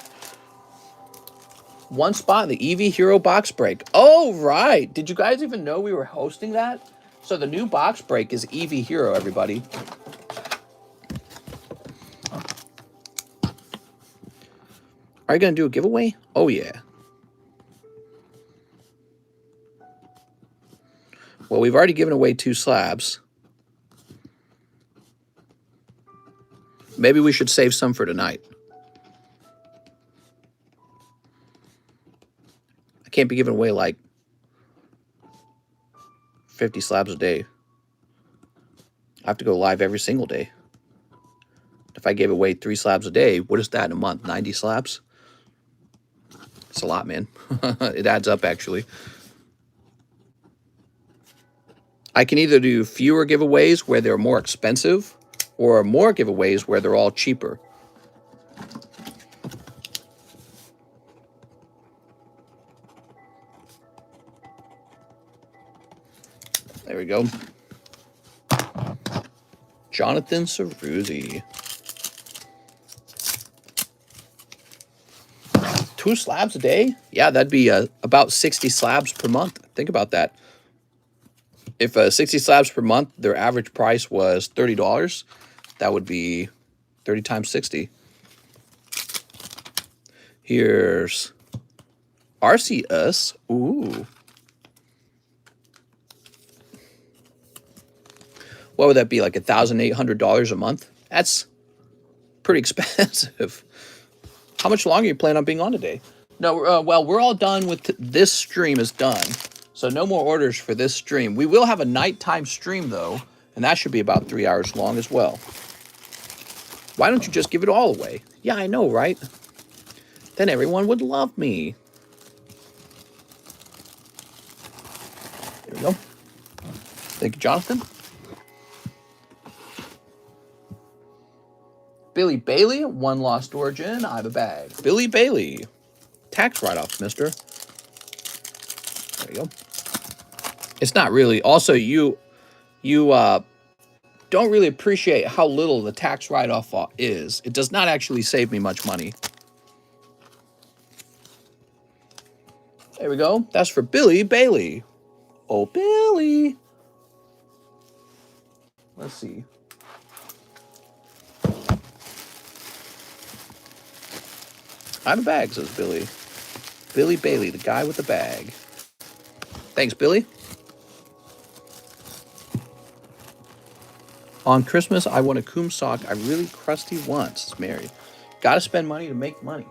One spot in the EV Hero box break. Oh, right. Did you guys even know we were hosting that? So the new box break is EV Hero, everybody. Are you going to do a giveaway? Oh, yeah. Well, we've already given away 2 slabs. Maybe we should save some for tonight. I can't be giving away like 50 slabs a day. I have to go live every single day. If I gave away 3 slabs a day, what is that in a month? 90 slabs? It's a lot, man. It adds up, actually. I can either do fewer giveaways where they're more expensive or more giveaways where they're all cheaper. There we go. Jonathan Ceruzzi. 2 slabs a day? Yeah, that'd be about 60 slabs per month. Think about that. If 60 slabs per month, their average price was $30, that would be 30 times 60. Here's Arceus. Ooh. What would that be, like $1,800 a month? That's pretty expensive. How much longer you plan on being on today? No, well, we're all done with this stream is done. So no more orders for this stream. We will have a nighttime stream, though, and that should be about 3 hours long as well. Why don't you just give it all away? Yeah, I know, right? Then everyone would love me. There we go. Thank you, Jonathan. Billy Bailey, one lost origin. I have a bag. Billy Bailey. Tax write-off, mister. There you go. It's not really. Also, you don't really appreciate how little the tax write-off is. It does not actually save me much money. There we go. That's for Billy Bailey. Oh, Billy. Let's see. I have a bag, says Billy. Billy Bailey, the guy with the bag. Thanks, Billy. On Christmas, I won a Coom sock I really crusty once. It's Mary. Gotta spend money to make money.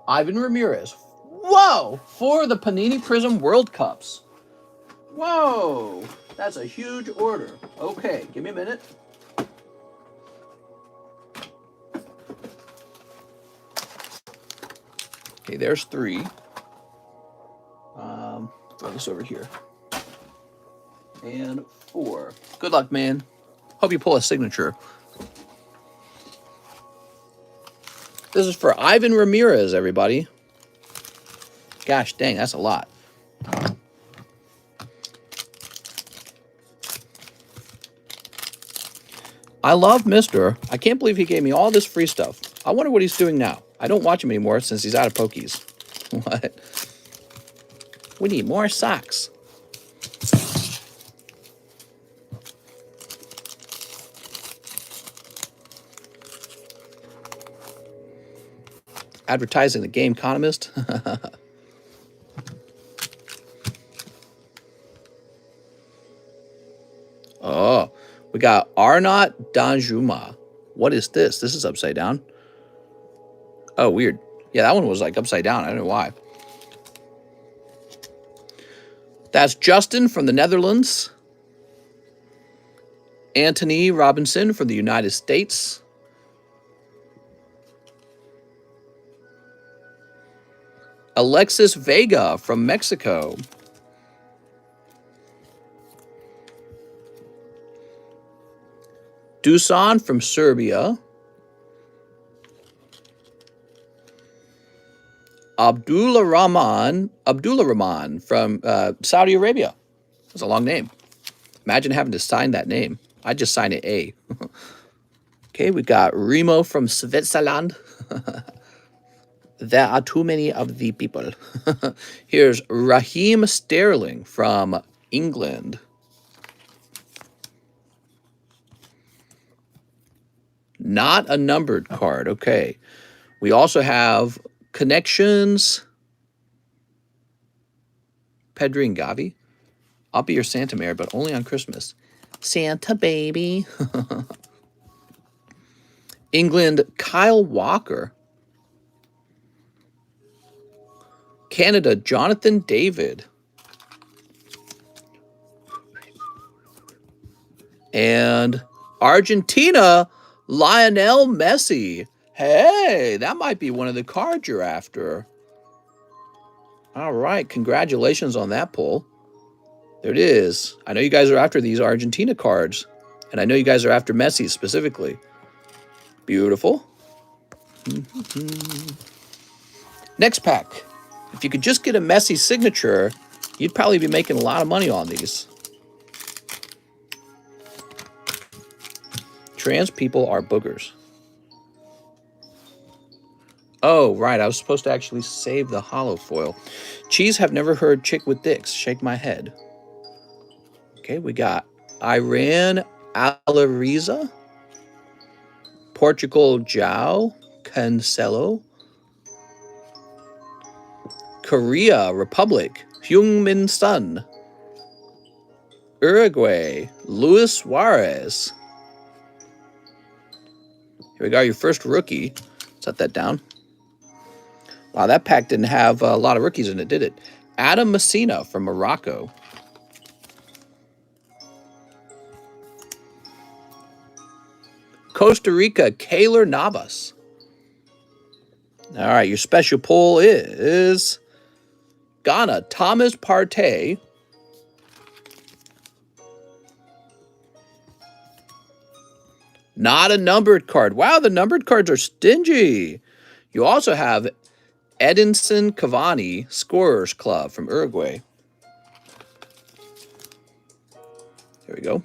Ivan Ramirez. Whoa! For the Panini Prism World Cups. Whoa! That's a huge order. Okay, give me a minute. Okay, there's 3. Throw this over here. And 4. Good luck, man. Hope you pull a signature. This is for Ivan Ramirez, everybody. Gosh dang, that's a lot. I love Mister. I can't believe he gave me all this free stuff. I wonder what he's doing now. I don't watch him anymore since he's out of Pokies. What? We need more socks. Advertising the Game Economist. Oh, we got Arnaut Danjuma. What is this? This is upside down. Oh, weird. Yeah, that one was like upside down. I don't know why. That's Justin from the Netherlands. Anthony Robinson from the United States. Alexis Vega from Mexico. Dusan from Serbia. Abdullah Rahman from Saudi Arabia. That's a long name. Imagine having to sign that name. I just signed it A. Okay, we got Remo from Switzerland. There are too many of the people. Here's Raheem Sterling from England. Not a numbered card. Okay. We also have Connections. Pedrin Gavi. I'll be your Santa Mare, but only on Christmas. Santa baby. England, Kyle Walker. Canada, Jonathan David. And Argentina, Lionel Messi. Hey, that might be one of the cards you're after. All right, congratulations on that pull. There it is. I know you guys are after these Argentina cards, and I know you guys are after Messi specifically. Beautiful. Next pack. If you could just get a Messi signature, you'd probably be making a lot of money on these. Trans people are boogers. Oh, right. I was supposed to actually save the hollow foil. Cheese have never heard chick with dicks. Shake my head. Okay, we got Iran Alariza. Portugal João Cancelo. Korea Republic Heung-min Son. Uruguay Luis Suarez. Here we got your first rookie. Set that down. Wow, that pack didn't have a lot of rookies in it, did it? Adam Messina from Morocco. Costa Rica, Kaylor Navas. All right, your special pull is Ghana, Thomas Partey. Not a numbered card. Wow, the numbered cards are stingy. You also have Edinson Cavani, Scorers Club from Uruguay. There we go.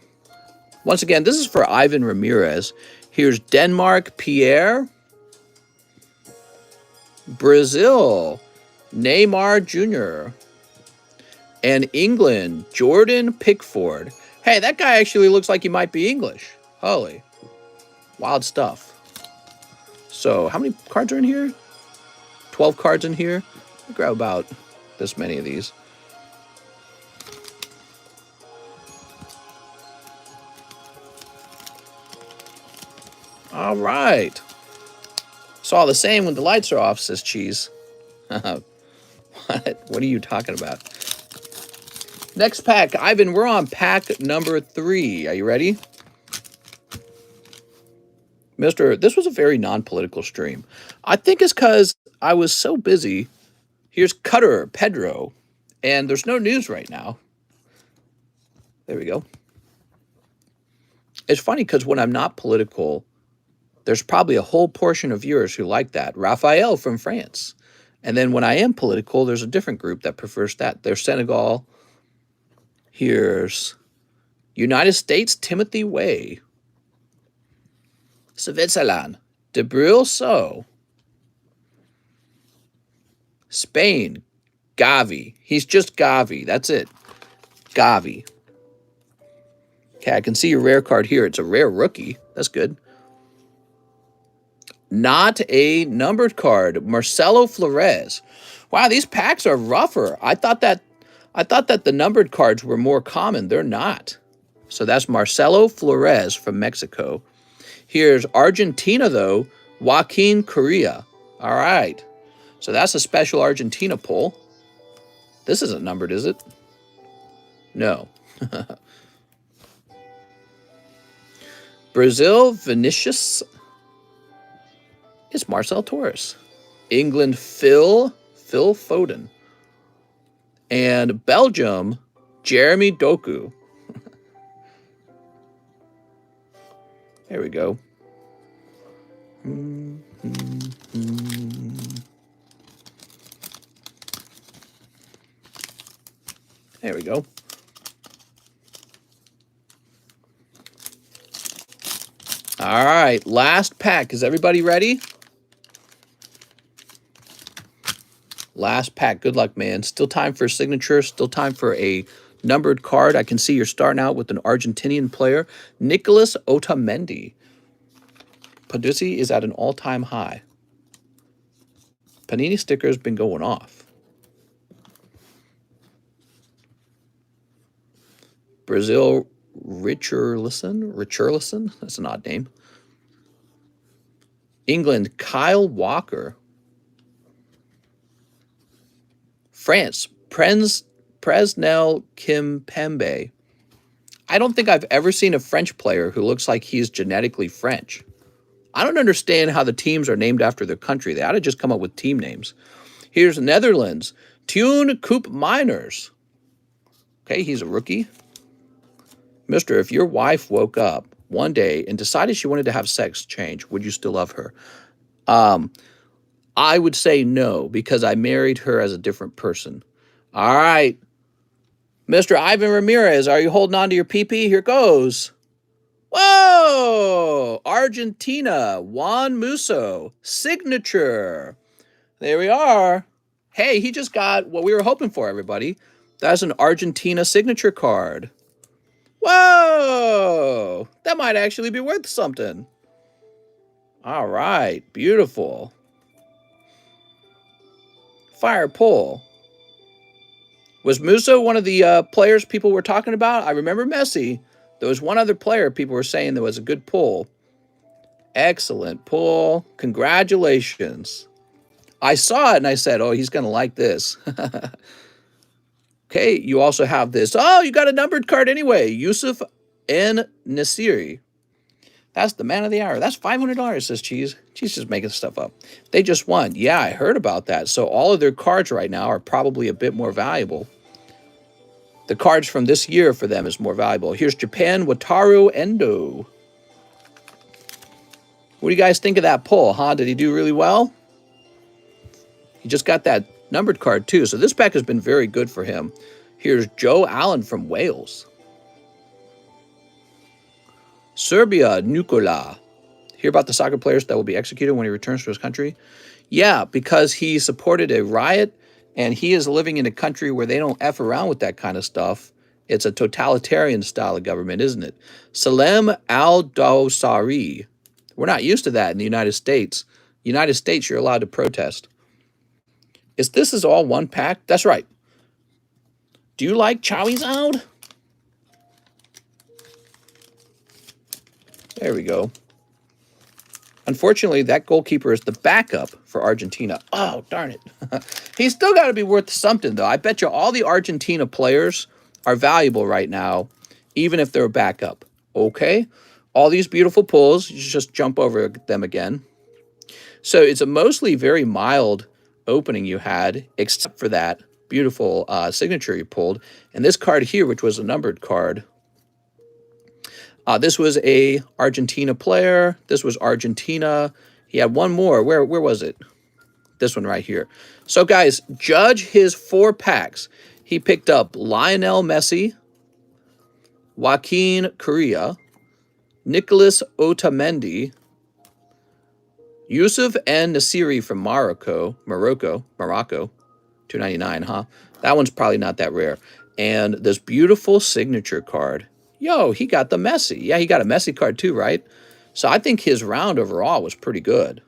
Once again, this is for Ivan Ramirez. Here's Denmark, Pierre. Brazil, Neymar Jr. And England, Jordan Pickford. Hey, that guy actually looks like he might be English. Holy. Wild stuff. So, how many cards are in here? 12 cards in here. I'll grab about this many of these. All right. It's all the same when the lights are off, says Cheese. What are you talking about? Next pack. Ivan, we're on pack number 3. Are you ready? Mister, this was a very non-political stream. I think it's because I was so busy. Here's Cutter, Pedro. And there's no news right now. There we go. It's funny because when I'm not political, there's probably a whole portion of viewers who like that. Raphael from France. And then when I am political, there's a different group that prefers that. There's Senegal. Here's United States, Timothy Way. Switzerland, De Bruyne So. Spain, Gavi. He's just Gavi. That's it. Gavi. Okay, I can see your rare card here. It's a rare rookie. That's good. Not a numbered card. Marcelo Flores. Wow, these packs are rougher. I thought that the numbered cards were more common. They're not. So that's Marcelo Flores from Mexico. Here's Argentina, though. Joaquin Correa. All right. So that's a special Argentina pull. This isn't numbered, is it? No. Brazil, Vinicius. It's Marcel Torres. England, Phil Foden. And Belgium, Jeremy Doku. There we go. There we go. All right, last pack. Is everybody ready? Last pack. Good luck, man. Still time for a signature. Still time for a numbered card. I can see you're starting out with an Argentinian player, Nicolas Otamendi. Paducci is at an all-time high. Panini sticker's been going off. Brazil, Richarlison. That's an odd name. England, Kyle Walker. France, Presnel Kimpembe. I don't think I've ever seen a French player who looks like he's genetically French. I don't understand how the teams are named after their country. They ought to just come up with team names. Here's Netherlands, Tune Koop Miners. Okay, he's a rookie. Mister, if your wife woke up one day and decided she wanted to have sex change, would you still love her? I would say no, because I married her as a different person. All right. Mr. Ivan Ramirez, are you holding on to your PP? Here goes. Whoa! Argentina, Juan Musso, signature. There we are. Hey, he just got what we were hoping for, everybody. That's an Argentina signature card. Whoa! That might actually be worth something. All right, beautiful. Fire pull. Was Musso one of the players people were talking about? I remember Messi. There was one other player people were saying that was a good pull. Excellent pull. Congratulations. I saw it and I said, oh, he's going to like this. Okay, you also have this. Oh, you got a numbered card anyway. Yusuf N. Nasiri. That's the man of the hour. That's $500, says Cheese. Cheese just making stuff up. They just won. Yeah, I heard about that. So all of their cards right now are probably a bit more valuable. The cards from this year for them is more valuable. Here's Japan Wataru Endo. What do you guys think of that pull, huh? Did he do really well? He just got that numbered card too. So this pack has been very good for him. Here's Joe Allen from Wales. Serbia Nikola. Hear about the soccer players that will be executed when he returns to his country? Yeah, because he supported a riot and he is living in a country where they don't F around with that kind of stuff. It's a totalitarian style of government, isn't it? Salem al-Dawsari. We're not used to that in the United States. United States, you're allowed to protest. This is all one pack? That's right. Do you like Charizard? There we go. Unfortunately, that goalkeeper is the backup for Argentina. Oh, darn it. He's still got to be worth something, though. I bet you all the Argentina players are valuable right now, even if they're a backup. Okay? All these beautiful pulls, you just jump over them again. So it's a mostly very mild opening you had, except for that beautiful signature you pulled. And this card here, which was a numbered card, this was a Argentina player. This was Argentina. He had one more. Where was it? This one right here. So, guys, judge his 4 packs. He picked up Lionel Messi, Joaquin Correa, Nicolas Otamendi, Yusuf and Nasiri from Morocco, $2.99, huh? That one's probably not that rare. And this beautiful signature card. Yo, he got the Messi. Yeah, he got a Messi card too, right? So I think his round overall was pretty good.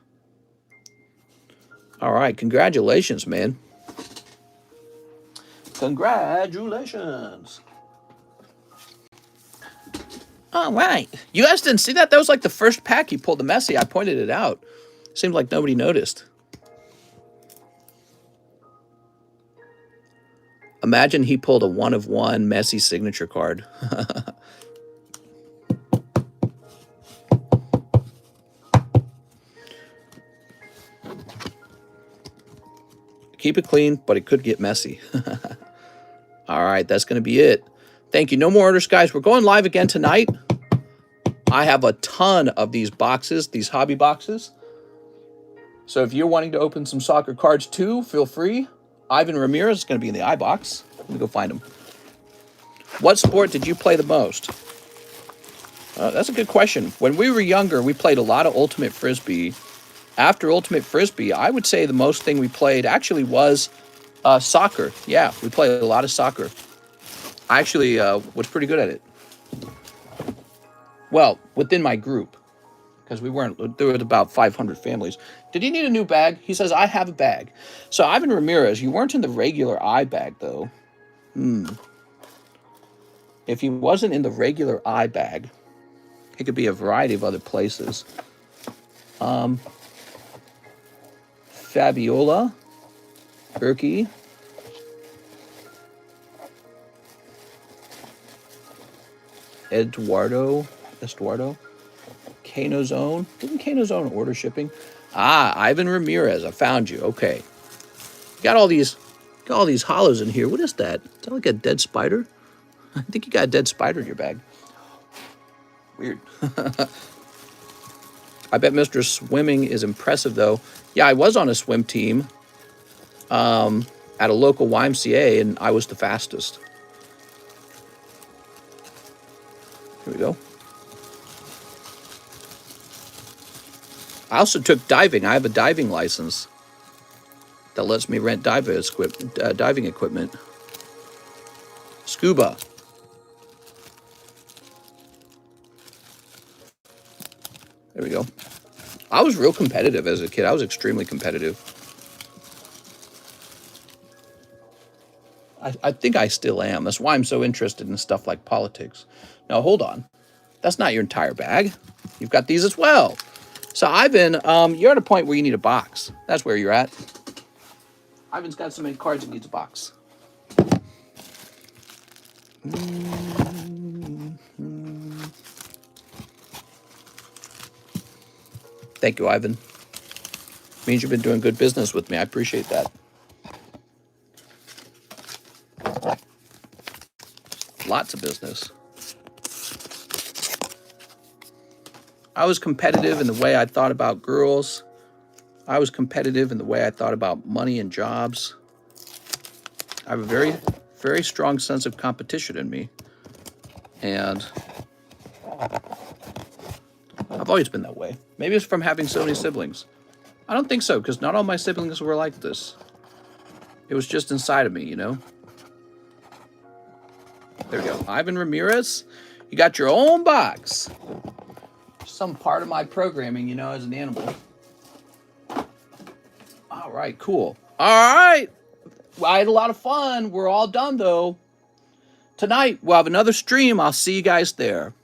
All right, congratulations, man. Congratulations. All right. You guys didn't see that? That was like the first pack he pulled the Messi. I pointed it out. Seemed like nobody noticed. Imagine he pulled a 1-of-1 Messi signature card. Keep it clean, but it could get messy. All right, that's going to be it. Thank you. No more orders, guys. We're going live again tonight. I have a ton of these boxes, these hobby boxes. So if you're wanting to open some soccer cards too, feel free. Ivan Ramirez is going to be in the iBox. Let me go find him. What sport did you play the most? That's a good question. When we were younger, we played a lot of Ultimate Frisbee. After Ultimate Frisbee, I would say the most thing we played actually was soccer. Yeah, we played a lot of soccer. I actually was pretty good at it. Well, within my group. Because there were about 500 families. Did he need a new bag? He says, I have a bag. So, Ivan Ramirez, you weren't in the regular I bag, though. If he wasn't in the regular I bag, it could be a variety of other places. Fabiola, Urki, Eduardo, Kano Zone. Didn't Kano Zone order shipping? Ah, Ivan Ramirez. I found you. Okay. Got all these hollows in here. What is that? Is that like a dead spider? I think you got a dead spider in your bag. Weird. I bet Mr. Swimming is impressive, though. Yeah, I was on a swim team at a local YMCA, and I was the fastest. Here we go. I also took diving. I have a diving license that lets me rent diving equipment. Scuba. There we go. I was real competitive as a kid. I was extremely competitive. I think I still am. That's why I'm so interested in stuff like politics. Now, hold on. That's not your entire bag. You've got these as well. So, Ivan, you're at a point where you need a box. That's where you're at. Ivan's got so many cards he needs a box. Thank you, Ivan. Means you've been doing good business with me. I appreciate that. Lots of business. I was competitive in the way I thought about girls. I was competitive in the way I thought about money and jobs. I have a very, very strong sense of competition in me. And I've always been that way. Maybe it's from having so many siblings. I don't think so, because not all my siblings were like this. It was just inside of me, you know? There we go. Ivan Ramirez, you got your own box. Some part of my programming, you know, as an animal. All right, cool. All right. I had a lot of fun. We're all done, though. Tonight, we'll have another stream. I'll see you guys there.